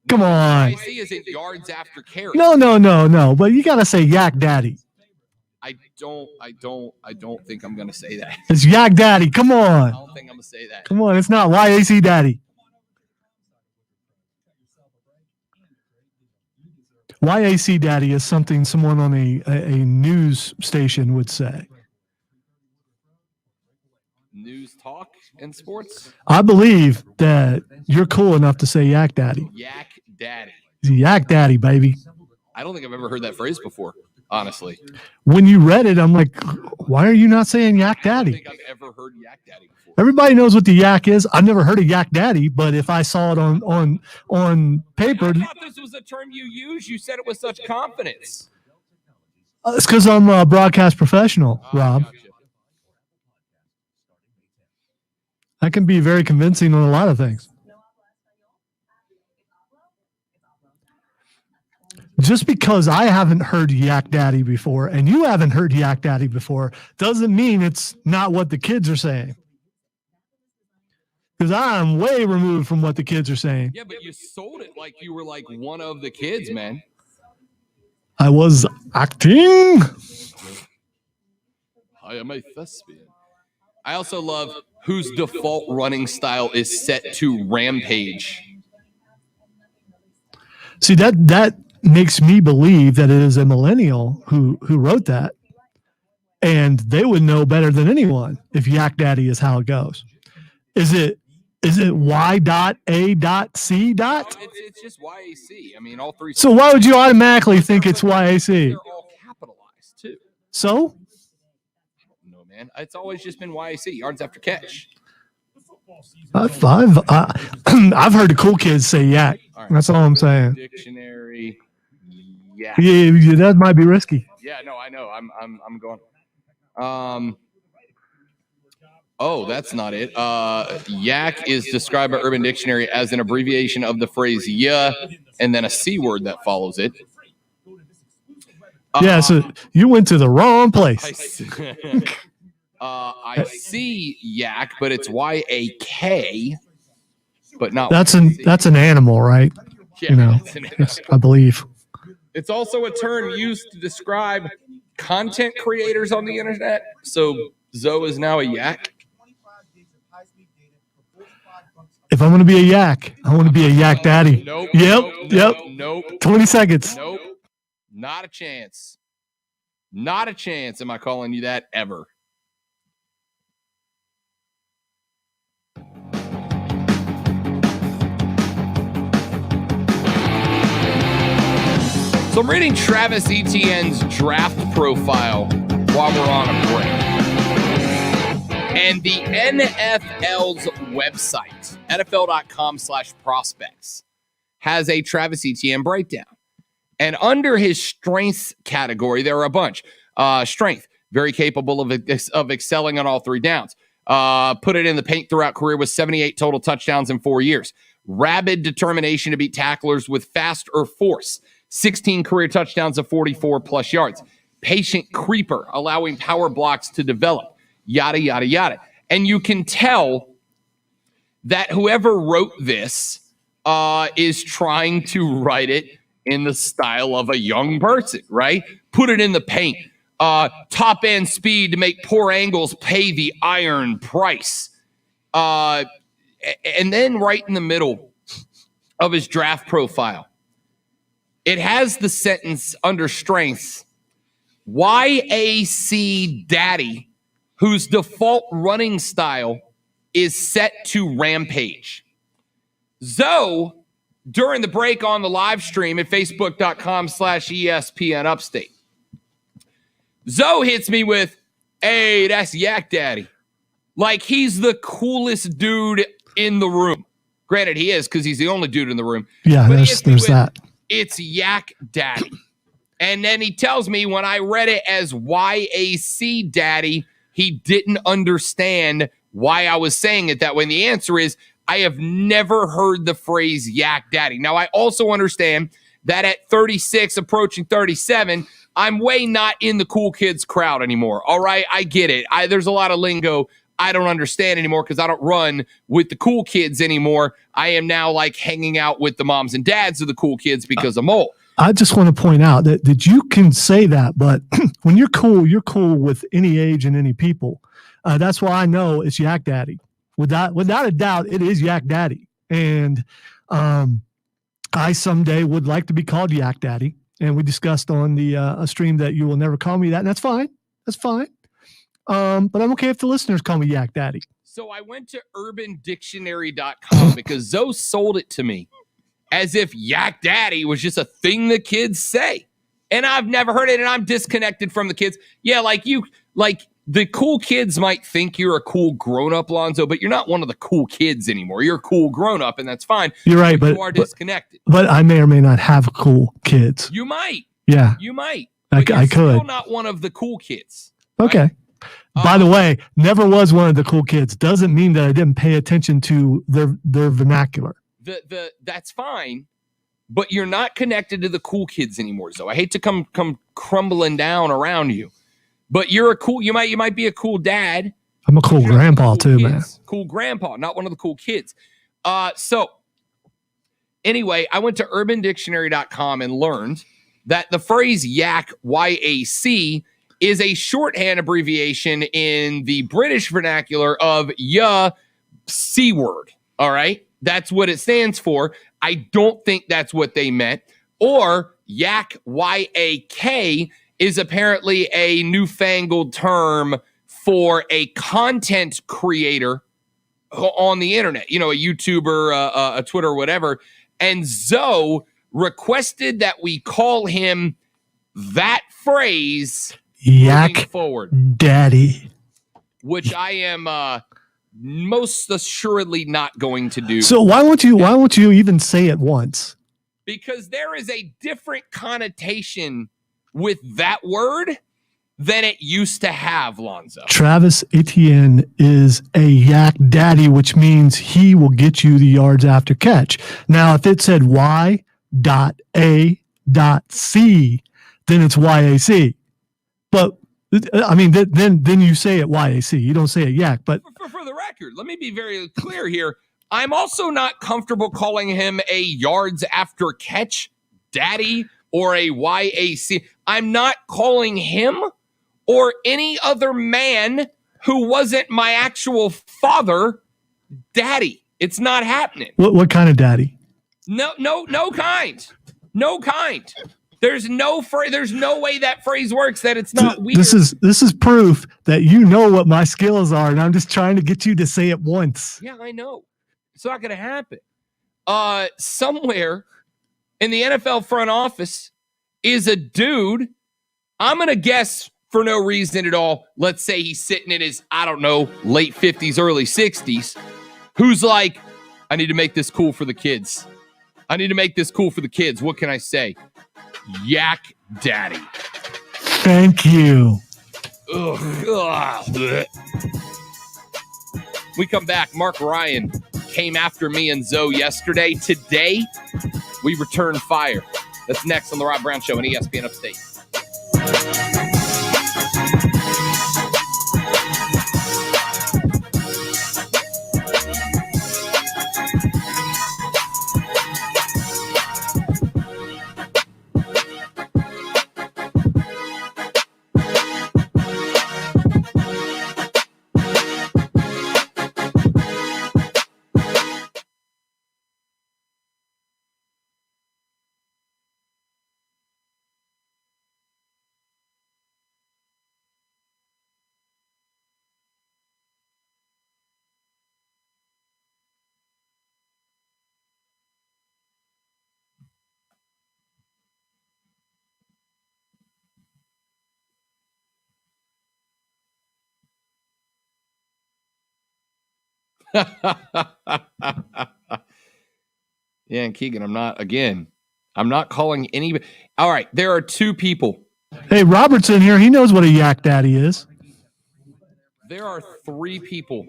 B: Come on.
G: YAC isn't yards after carry.
B: No. But you got to say yak daddy.
G: I don't think I'm going to say that.
B: It's yak daddy. Come on.
G: I don't think I'm going to say that.
B: Come on. It's not YAC daddy. YAC daddy is something someone on a news station would say.
G: News talk and sports?
B: I believe that you're cool enough to say yak daddy.
G: Yak daddy.
B: Yak daddy, baby.
G: I don't think I've ever heard that phrase before, honestly.
B: When you read it, I'm like, why are you not saying yak daddy?
G: I don't think I've ever heard yak daddy before.
B: Everybody knows what the yak is. I've never heard of yak daddy, but if I saw it on paper.
G: I thought this was a term you used. You said it with such confidence.
B: It's because I'm a broadcast professional, Rob.
G: Gotcha.
B: I can be very convincing on a lot of things. Just because I haven't heard yak daddy before and you haven't heard yak daddy before doesn't mean it's not what the kids are saying. Because I'm way removed from what the kids are saying.
G: Yeah, but you sold it like you were like one of the kids, man.
B: I was acting.
G: I am a thespian. I also love whose default running style is set to rampage.
B: See, that makes me believe that it is a millennial who wrote that. And they would know better than anyone if yak daddy is how it goes. Is it Y.A.C.
G: It's just YAC. I mean, all three.
B: So why would you automatically think it's YAC?
G: They're all capitalized too.
B: So?
G: No, man. It's always just been YAC, yards after catch.
B: I've heard the cool kids say yak.
G: All right.
B: That's all I'm saying.
G: Dictionary. Yeah.
B: Yeah, that might be risky.
G: Yeah, no, I know. I'm going. Oh, that's not it. Yak is described by Urban Dictionary as an abbreviation of the phrase "yeah" and then a C word that follows it.
B: Yeah, so you went to the wrong place.
G: I see yak, but it's YAK, but not.
B: That's an animal, right?
G: Yeah,
B: you know, yes, I believe.
G: It's also a term used to describe content creators on the internet. So Zoe is now a yak.
B: If I'm going to be a yak, I want to be a yak daddy.
G: Nope.
B: Yep.
G: Nope.
B: 20 seconds.
G: Nope. Not a chance. Not a chance. Am I calling you that ever? So I'm reading Travis Etienne's draft profile while we're on a break.
A: And the NFL's website, NFL.com/prospects, has a Travis Etienne breakdown. And under his strengths category, there are a bunch. Strength, very capable of excelling on all three downs. Put it in the paint throughout career with 78 total touchdowns in 4 years. Rabid determination to beat tacklers with fast or force. 16 career touchdowns of 44-plus yards. Patient creeper, allowing power blocks to develop. Yada, yada, yada. And you can tell that whoever wrote this is trying to write it in the style of a young person, right? Put it in the paint. Top end speed to make poor angles pay the iron price. And then right in the middle of his draft profile, it has the sentence under strengths, YAC Daddy, whose default running style is set to rampage. Zoe, during the break on the live stream at facebook.com/ESPN Upstate, Zoe hits me with, hey, that's Yak Daddy. Like he's the coolest dude in the room. Granted, he is because he's the only dude in the room.
B: Yeah, there's that.
A: It's Yak Daddy. And then he tells me when I read it as YAC Daddy, he didn't understand why I was saying it that way. And the answer is, I have never heard the phrase Yak Daddy. Now, I also understand that at 36, approaching 37, I'm way not in the cool kids crowd anymore. All right, I get it. There's a lot of lingo I don't understand anymore because I don't run with the cool kids anymore. I am now like hanging out with the moms and dads of the cool kids because I'm old.
B: I just want to point out that you can say that, but when you're cool with any age and any people. That's why I know it's Yak Daddy. Without a doubt, it is Yak Daddy. And I someday would like to be called Yak Daddy. And we discussed on the a stream that you will never call me that. And that's fine. That's fine. But I'm okay if the listeners call me Yak Daddy.
A: So I went to urbandictionary.com because Zoe sold it to me as if Yak Daddy was just a thing the kids say. And I've never heard it, and I'm disconnected from the kids. Yeah, like the cool kids might think you're a cool grown-up, Lonzo, but you're not one of the cool kids anymore. You're a cool grown-up, and that's fine.
B: You're right, but
A: you are disconnected.
B: But I may or may not have cool kids.
A: You might.
B: Yeah.
A: You might.
B: I could.
A: Still not one of the cool kids.
B: Okay.
A: Right?
B: By the way, never was one of the cool kids. Doesn't mean that I didn't pay attention to their vernacular.
A: That's fine, but you're not connected to the cool kids anymore. So I hate to come crumbling down around you, but you're a cool. You might be a cool dad.
B: I'm a cool grandpa too,
A: kids.
B: man.
A: Cool grandpa, not one of the cool kids. So anyway, I went to urbandictionary.com and learned that the phrase yak, YAC, is a shorthand abbreviation in the British vernacular of C word. All right. That's what it stands for. I don't think that's what they meant. Or yak, YAK, is apparently a newfangled term for a content creator on the internet, a YouTuber, a Twitter, whatever. And Zoe requested that we call him that phrase
B: Yak
A: forward,
B: Daddy,
A: which I am most assuredly not going to do.
B: So why won't you even say it once?
A: Because there is a different connotation with that word than it used to have, Lonzo.
B: Travis Etienne is a Yak Daddy, which means he will get you the yards after catch. Now, if it said Y.A.C, then it's YAC. But I mean, then you say it YAC. You don't say it Yak. But
A: for the record, let me be very clear here. I'm also not comfortable calling him a yards after catch daddy or a YAC. I'm not calling him or any other man who wasn't my actual father daddy. It's not happening.
B: What kind of daddy?
A: No kind. No kind. There's no way that phrase works that it's not weird.
B: This is proof that you know what my skills are, and I'm just trying to get you to say it once.
A: Yeah, I know. It's not going to happen. Somewhere in the NFL front office is a dude, I'm going to guess
G: for no reason at all, let's say he's sitting in his, I don't know, late 50s, early 60s, who's like, I need to make this cool for the kids. I need to make this cool for the kids. What can I say? Yak Daddy.
B: Thank you.
G: Ugh. We come back. Mark Ryan came after me and Zoe yesterday. Today, we return fire. That's next on the Rob Brown Show on ESPN Upstate. Yeah, and Keegan, I'm not calling anybody. All right, there are two people.
B: Hey, Robert's in here. He knows what a yak daddy is.
G: There are three people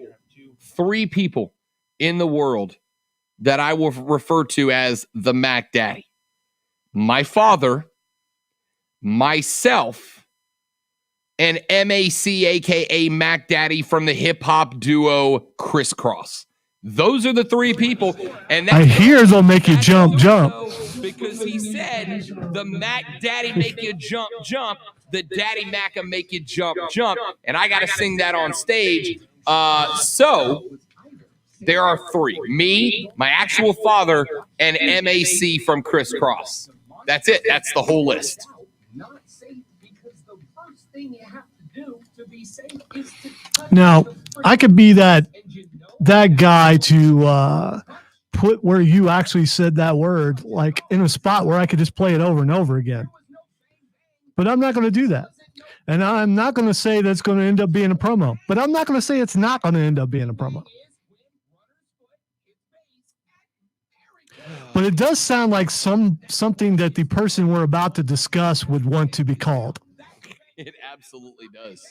G: in the world that I will refer to as the Mac Daddy. My father, myself, and MAC, a.k.a. Mac Daddy from the hip-hop duo Crisscross. Those are the three people. And
B: I hear they'll make you jump.
G: Because he said the Mac Daddy make you jump. The Daddy Mac'll make you jump. And I got to sing that on stage. So there are three. Me, my actual father, and MAC from Crisscross. That's it. That's the whole list.
B: Now, I could be that guy to put where you actually said that word, like in a spot where I could just play it over and over again. But I'm not going to do that. And I'm not going to say that's going to end up being a promo. But I'm not going to say it's not going to end up being a promo. But it does sound like something that the person we're about to discuss would want to be called.
G: It absolutely does.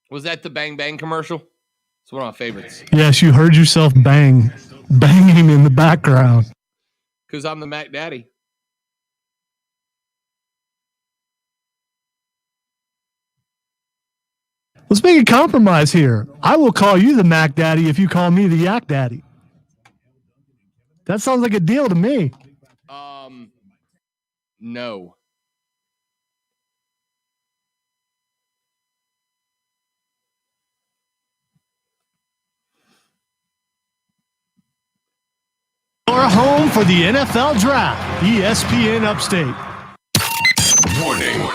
G: Was that the Bang Bang commercial? It's one of my favorites.
B: Yes, you heard yourself banging in the background.
G: Because I'm the Mac Daddy.
B: Let's make a compromise here. I will call you the Mac Daddy if you call me the Yak Daddy. That sounds like a deal to me.
G: No.
B: Your home for the NFL Draft, ESPN Upstate.
F: Warning.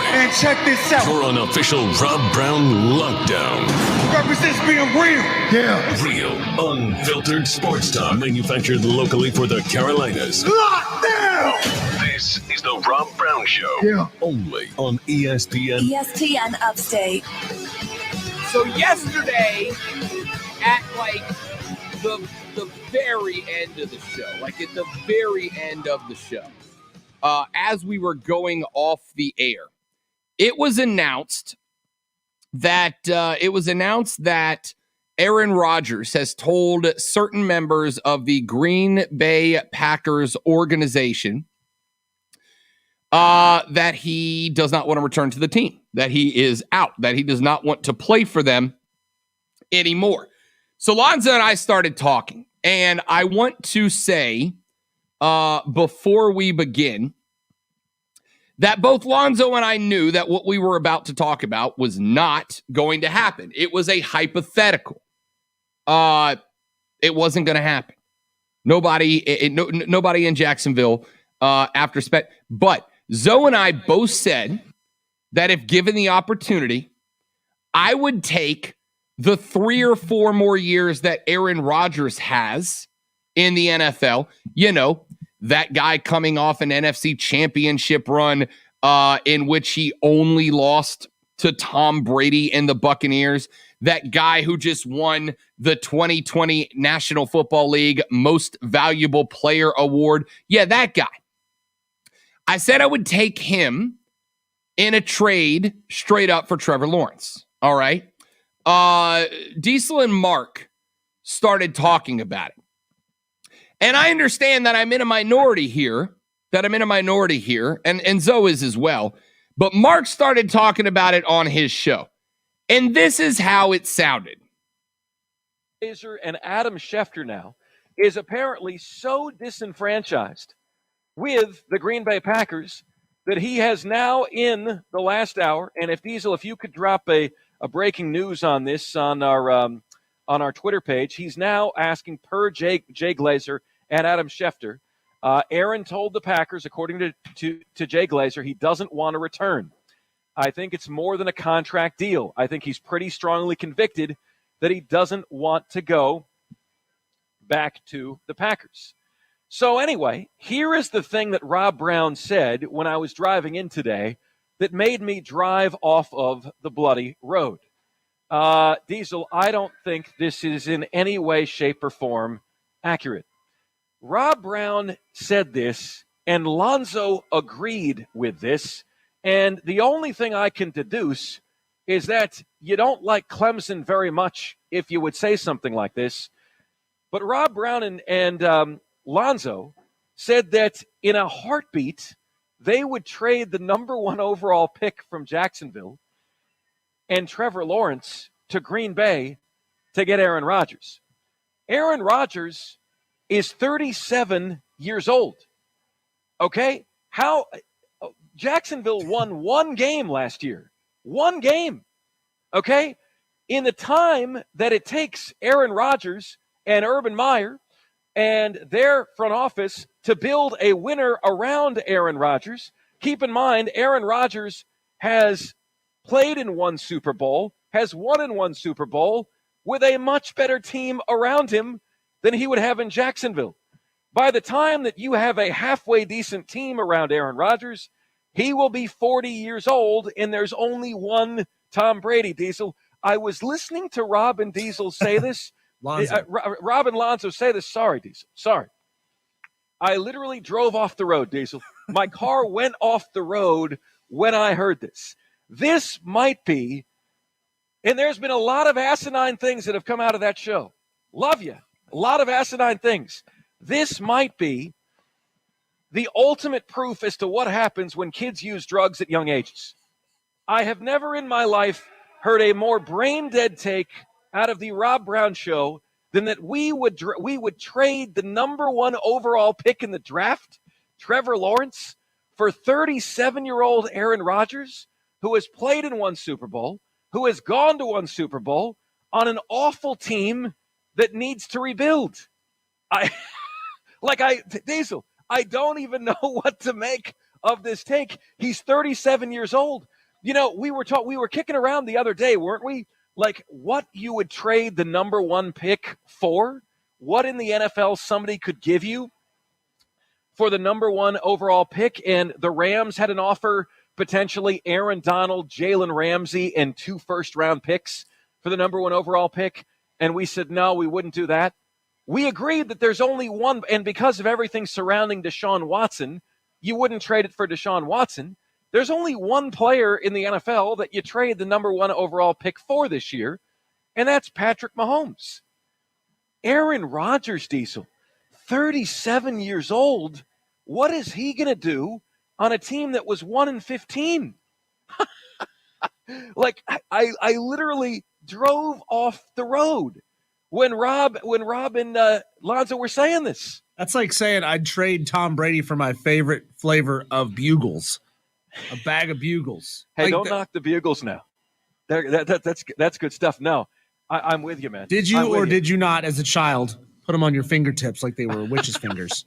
E: And check this out.
F: You're on official Rob Brown lockdown.
E: Represents being real. Yeah.
F: Real, unfiltered sports talk manufactured locally for the Carolinas.
E: Lockdown.
F: This is the Rob Brown Show.
E: Yeah.
F: Only on ESPN.
J: ESPN Upstate.
A: So yesterday, at the very end of the show, as we were going off the air, it was announced that Aaron Rodgers has told certain members of the Green Bay Packers organization that he does not want to return to the team, that he is out, that he does not want to play for them anymore. So Lonzo and I started talking, and I want to say before we begin that both Lonzo and I knew that what we were about to talk about was not going to happen. It was a hypothetical. It wasn't going to happen. Nobody in Jacksonville but Zoe and I both said that if given the opportunity, I would take the 3 or 4 more years that Aaron Rodgers has in the NFL,
G: that guy coming off an NFC championship run in which he only lost to Tom Brady and the Buccaneers, that guy who just won the 2020 National Football League Most Valuable Player Award. Yeah, that guy. I said I would take him in a trade straight up for Trevor Lawrence. All right. Diesel and Mark started talking about it. And I understand that I'm in a minority here, and Zoe is as well. But Mark started talking about it on his show. And this is how it sounded.
J: And Adam Schefter now is apparently so disenfranchised with the Green Bay Packers that he has now in the last hour, and if Diesel, if you could drop a breaking news on this on our Twitter page, he's now asking per Jay Glazer and Adam Schefter. Aaron told the Packers, according to Jay Glazer, he doesn't want to return. I think it's more than a contract deal. I think he's pretty strongly convicted that he doesn't want to go back to the Packers. So anyway, here is the thing that Rob Brown said when I was driving in today that made me drive off of the bloody road. Diesel, I don't think this is in any way, shape, or form accurate. Rob Brown said this, and Lonzo agreed with this, and the only thing I can deduce is that you don't like Clemson very much if you would say something like this. But Rob Brown and Lonzo said that in a heartbeat, they would trade the number 1 overall pick from Jacksonville and Trevor Lawrence to Green Bay to get Aaron Rodgers. Aaron Rodgers is 37 years old. Okay? Jacksonville won 1 game last year. 1 game. Okay? In the time that it takes Aaron Rodgers and Urban Meyer and their front office to build a winner around Aaron Rodgers, keep in mind, Aaron Rodgers has played in 1 Super Bowl, has won in 1 Super Bowl with a much better team around him than he would have in Jacksonville. By the time that you have a halfway decent team around Aaron Rodgers, he will be 40 years old, and there's only 1 Tom Brady. Diesel, I was listening to Rob and Diesel say this. Rob and Lonzo say this. Sorry, Diesel. Sorry. I literally drove off the road, Diesel. My car went off the road when I heard this. This might be, and there's been a lot of asinine things that have come out of that show. Love you. A lot of asinine things. This might be the ultimate proof as to what happens when kids use drugs at young ages. I have never in my life heard a more brain-dead take out of the Rob Brown show than that we would trade the number 1 overall pick in the draft, Trevor Lawrence, for 37-year-old Aaron Rodgers, who has played in 1 Super Bowl, who has gone to 1 Super Bowl on an awful team that needs to rebuild. Diesel, I don't even know what to make of this take. He's 37 years old. You know, we were kicking around the other day, weren't we? Like what you would trade the number 1 pick for? What in the NFL somebody could give you for the number 1 overall pick? And the Rams had an offer, potentially Aaron Donald, Jalen Ramsey, and 2 first-round picks for the number 1 overall pick. And we said, no, we wouldn't do that. We agreed that there's only 1, and because of everything surrounding Deshaun Watson, you wouldn't trade it for Deshaun Watson. There's only 1 player in the NFL that you trade the number 1 overall pick for this year, and that's Patrick Mahomes. Aaron Rodgers, Diesel, 37 years old. What is he going to do on a team that was 1-15? Like, I literally drove off the road when Rob and Lonzo were saying this.
H: That's like saying I'd trade Tom Brady for my favorite flavor of Bugles. A bag of Bugles.
J: Hey,
H: like
J: don't knock the Bugles now. That's good stuff. No, I'm with you, man.
H: Did you or did you not, as a child, put them on your fingertips like they were witches' fingers?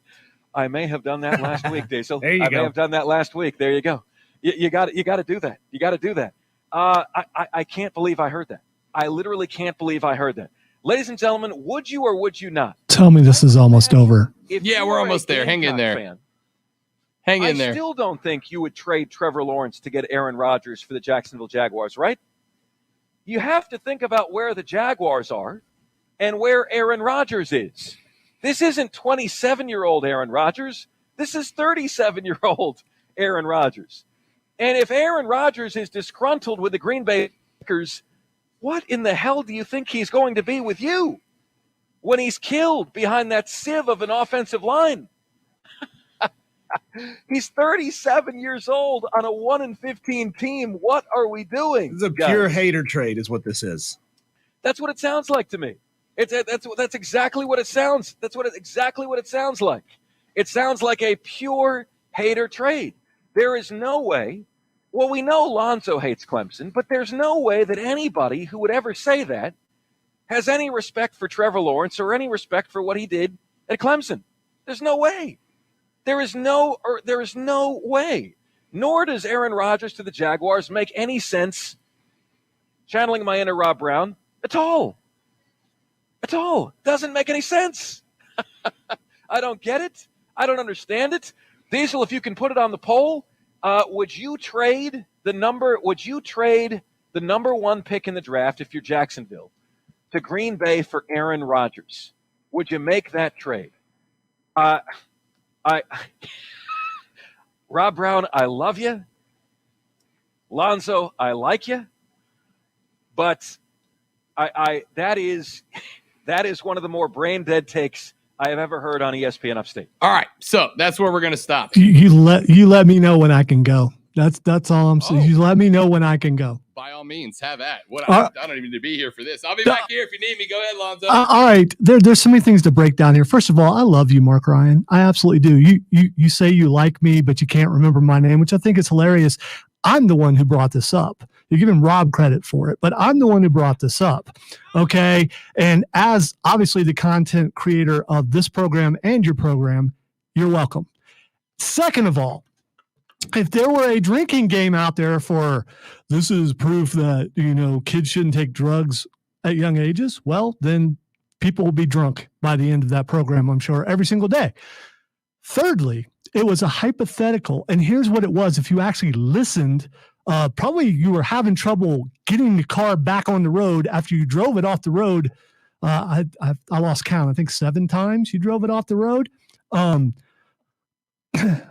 J: I may have done that last week, Diesel.
H: There you go.
J: I may have done that last week. There you go. You got to do that. You got to do that. I can't believe I heard that. I literally can't believe I heard that. Ladies and gentlemen, would you or would you not?
B: Tell me this is almost over.
J: If
G: Yeah,
J: you
G: we're
J: are a
G: almost there. Hang in
J: Gamecock
G: there.
J: fan,
G: Hang in
J: I
G: there.
J: still don't think you would trade Trevor Lawrence to get Aaron Rodgers for the Jacksonville Jaguars, right? You have to think about where the Jaguars are and where Aaron Rodgers is. This isn't 27-year-old Aaron Rodgers. This is 37-year-old Aaron Rodgers. And if Aaron Rodgers is disgruntled with the Green Bay Packers, what in the hell do you think he's going to be with you when he's killed behind that sieve of an offensive line? He's 37 years old on a 1-15 team. What are we doing?
H: This is a pure hater trade is what this is.
J: That's what it sounds like to me. That's exactly what it sounds. Exactly what it sounds like. It sounds like a pure hater trade. There is no way. Well, we know Lonzo hates Clemson, but there's no way that anybody who would ever say that has any respect for Trevor Lawrence or any respect for what he did at Clemson. There's no way. There is no way. Nor does Aaron Rodgers to the Jaguars make any sense, channeling my inner Rob Brown, at all. At all. Doesn't make any sense. I don't get it. I don't understand it. Diesel, if you can put it on the poll, would you trade the number one pick in the draft if you're Jacksonville to Green Bay for Aaron Rodgers? Would you make that trade? Rob Brown, I love you. Lonzo, I like you. But that is one of the more brain dead takes I have ever heard on ESPN Upstate.
G: All right, so that's where we're going to stop.
B: You let me know when I can go. That's all I'm saying. You let me know when I can go.
G: By all means, have at. I don't even need to be here for this. I'll be back here if you need me. Go ahead, Lonzo.
B: All right, there's so many things to break down here. First of all, I love you, Mark Ryan. I absolutely do. You say you like me, but you can't remember my name, which I think is hilarious. I'm the one who brought this up. You're giving Rob credit for it, but I'm the one who brought this up. Okay. And as obviously the content creator of this program and your program, you're welcome. Second of all, if there were a drinking game out there for this is proof that, kids shouldn't take drugs at young ages, well, then people will be drunk by the end of that program, I'm sure, every single day. Thirdly, it was a hypothetical. And here's what it was. If you actually listened, probably you were having trouble getting the car back on the road after you drove it off the road. I lost count. I think 7 times you drove it off the road.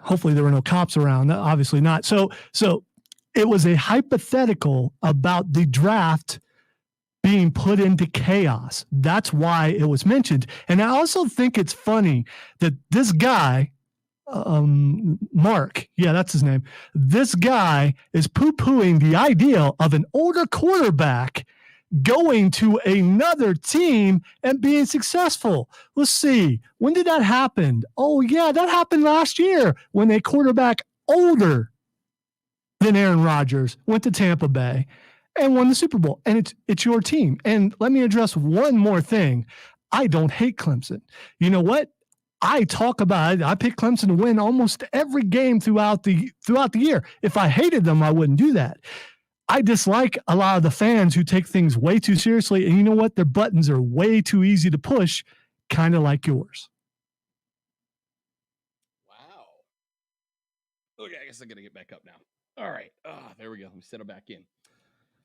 B: Hopefully there were no cops around. Obviously not. So it was a hypothetical about the draft being put into chaos. That's why it was mentioned. And I also think it's funny that this guy, Mark, yeah, that's his name. This guy is poo-pooing the idea of an older quarterback going to another team and being successful. Let's see. When did that happen? Oh, yeah, that happened last year when a quarterback older than Aaron Rodgers went to Tampa Bay and won the Super Bowl. And it's your team. And let me address one more thing. I don't hate Clemson. You know what? I talk about it. I pick Clemson to win almost every game throughout the year. If I hated them, I wouldn't do that. I dislike a lot of the fans who take things way too seriously. And you know what? Their buttons are way too easy to push, kind of like yours.
G: Wow. Okay, I guess I'm going to get back up now. All right. There we go. Let me settle back in.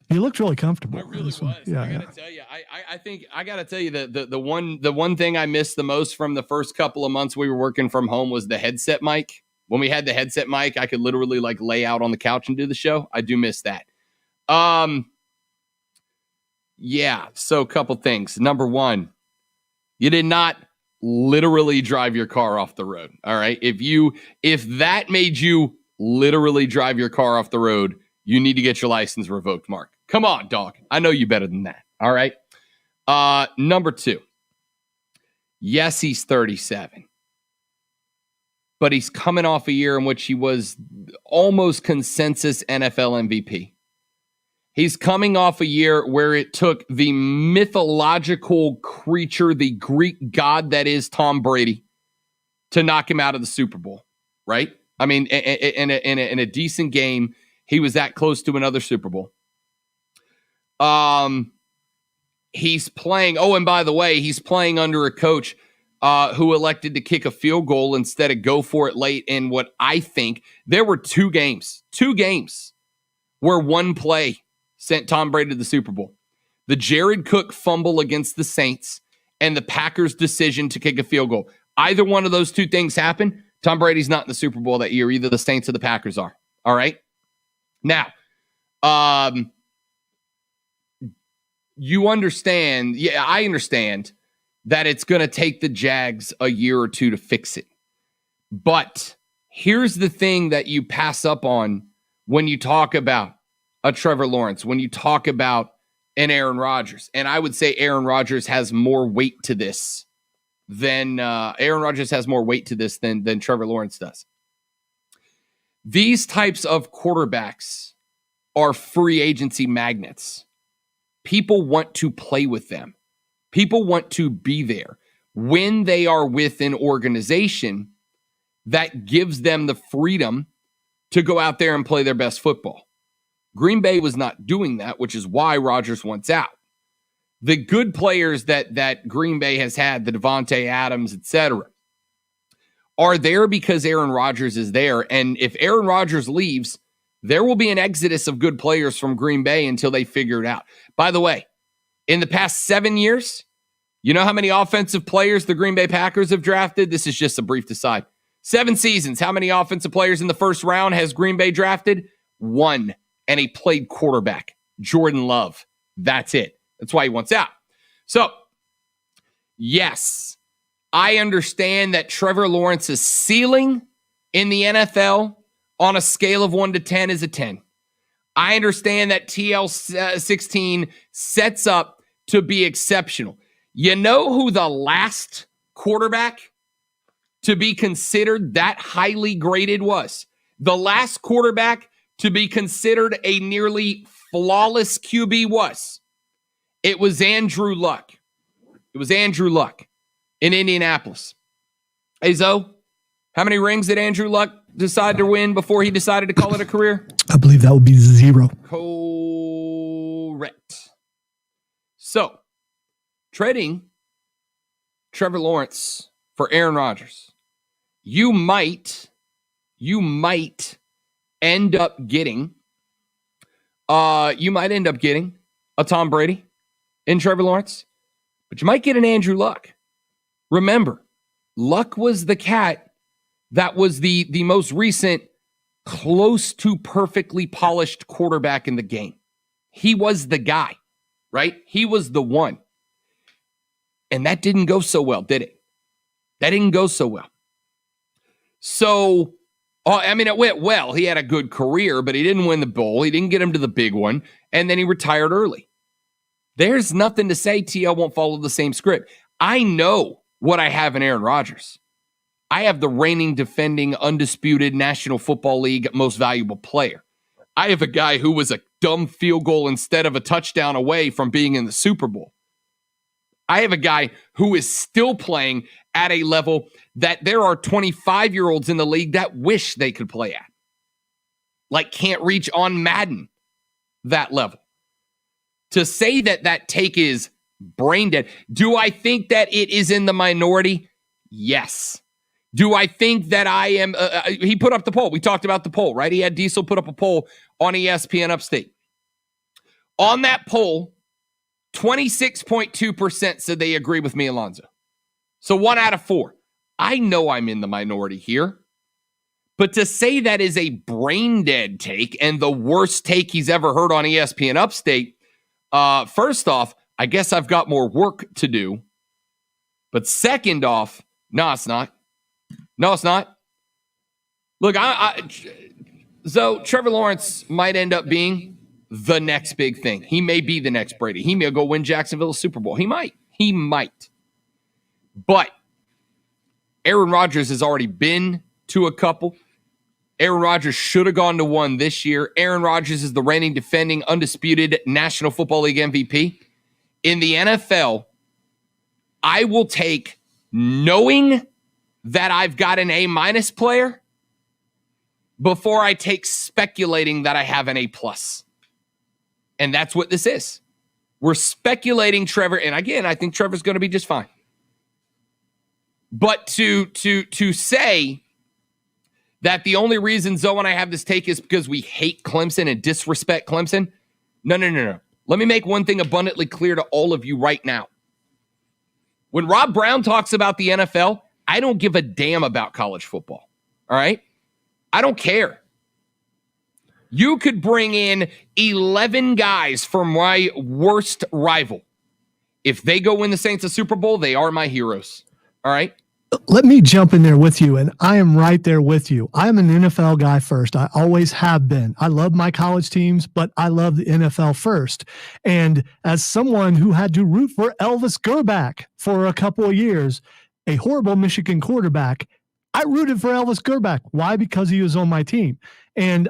B: You looked really comfortable.
G: I really was.
B: Yeah,
G: I gotta tell you, I think I gotta tell you that the one thing I missed the most from the first couple of months we were working from home was the headset mic. When we had the headset mic, I could literally lay out on the couch and do the show. I do miss that. Yeah. So a couple things. Number one, you did not literally drive your car off the road. All right. If that made you literally drive your car off the road, you need to get your license revoked, Mark. Come on, dog. I know you better than that. All right. Number two. Yes, he's 37. But he's coming off a year in which he was almost consensus NFL MVP. He's coming off a year where it took the mythological creature, the Greek god that is Tom Brady, to knock him out of the Super Bowl, right? I mean, in a decent game, he was that close to another Super Bowl. he's playing. Oh, and by the way, he's playing under a coach who elected to kick a field goal instead of go for it late in what I think there were two games where one play sent Tom Brady to the Super Bowl. The Jared Cook fumble against the Saints and the Packers' decision to kick a field goal. Either one of those two things happen, Tom Brady's not in the Super Bowl that year. Either the Saints or the Packers are. All right? Now, you understand, I understand that it's going to take the Jags a year or two to fix it. But here's the thing that you pass up on when you talk about a Trevor Lawrence, when you talk about an Aaron Rodgers. And I would say Aaron Rodgers has more weight to this than Trevor Lawrence does. These types of quarterbacks are free agency magnets. People want to play with them. People want to be there when they are with an organization that gives them the freedom to go out there and play their best football. Green Bay was not doing that, which is why Rodgers wants out. The good players that Green Bay has had, the Devontae Adams, etc., are there because Aaron Rodgers is there. And if Aaron Rodgers leaves, there will be an exodus of good players from Green Bay until they figure it out. By the way, in the past 7 years, you know how many offensive players the Green Bay Packers have drafted? This is just a brief aside. 7 seasons. How many offensive players in the first round has Green Bay drafted? 1. And he played quarterback. Jordan Love. That's it. That's why he wants out. So, yes, I understand that Trevor Lawrence's ceiling in the NFL on a scale of 1 to 10 is a 10. I understand that TL16 sets up to be exceptional. You know who the last quarterback to be considered that highly graded was? The last quarterback to be considered a nearly flawless QB was? It was Andrew Luck. It was Andrew Luck in Indianapolis. Hey, Zoe, how many rings did Andrew Luck decide to win before he decided to call it a career?
B: I believe that would be 0.
G: Correct. So, trading Trevor Lawrence for Aaron Rodgers, you might end up getting a Tom Brady in Trevor Lawrence, but you might get an Andrew Luck. Remember, Luck was the cat that was the most recent close to perfectly polished quarterback in the game. He was the guy, right? He was the one. And that didn't go so well, did it? That didn't go so well. So, it went well. He had a good career, but he didn't win the bowl. He didn't get him to the big one, and then he retired early. There's nothing to say TL won't follow the same script. I know what I have in Aaron Rodgers. I have the reigning, defending, undisputed National Football League most valuable player. I have a guy who was a dumb field goal instead of a touchdown away from being in the Super Bowl. I have a guy who is still playing at a level that there are 25-year-olds in the league that wish they could play at. Like can't reach on Madden that level. To say that take is brain dead. Do I think that it is in the minority? Yes. Do I think that I am... he put up the poll. We talked about the poll, right? He had Diesel put up a poll on ESPN Upstate. On that poll, 26.2% said they agree with me, Alonzo. So 1 out of 4. I know I'm in the minority here. But to say that is a brain-dead take and the worst take he's ever heard on ESPN Upstate, first off, I guess I've got more work to do. But second off, no, it's not. No, it's not. Look, so Trevor Lawrence might end up being the next big thing. He may be the next Brady. He may go win Jacksonville a Super Bowl. He might. But Aaron Rodgers has already been to a couple. Aaron Rodgers should have gone to one this year. Aaron Rodgers is the reigning, defending, undisputed National Football League MVP. In the NFL, I will take knowing that I've got an A- player before I take speculating that I have an A+. And that's what this is. We're speculating Trevor, and again, I think Trevor's going to be just fine. But to say that the only reason Zoe and I have this take is because we hate Clemson and disrespect Clemson, no. Let me make one thing abundantly clear to all of you right now. When Rob Brown talks about the NFL, I don't give a damn about college football. All right? I don't care. You could bring in 11 guys from my worst rival. If they go win the Saints a Super Bowl, they are my heroes. All right?
B: Let me jump in there with you, and I am right there with you. I'm an NFL guy first. I always have been. I love my college teams, but I love the NFL first. And as someone who had to root for Elvis Grbac for a couple of years, a horrible Michigan quarterback, I rooted for Elvis Grbac. Why? Because he was on my team. And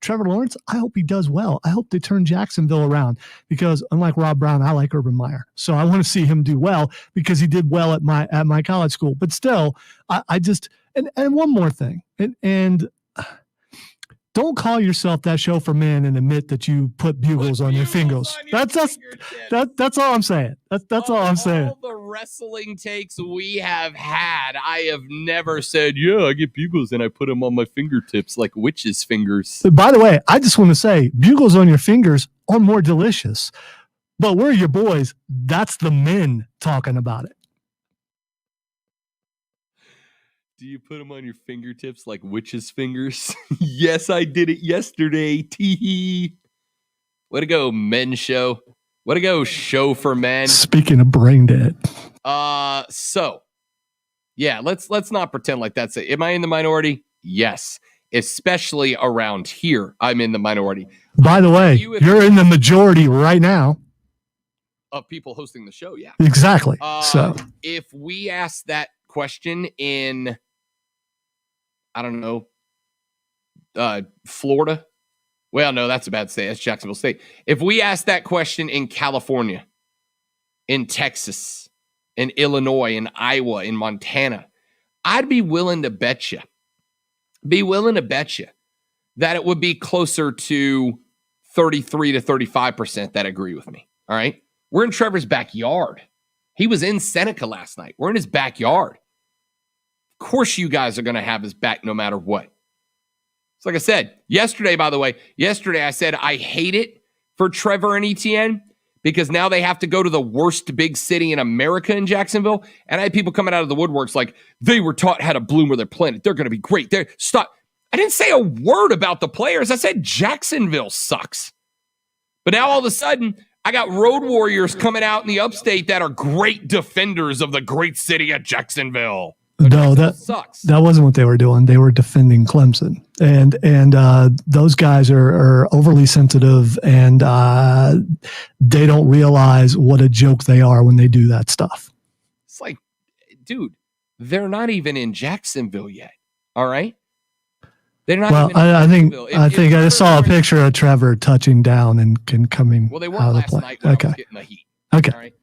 B: Trevor Lawrence, I hope he does well. I hope they turn Jacksonville around because unlike Rob Brown, I like Urban Meyer. So I want to see him do well because he did well at my college school. But still, I just and one more thing. And don't call yourself that chauffeur man and admit that you put bugles on your fingers. That's all I'm saying. That's all I'm saying.
G: All the wrestling takes we have had, I have never said, yeah, I get bugles and I put them on my fingertips like witches' fingers.
B: By the way, I just want to say bugles on your fingers are more delicious. But we're your boys. That's the men talking about it.
G: Do you put them on your fingertips like witches' fingers? Yes, I did it yesterday. Tee. Way to go, men show. Way to go, show for men.
B: Speaking of brain dead.
G: So yeah, let's not pretend like that's it. Am I in the minority? Yes. Especially around here, I'm in the minority.
B: By the way, you're in the majority right now.
G: Of people hosting the show, yeah.
B: Exactly. So
G: if we ask that question in, I don't know, Florida. Well, no, that's a bad state. That's Jacksonville State. If we ask that question in California, in Texas, in Illinois, in Iowa, in Montana, I'd be willing to bet you that it would be closer to 33 to 35% that agree with me. All right. We're in Trevor's backyard. He was in Seneca last night. We're in his backyard. Of course you guys are going to have his back no matter what. It's like I said, yesterday, by the way, I said I hate it for Trevor and ETN because now they have to go to the worst big city in America in Jacksonville. And I had people coming out of the woodworks like they were taught how to bloom where they're planted. They're going to be great. Stop. I didn't say a word about the players. I said Jacksonville sucks. But now all of a sudden, I got road warriors coming out in the upstate that are great defenders of the great city of Jacksonville.
B: No, that sucks. That wasn't what they were doing. They were defending Clemson, and those guys are overly sensitive, and they don't realize what a joke they are when they do that stuff.
G: It's like, dude, they're not even in Jacksonville yet. All right, they're not.
B: Well,
G: even in
B: I think I just saw a picture of Trevor touching down and coming.
G: Well, they
B: out
G: weren't
B: of the
G: last
B: play.
G: night when I was getting the heat.
B: Okay.
G: All right.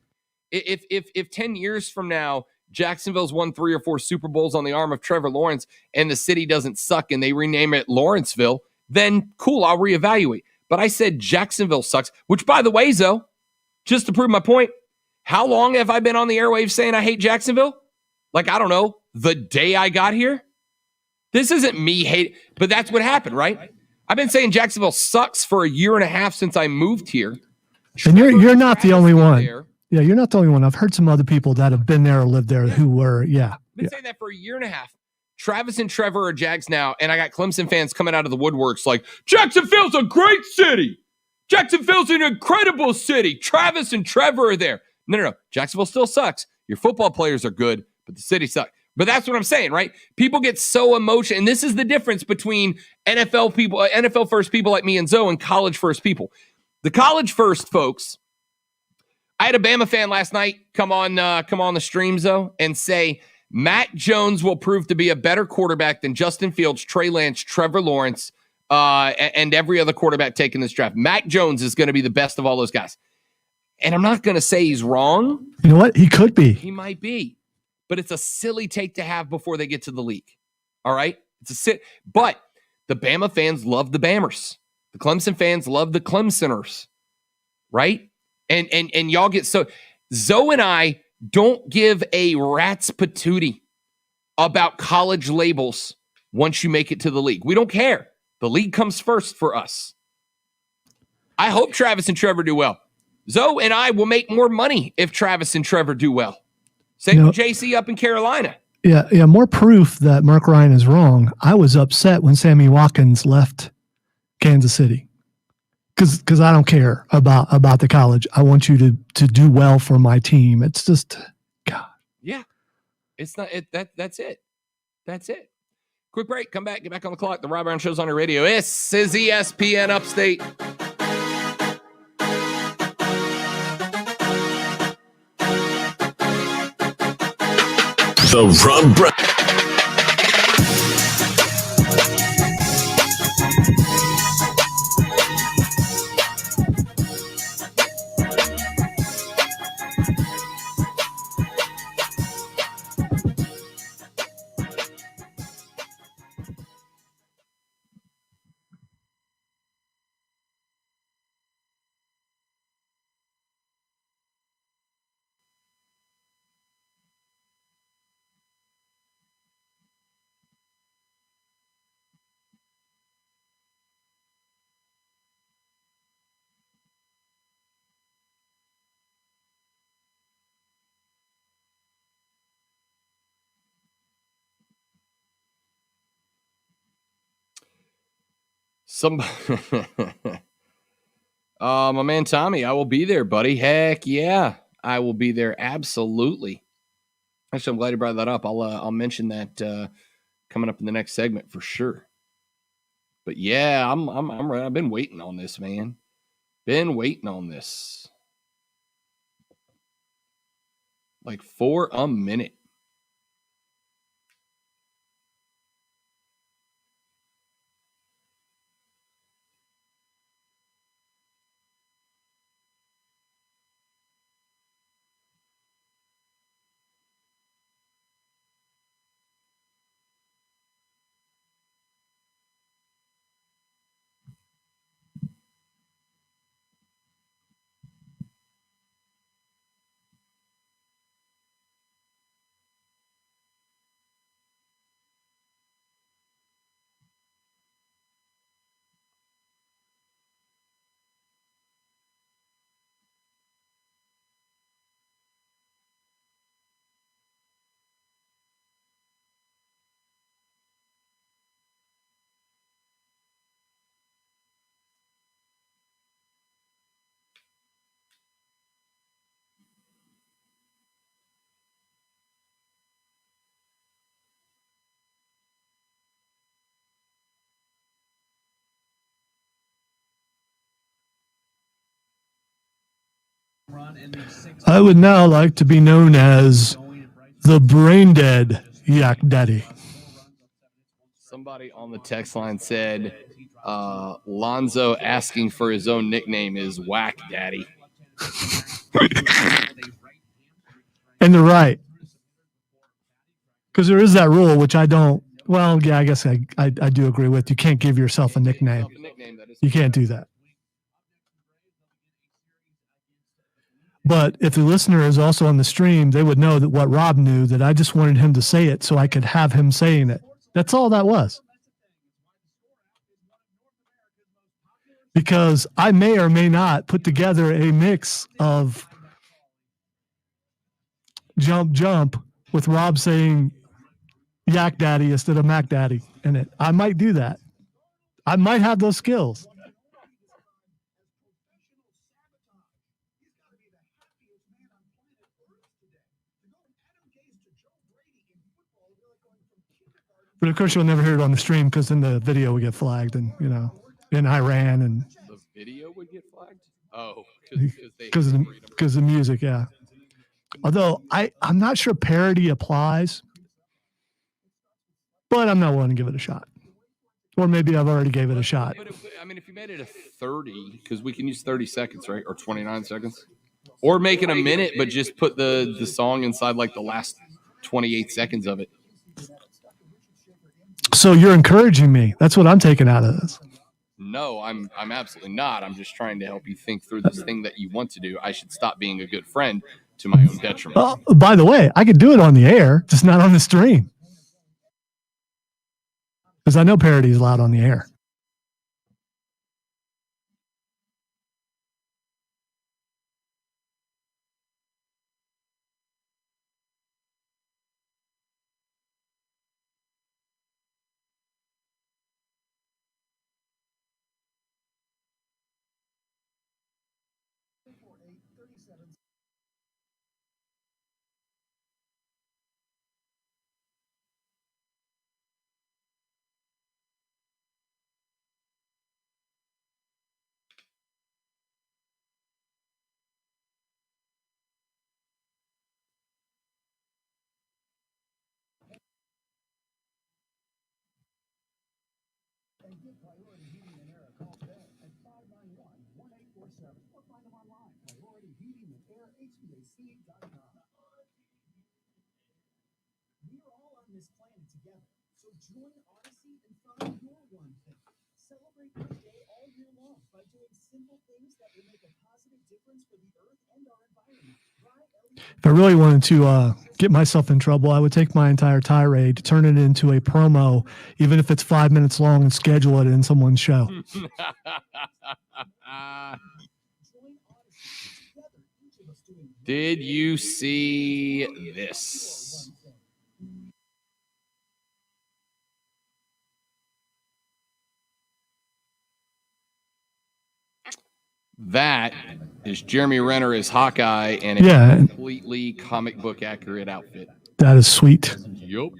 G: If 10 years from now, Jacksonville's won 3 or 4 Super Bowls on the arm of Trevor Lawrence and the city doesn't suck and they rename it Lawrenceville, then cool, I'll reevaluate. But I said Jacksonville sucks, which by the way, Zoe, just to prove my point, how long have I been on the airwaves saying I hate Jacksonville? Like, I don't know, the day I got here? This isn't me hate, but that's what happened, right? I've been saying Jacksonville sucks for a year and a half since I moved here.
B: And you're not the only one. Yeah, you're not the only one. I've heard some other people that have been there or lived there who were,
G: I've been saying that for a year and a half. Travis and Trevor are Jags now, and I got Clemson fans coming out of the woodworks like, Jacksonville's a great city. Jacksonville's an incredible city. Travis and Trevor are there. No. Jacksonville still sucks. Your football players are good, but the city sucks. But that's what I'm saying, right? People get so emotional, and this is the difference between NFL people, NFL first people like me and Zoe, and college first people. The college first folks, I had a Bama fan last night come on the stream, Zoe, and say Matt Jones will prove to be a better quarterback than Justin Fields, Trey Lance, Trevor Lawrence, and every other quarterback taking this draft. Matt Jones is going to be the best of all those guys. And I'm not going to say he's wrong.
B: You know what? He could be.
G: He might be. But it's a silly take to have before they get to the league. All right? But the Bama fans love the Bammers. The Clemson fans love the Clemsoners. Right? And y'all get so Zoe and I don't give a rat's patootie about college labels once you make it to the league. We don't care. The league comes first for us. I hope Travis and Trevor do well. Zoe and I will make more money if Travis and Trevor do well. Same with Jaycee up in Carolina.
B: Yeah. More proof that Mark Ryan is wrong. I was upset when Sammy Watkins left Kansas City because I don't care about the college. I want you to do well for my team. It's just, God.
G: Yeah, it's not it. That's it. That's it. Quick break. Come back. Get back on the clock. The Rob Brown Show's on your radio. This is ESPN Upstate.
F: The Rob Brown.
G: My man Tommy, I will be there, buddy. Heck yeah, I will be there. Absolutely. Actually, I'm glad you brought that up. I'll mention that coming up in the next segment for sure. But yeah, I'm ready. I've been waiting on this, man. Been waiting on this like for a minute.
B: I would now like to be known as the brain dead Yak Daddy.
G: Somebody on the text line said Lonzo asking for his own nickname is Whack Daddy.
B: And they're right. Because there is that rule, which I don't. Well, yeah, I guess I do agree with. You can't give yourself a nickname. You can't do that. But if the listener is also on the stream, they would know that what Rob knew, that I just wanted him to say it so I could have him saying it. That's all that was. Because I may or may not put together a mix of jump with Rob saying Yak Daddy instead of Mac Daddy in it. I might do that. I might have those skills. But of course, you'll never hear it on the stream because in the video we get flagged, and in Iran and
G: the video would get flagged. Oh,
B: because of the music, yeah. Although I'm not sure parody applies, but I'm not willing to give it a shot. Or maybe I've already gave it a shot.
G: But if you made it a 30, because we can use 30 seconds, right, or 29 seconds, or make it a minute, but just put the song inside like the last 28 seconds of it.
B: So you're encouraging me. That's what I'm taking out of this.
G: No, I'm absolutely not. I'm just trying to help you think through this thing that you want to do. I should stop being a good friend to my own detriment.
B: By the way, I could do it on the air, just not on the stream. Because I know parody is allowed on the air. If I really wanted to get myself in trouble, I would take my entire tirade, turn it into a promo, even if it's 5 minutes long, and schedule it in someone's show.
G: Did you see this? That is Jeremy Renner as Hawkeye in a completely comic book accurate outfit.
B: That is sweet.
G: Yup.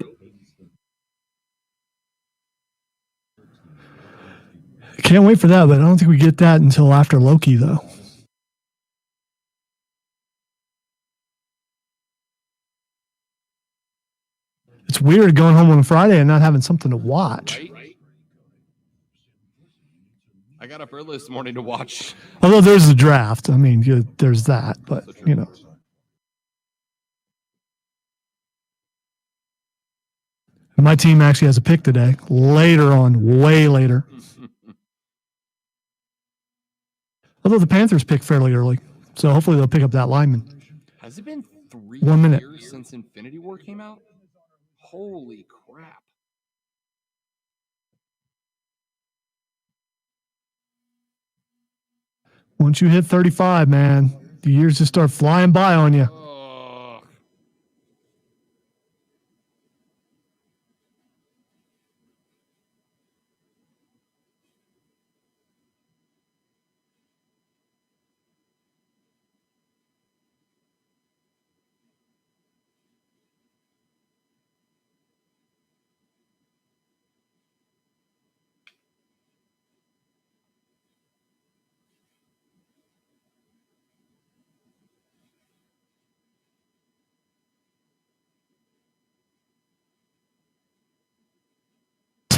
B: Can't wait for that, but I don't think we get that until after Loki, though. It's weird going home on a Friday and not having something to watch.
G: Right? I got up early this morning to watch.
B: Although there's the draft. I mean, there's that, but, you know. And my team actually has a pick today, later on, way later. Although the Panthers pick fairly early, so hopefully they'll pick up that lineman.
G: Has it been 3
B: minute.
G: years since Infinity War came out? Holy crap.
B: Once you hit 35, man, the years just start flying by on you.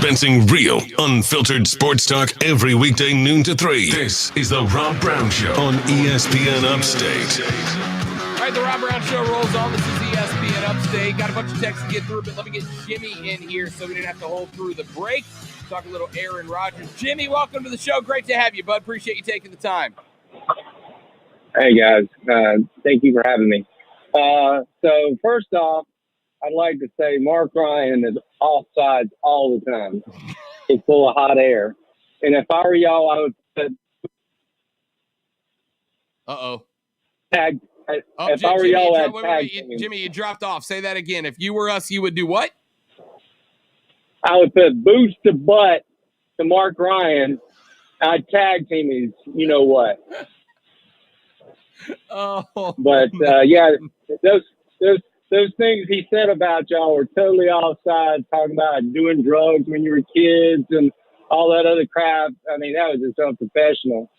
F: Dispensing real, unfiltered sports talk every weekday noon to 3. This is the Rob Brown Show on ESPN Upstate.
G: All right, the Rob Brown Show rolls on. This is ESPN Upstate. Got a bunch of texts to get through, but let me get Jimmy in here so we didn't have to hold through the break. Talk a little Aaron Rodgers. Jimmy, welcome to the show. Great to have you, bud. Appreciate you taking the time.
K: Hey, guys. Thank you for having me. So, first off, I'd like to say Mark Ryan is offsides all the time. He's full of hot air. And if I were y'all, I would put tag. If I were y'all, I'd tag.
G: Jimmy, you dropped off. Say that again. If you were us, you would do what?
K: I would put boost to butt to Mark Ryan. I'd tag team his, you know what. But yeah, those things he said about y'all were totally offside, talking about doing drugs when you were kids and all that other crap. I mean, that was just unprofessional.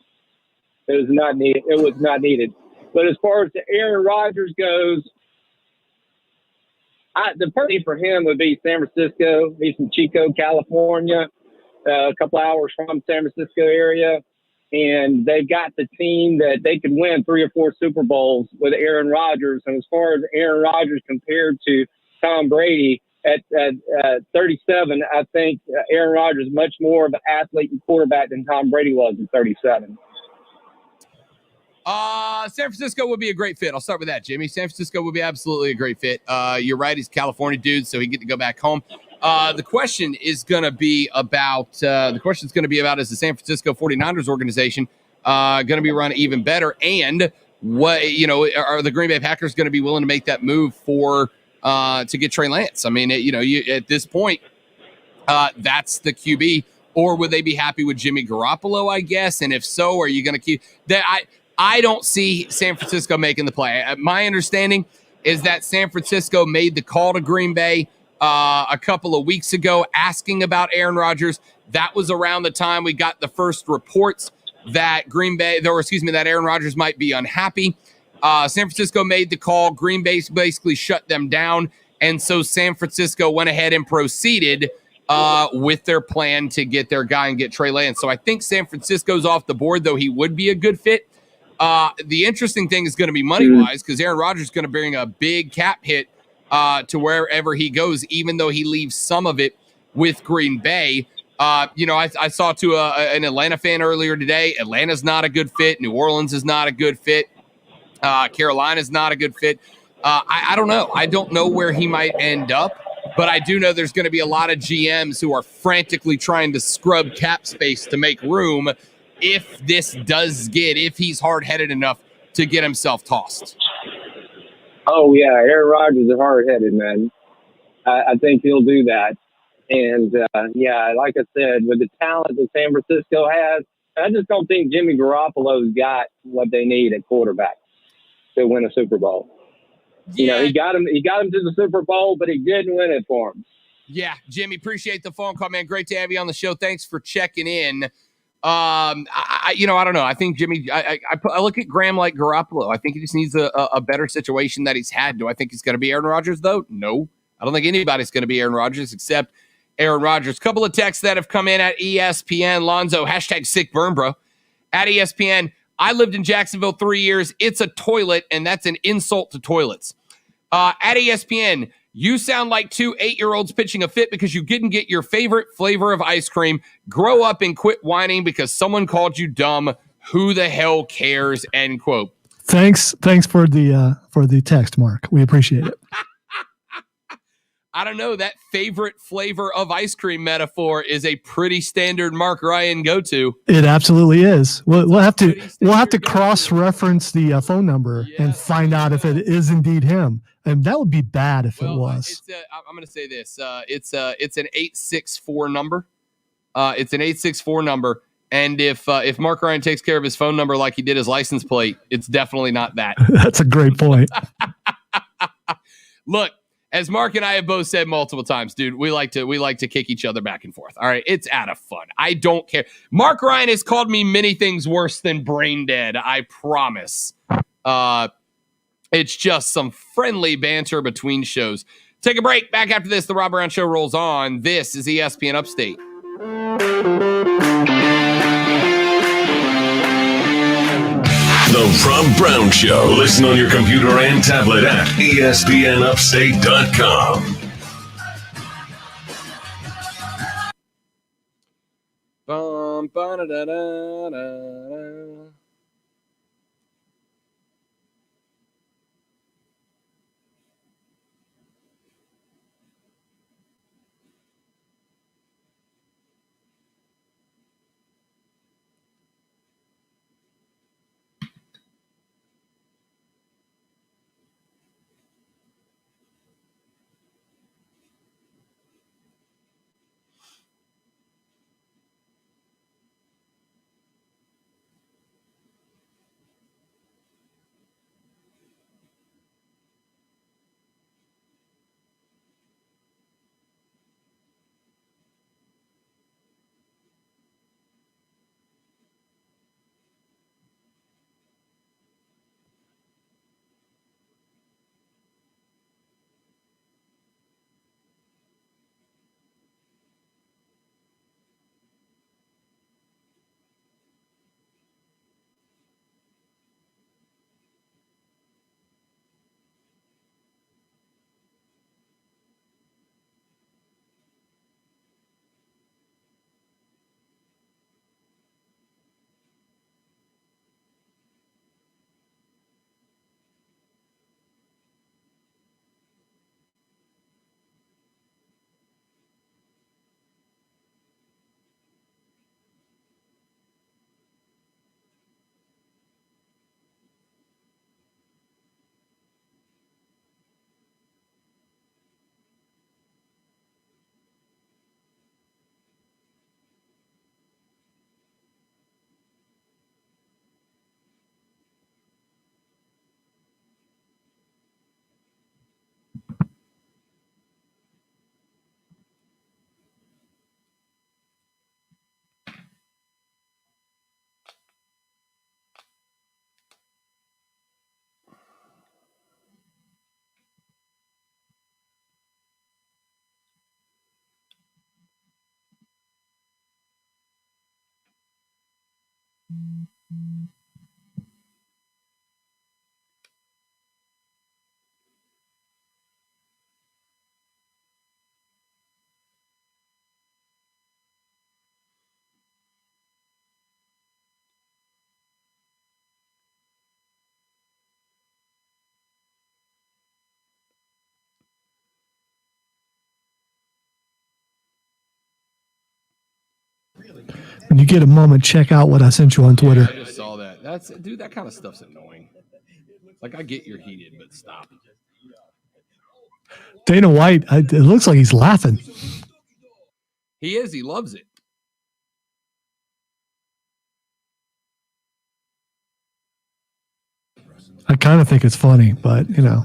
K: It was not needed. It was not needed. But as far as the Aaron Rodgers goes, the party for him would be San Francisco. He's from Chico, California, a couple hours from San Francisco area. And they've got the team that they could win 3 or 4 Super Bowls with Aaron Rodgers. And as far as Aaron Rodgers compared to Tom Brady, at 37, I think Aaron Rodgers is much more of an athlete and quarterback than Tom Brady was at 37.
G: San Francisco would be a great fit. I'll start with that, Jimmy. San Francisco would be absolutely a great fit. You're right. He's a California dude, so he get to go back home. The question is going to be about is the San Francisco 49ers organization going to be run even better? And what, are the Green Bay Packers going to be willing to make that move to get Trey Lance? I mean, at this point, that's the QB. Or would they be happy with Jimmy Garoppolo, I guess? And if so, are you going to keep that? I don't see San Francisco making the play. My understanding is that San Francisco made the call to Green Bay a couple of weeks ago asking about Aaron Rodgers. That was around the time we got the first reports that that Aaron Rodgers might be unhappy. San Francisco made the call. Green Bay basically shut them down. And so San Francisco went ahead and proceeded with their plan to get their guy and get Trey Lance. So I think San Francisco's off the board, though he would be a good fit. The interesting thing is going to be money-wise, because Aaron Rodgers is going to bring a big cap hit to wherever he goes, even though he leaves some of it with Green Bay. I saw to an Atlanta fan earlier today, Atlanta's not a good fit. New Orleans is not a good fit. Carolina's not a good fit. I don't know. I don't know where he might end up, but I do know there's going to be a lot of GMs who are frantically trying to scrub cap space to make room if he's hard-headed enough to get himself tossed.
K: Oh, yeah, Aaron Rodgers is hard-headed, man. I think he'll do that. And, like I said, with the talent that San Francisco has, I just don't think Jimmy Garoppolo's got what they need at quarterback to win a Super Bowl.
G: Yeah.
K: He got him to the Super Bowl, but he didn't win it for him.
G: Yeah, Jimmy, appreciate the phone call, man. Great to have you on the show. Thanks for checking in. I don't know. I think Jimmy, I look at Graham like Garoppolo. I think he just needs a better situation that he's had. Do I think he's going to be Aaron Rodgers, though? No. I don't think anybody's going to be Aaron Rodgers except Aaron Rodgers. Couple of texts that have come in at ESPN. Lonzo, #sickburn, bro. At ESPN, I lived in Jacksonville 3 years. It's a toilet, and that's an insult to toilets. At ESPN, you sound like two 8-year-olds pitching a fit because you didn't get your favorite flavor of ice cream. Grow up and quit whining because someone called you dumb. Who the hell cares? End quote.
B: Thanks for the text, Mark. We appreciate it.
G: I don't know. That favorite flavor of ice cream metaphor is a pretty standard Mark Ryan go-to.
B: It absolutely is. We'll have to cross-reference the phone number and find out if it is indeed him. And that would be bad if it was.
G: I'm going to say this. It's an 864 number. It's an 864 number. And if Mark Ryan takes care of his phone number like he did his license plate, it's definitely not that.
B: That's a great point.
G: Look, as Mark and I have both said multiple times, dude, we like to kick each other back and forth. All right, it's out of fun. I don't care. Mark Ryan has called me many things worse than brain dead. I promise. It's just some friendly banter between shows. Take a break. Back after this, the Rob Brown Show rolls on. This is ESPN Upstate.
F: The Rob Brown Show. Listen on your computer and tablet at ESPNUpstate.com.
B: When you get a moment, check out what I sent you on Twitter.
G: I just saw that. Dude, that kind of stuff's annoying. Like, I get you're heated, but stop.
B: Dana White, it looks like he's laughing.
G: He is. He loves it.
B: I kind of think it's funny, but, you know.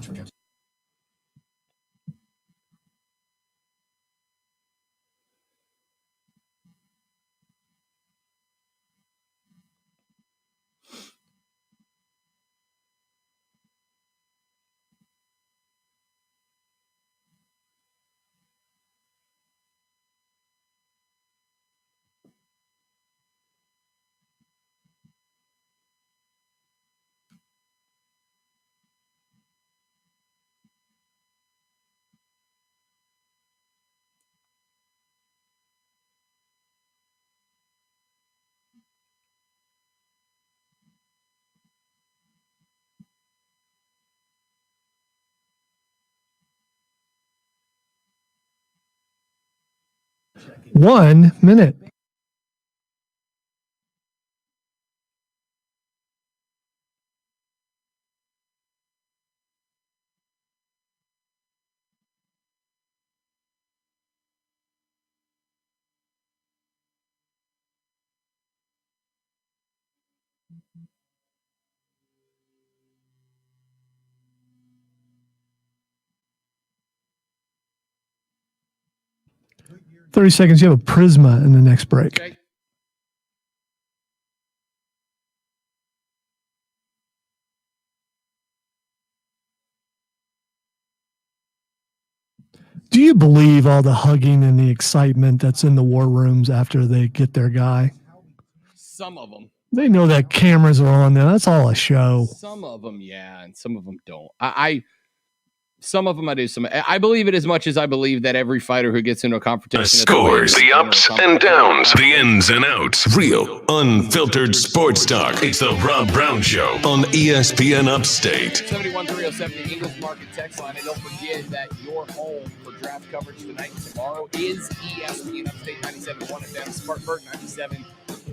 B: One minute. $30 seconds. You have a Prisma in the next break.
G: Okay.
B: Do you believe all the hugging and the excitement that's in the war rooms after they get their guy?
G: Some of them.
B: They know that cameras are on there. That's all a show.
G: Some of them, yeah, and some of them don't. Some of them I do. I believe it as much as I believe that every fighter who gets into a confrontation.
F: The scores, the ups and downs, the ins and outs. Real, unfiltered sports talk. It's the Rob Brown Show on ESPN Upstate.
A: 71307, the Eagles Market text line. And don't forget that your home for draft coverage tonight and tomorrow is ESPN Upstate 97.1 FM Spartanburg, 97.7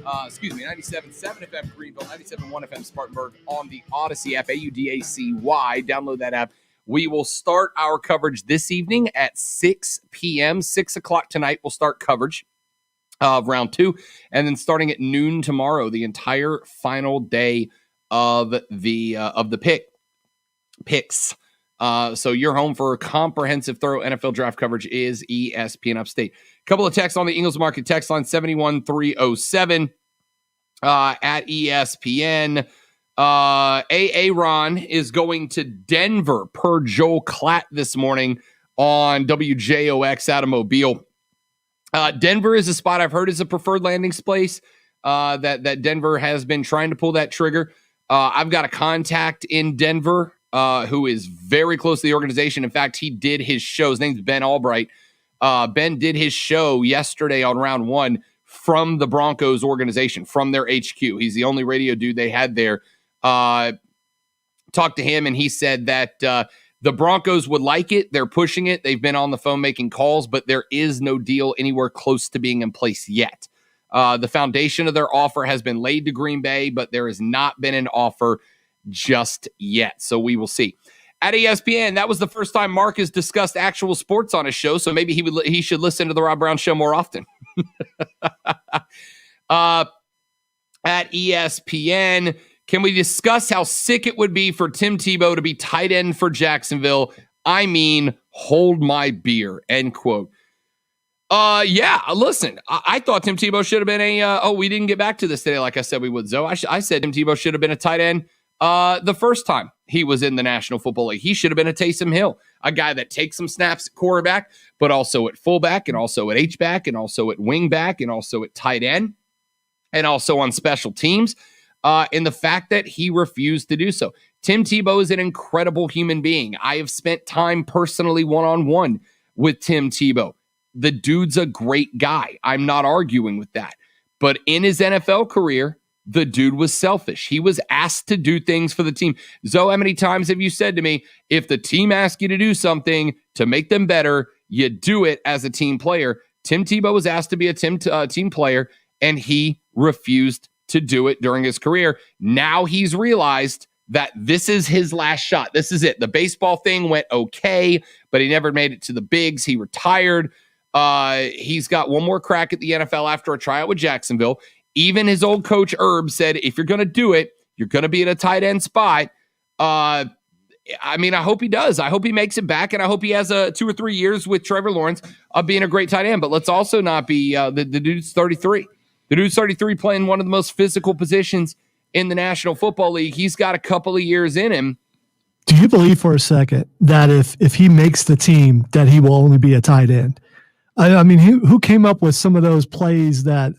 A: FM Greenville, 97.1 FM Spartanburg on the Odyssey app, AUDACY. Download that app. We will start our coverage this evening at 6 p.m. 6 o'clock tonight, we'll start coverage of round 2. And then starting at noon tomorrow, the entire final day of the picks. So your home for comprehensive, thorough NFL draft coverage is ESPN Upstate. A couple of texts on the Eagles Market text line, 71307 at ESPN. Aaron is going to Denver per Joel Klatt this morning on WJOX out of Mobile. Denver is a spot I've heard is a preferred landing place. That Denver has been trying to pull that trigger. I've got a contact in Denver who is very close to the organization. In fact, he did his show. His name's Ben Albright. Ben did his show yesterday on round 1 from the Broncos organization, from their HQ. He's the only radio dude they had there. Talked to him, and he said that the Broncos would like it. They're pushing it. They've been on the phone making calls, but there is no deal anywhere close to being in place yet. The foundation of their offer has been laid to Green Bay, but there has not been an offer just yet. So we will see. At ESPN, that was the first time Mark has discussed actual sports on his show, so maybe he should listen to the Rob Brown Show more often. At ESPN, can we discuss how sick it would be for Tim Tebow to be tight end for Jacksonville? I mean, hold my beer, end quote. Yeah, listen, I thought Tim Tebow should have been we didn't get back to this today like I said we would, Zoe. I said Tim Tebow should have been a tight end the first time he was in the National Football League. He should have been a Taysom Hill, a guy that takes some snaps at quarterback, but also at fullback and also at H-back and also at wingback and also at tight end and also on special teams. And the fact that he refused to do so. Tim Tebow is an incredible human being. I have spent time personally one-on-one with Tim Tebow. The dude's a great guy. I'm not arguing with that. But in his NFL career, the dude was selfish. He was asked to do things for the team. Zoe, how many times have you said to me, if the team asks you to do something to make them better, you do it as a team player? Tim Tebow was asked to be a team player,
G: and he refused to do it during his career. Now he's realized that this is his last shot. This is it. The baseball thing went okay, but he never made it to the bigs. He retired. He's got one more crack at the NFL after a tryout with Jacksonville. Even his old coach Herb said, if you're going to do it, you're going to be in a tight end spot. I hope he does. I hope he makes it back, and I hope he has 2 or 3 years with Trevor Lawrence of being a great tight end. But let's also not be the dude's 33. The dude's 33 playing one of the most physical positions in the National Football League. He's got a couple of years in him.
B: Do you believe for a second that if he makes the team that he will only be a tight end? I mean, who came up with some of those plays that,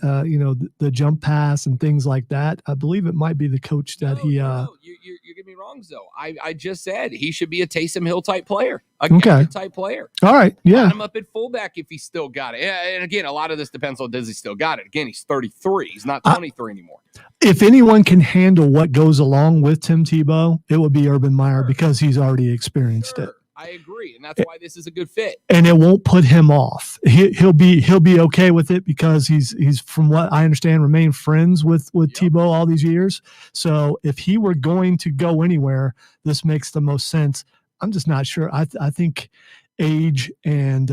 B: the jump pass and things like that? I believe it might be the coach that
G: No, you're getting me wrong, though. I just said he should be a Taysom Hill type player, a gadget type player.
B: All right, yeah.
G: Line him up at fullback if he's still got it. And again, a lot of this depends on does he still got it. Again, he's 33. He's not 23 anymore.
B: If anyone can handle what goes along with Tim Tebow, it would be Urban Meyer because he's already experienced it.
G: I agree, and that's why this is a good fit.
B: And it won't put him off. He'll be okay with it because he's from what I understand remained friends with Tebow all these years. So if he were going to go anywhere, this makes the most sense. I'm just not sure. I think age and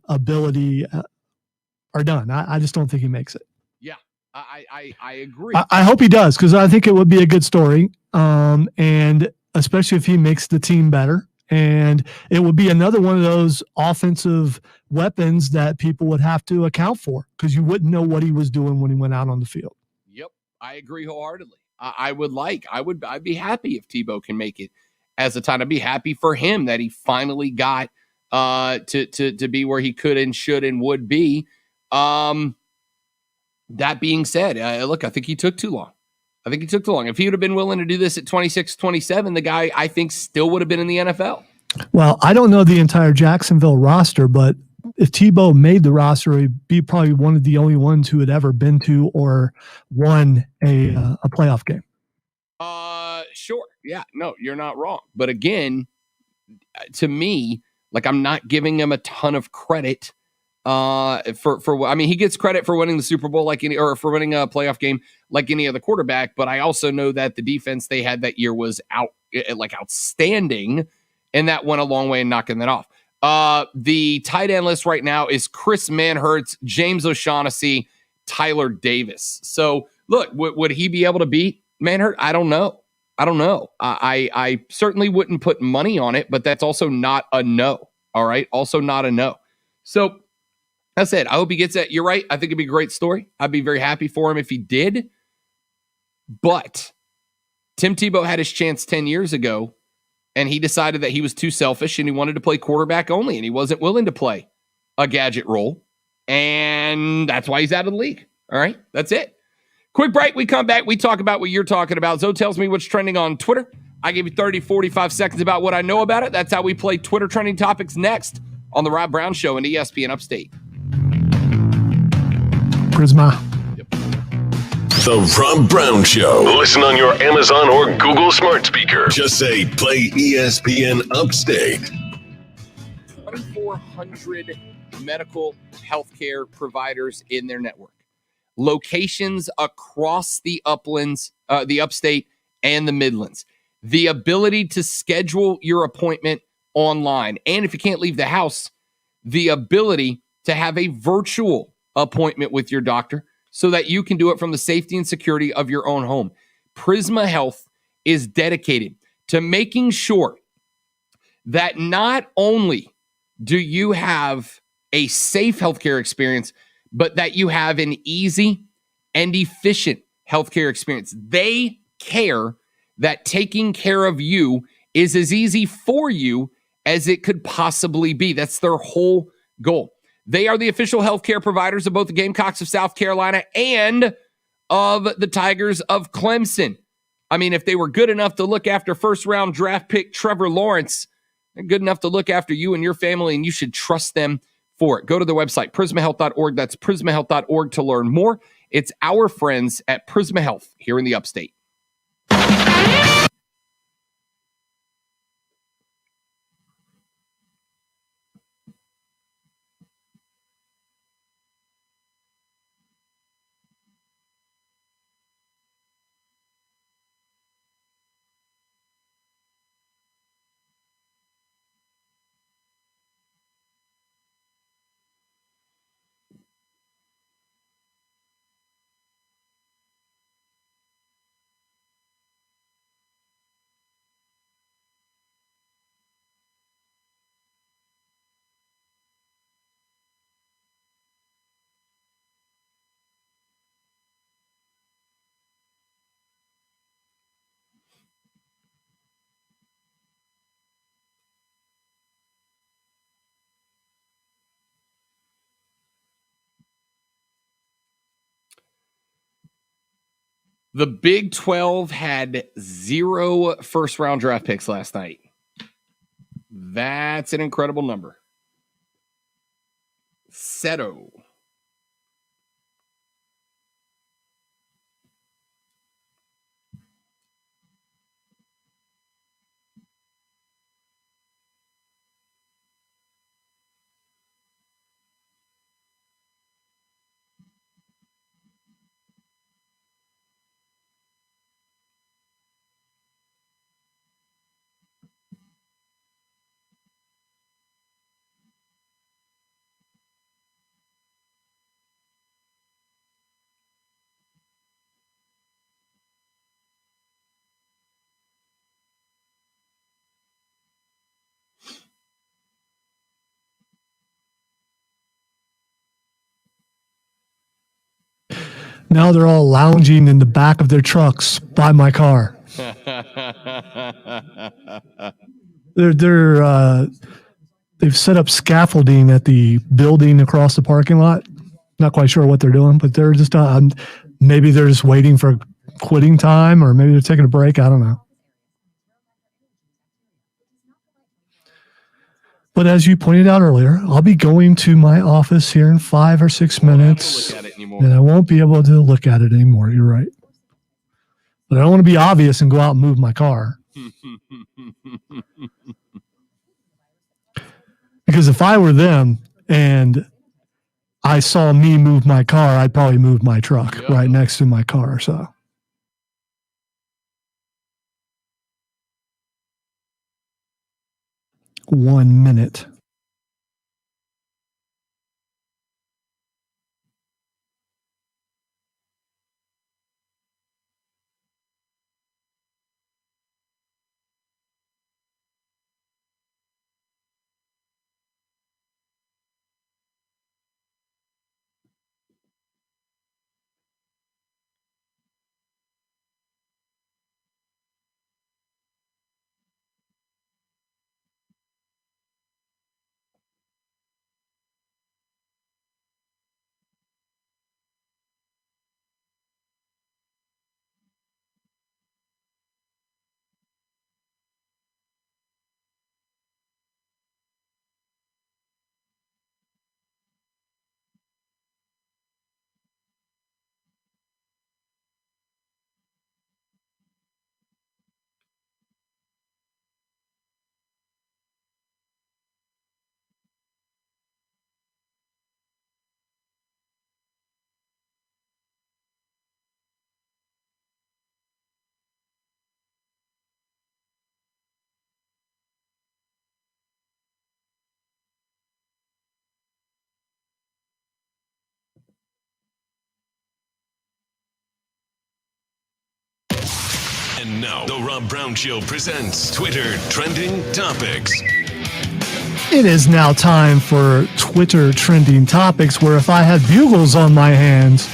B: ability are done. I just don't think he makes it.
G: Yeah, I agree.
B: I hope he does because I think it would be a good story, and especially if he makes the team better. And it would be another one of those offensive weapons that people would have to account for because you wouldn't know what he was doing when he went out on the field.
G: Yep, I agree wholeheartedly. I'd be happy if Tebow can make it as a time. I'd be happy for him that he finally got to be where he could and should and would be. That being said, look, I think he took too long. If he would have been willing to do this at 26, 27, the guy, I think, still would have been in the NFL.
B: Well, I don't know the entire Jacksonville roster, but if Tebow made the roster, he'd be probably one of the only ones who had ever been to or won a playoff game.
G: Sure. Yeah, no, you're not wrong. But again, to me, like I'm not giving him a ton of credit he gets credit for winning the Super Bowl or for winning a playoff game like any other quarterback, but I also know that the defense they had that year was outstanding, and that went a long way in knocking that off. The tight end list right now is Chris Manhertz, James O'Shaughnessy, Tyler Davis. So look, would he be able to beat Manhertz? I don't know. I certainly wouldn't put money on it, but that's also not a no. All right. Also not a no. So that's it. I hope he gets that. You're right. I think it'd be a great story. I'd be very happy for him if he did. But Tim Tebow had his chance 10 years ago, and he decided that he was too selfish and he wanted to play quarterback only, and he wasn't willing to play a gadget role. And that's why he's out of the league. All right. That's it. Quick break. We come back. We talk about what you're talking about. Zoe tells me what's trending on Twitter. I give you 30, 45 seconds about what I know about it. That's how we play Twitter trending topics next on the Rob Brown Show and ESPN Upstate.
B: Prisma.
F: Yep. The Rob Brown Show. Listen on your Amazon or Google smart speaker. Just say play ESPN Upstate.
G: 2,400 medical healthcare providers in their network. Locations across the uplands, the upstate, and the Midlands. The ability to schedule your appointment online. And if you can't leave the house, the ability to have a virtual appointment with your doctor so that you can do it from the safety and security of your own home. Prisma Health is dedicated to making sure that not only do you have a safe healthcare experience, but that you have an easy and efficient healthcare experience. They care that taking care of you is as easy for you as it could possibly be. That's their whole goal. They are the official healthcare providers of both the Gamecocks of South Carolina and of the Tigers of Clemson. I mean, if they were good enough to look after first-round draft pick Trevor Lawrence, they're good enough to look after you and your family, and you should trust them for it. Go to the website, prismahealth.org. That's prismahealth.org to learn more. It's our friends at Prisma Health here in the Upstate. The Big 12 had 0 first-round draft picks last night. That's an incredible number. Seto.
B: Now they're all lounging in the back of their trucks by my car. They've set up scaffolding at the building across the parking lot. Not quite sure what they're doing, but they're just maybe they're just waiting for quitting time, or maybe they're taking a break. I don't know. But as you pointed out earlier, I'll be going to my office here in 5 or 6 minutes, and I won't be able to look at it anymore. You're right. But I don't want to be obvious and go out and move my car. Because if I were them and I saw me move my car, I'd probably move my truck right next to my car. So. One minute.
F: And now, the Rob Brown Show presents Twitter Trending Topics.
B: It is now time for Twitter Trending Topics, where if I had bugles on my hands,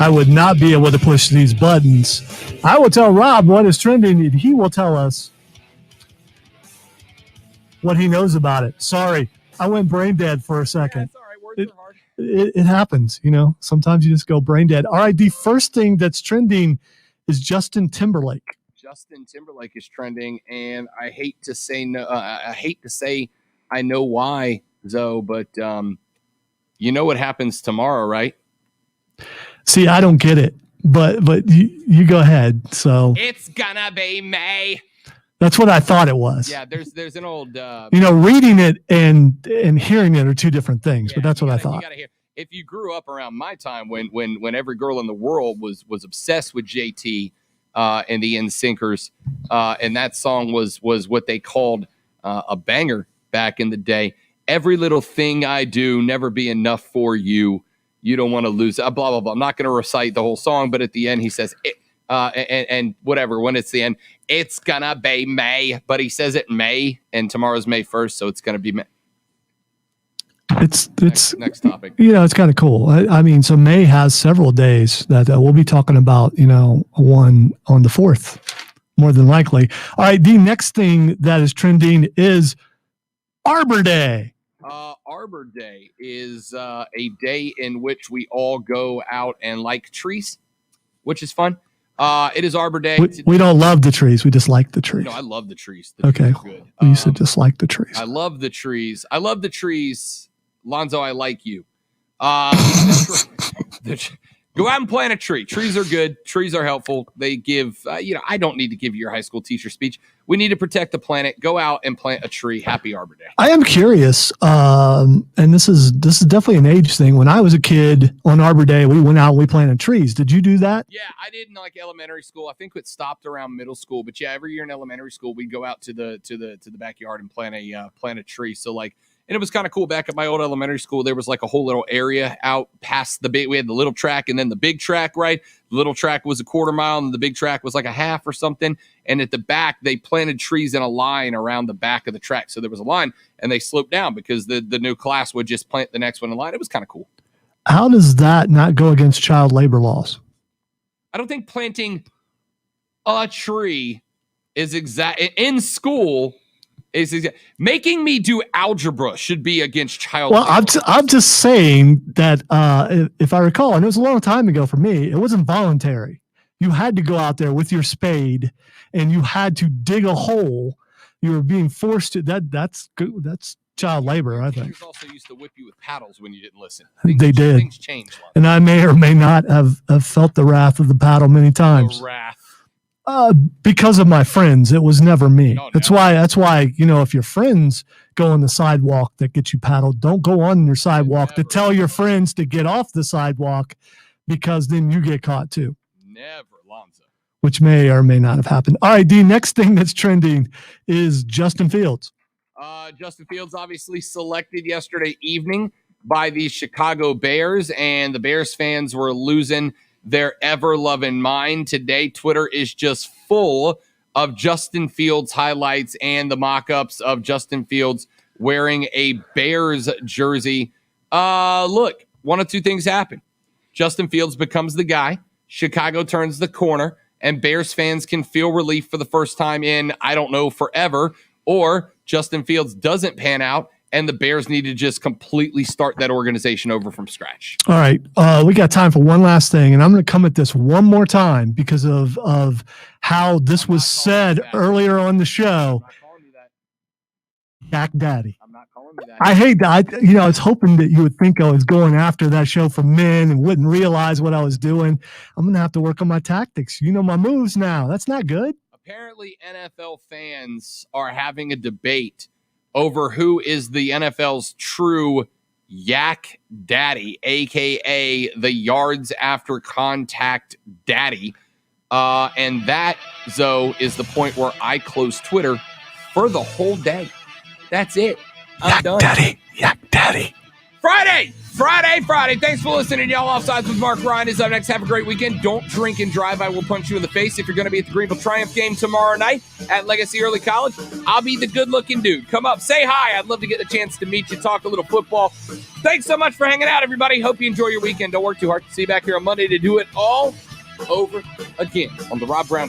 B: I would not be able to push these buttons. I will tell Rob what is trending, and he will tell us what he knows about it. Sorry, I went brain dead for a second.
G: All right. Words are hard.
B: It happens, you know. Sometimes you just go brain dead. All right, the first thing that's trending is Justin Timberlake.
G: Justin Timberlake is trending, and I hate to say no. I hate to say I know why, Zoe, but you know what happens tomorrow, right?
B: See, I don't get it, but you go ahead. So
G: it's gonna be May.
B: That's what I thought it was.
G: Yeah, there's an old
B: reading it and hearing it are two different things, but that's what I thought.
G: You gotta hear. If you grew up around my time when every girl in the world was obsessed with JT and the NSYNCers, and that song was what they called a banger back in the day. Every little thing I do, never be enough for you. You don't want to lose. Blah blah blah. I'm not going to recite the whole song, but at the end he says, and whatever. When it's the end, it's gonna be May, but he says it May, and tomorrow's May 1st, so it's gonna be May.
B: It's
G: next topic.
B: It's kind of cool. I mean, so May has several days that we'll be talking about. One on the 4th, more than likely. All right, the next thing that is trending is Arbor Day.
G: Arbor Day is a day in which we all go out and like trees, which is fun. It is Arbor Day.
B: We don't love the trees. We just like the trees.
G: No, I love the trees. The
B: okay.
G: trees are good.
B: You said just like the trees.
G: I love the trees. Lonzo, I like you. Go out and plant a tree. Trees are good. Trees are helpful. They give, I don't need to give you your high school teacher speech. We need to protect the planet. Go out and plant a tree. Happy Arbor Day.
B: I am curious, and this is definitely an age thing. When I was a kid on Arbor Day, we went out and we planted trees. Did you do that?
G: Yeah, I did in like elementary school. I think it stopped around middle school, but yeah, every year in elementary school, we'd go out to the backyard and plant a tree. So like. And it was kind of cool. Back at my old elementary school, there was like a whole little area out past the big. We had the little track and then the big track, right? The little track was a quarter mile and the big track was like a half or something. And at the back, they planted trees in a line around the back of the track. So there was a line and they sloped down because the new class would just plant the next one in line. It was kind of cool.
B: How does that not go against child labor laws?
G: I don't think planting a tree is exact in school. Making me do algebra should be against child labor.
B: Well, I'm just saying that if I recall, and it was a long time ago for me, it wasn't voluntary. You had to go out there with your spade and you had to dig a hole. You were being forced to. That's child labor, I think.
G: Teachers also used to whip you with paddles when you didn't listen.
B: They did.
G: Things changed.
B: And I may or may not have felt the wrath of the paddle many times.
G: The wrath.
B: Because of my friends, it was never me.
G: No,
B: that's why, if your friends go on the sidewalk that gets you paddled, don't go on your sidewalk to tell your friends to get off the sidewalk because then you get caught too.
G: Never, Lonzo.
B: Which may or may not have happened. All right, the next thing that's trending is Justin Fields.
G: Justin Fields obviously selected yesterday evening by the Chicago Bears, and the Bears fans were losing their ever-loving mind. Today, Twitter is just full of Justin Fields highlights and the mock-ups of Justin Fields wearing a Bears jersey. Look, one of two things happen. Justin Fields becomes the guy, Chicago turns the corner, and Bears fans can feel relief for the first time in, I don't know, forever, or Justin Fields doesn't pan out, and the Bears need to just completely start that organization over from scratch.
B: All right. We got time for one last thing, and I'm going to come at this one more time because of how this was said earlier on the show. Yak Daddy.
G: I'm not calling you that.
B: I hate that. I was hoping that you would think I was going after that show for men and wouldn't realize what I was doing. I'm going to have to work on my tactics. You know my moves now. That's not good.
G: Apparently, NFL fans are having a debate over who is the NFL's true Yak Daddy, a.k.a. the yards after contact daddy. And that, Zoe, is the point where I close Twitter for the whole day. That's it. I'm done.
B: Yak Daddy.
G: Friday. Thanks for listening, y'all. Offsides with Mark Ryan is up next. Have a great weekend. Don't drink and drive. I will punch you in the face. If you're going to be at the Greenville Triumph game tomorrow night at Legacy Early College, I'll be the good-looking dude. Come up, say hi. I'd love to get the chance to meet you, talk a little football. Thanks so much for hanging out, everybody. Hope you enjoy your weekend. Don't work too hard. See you back here on Monday to do it all over again on the Rob Brown Show.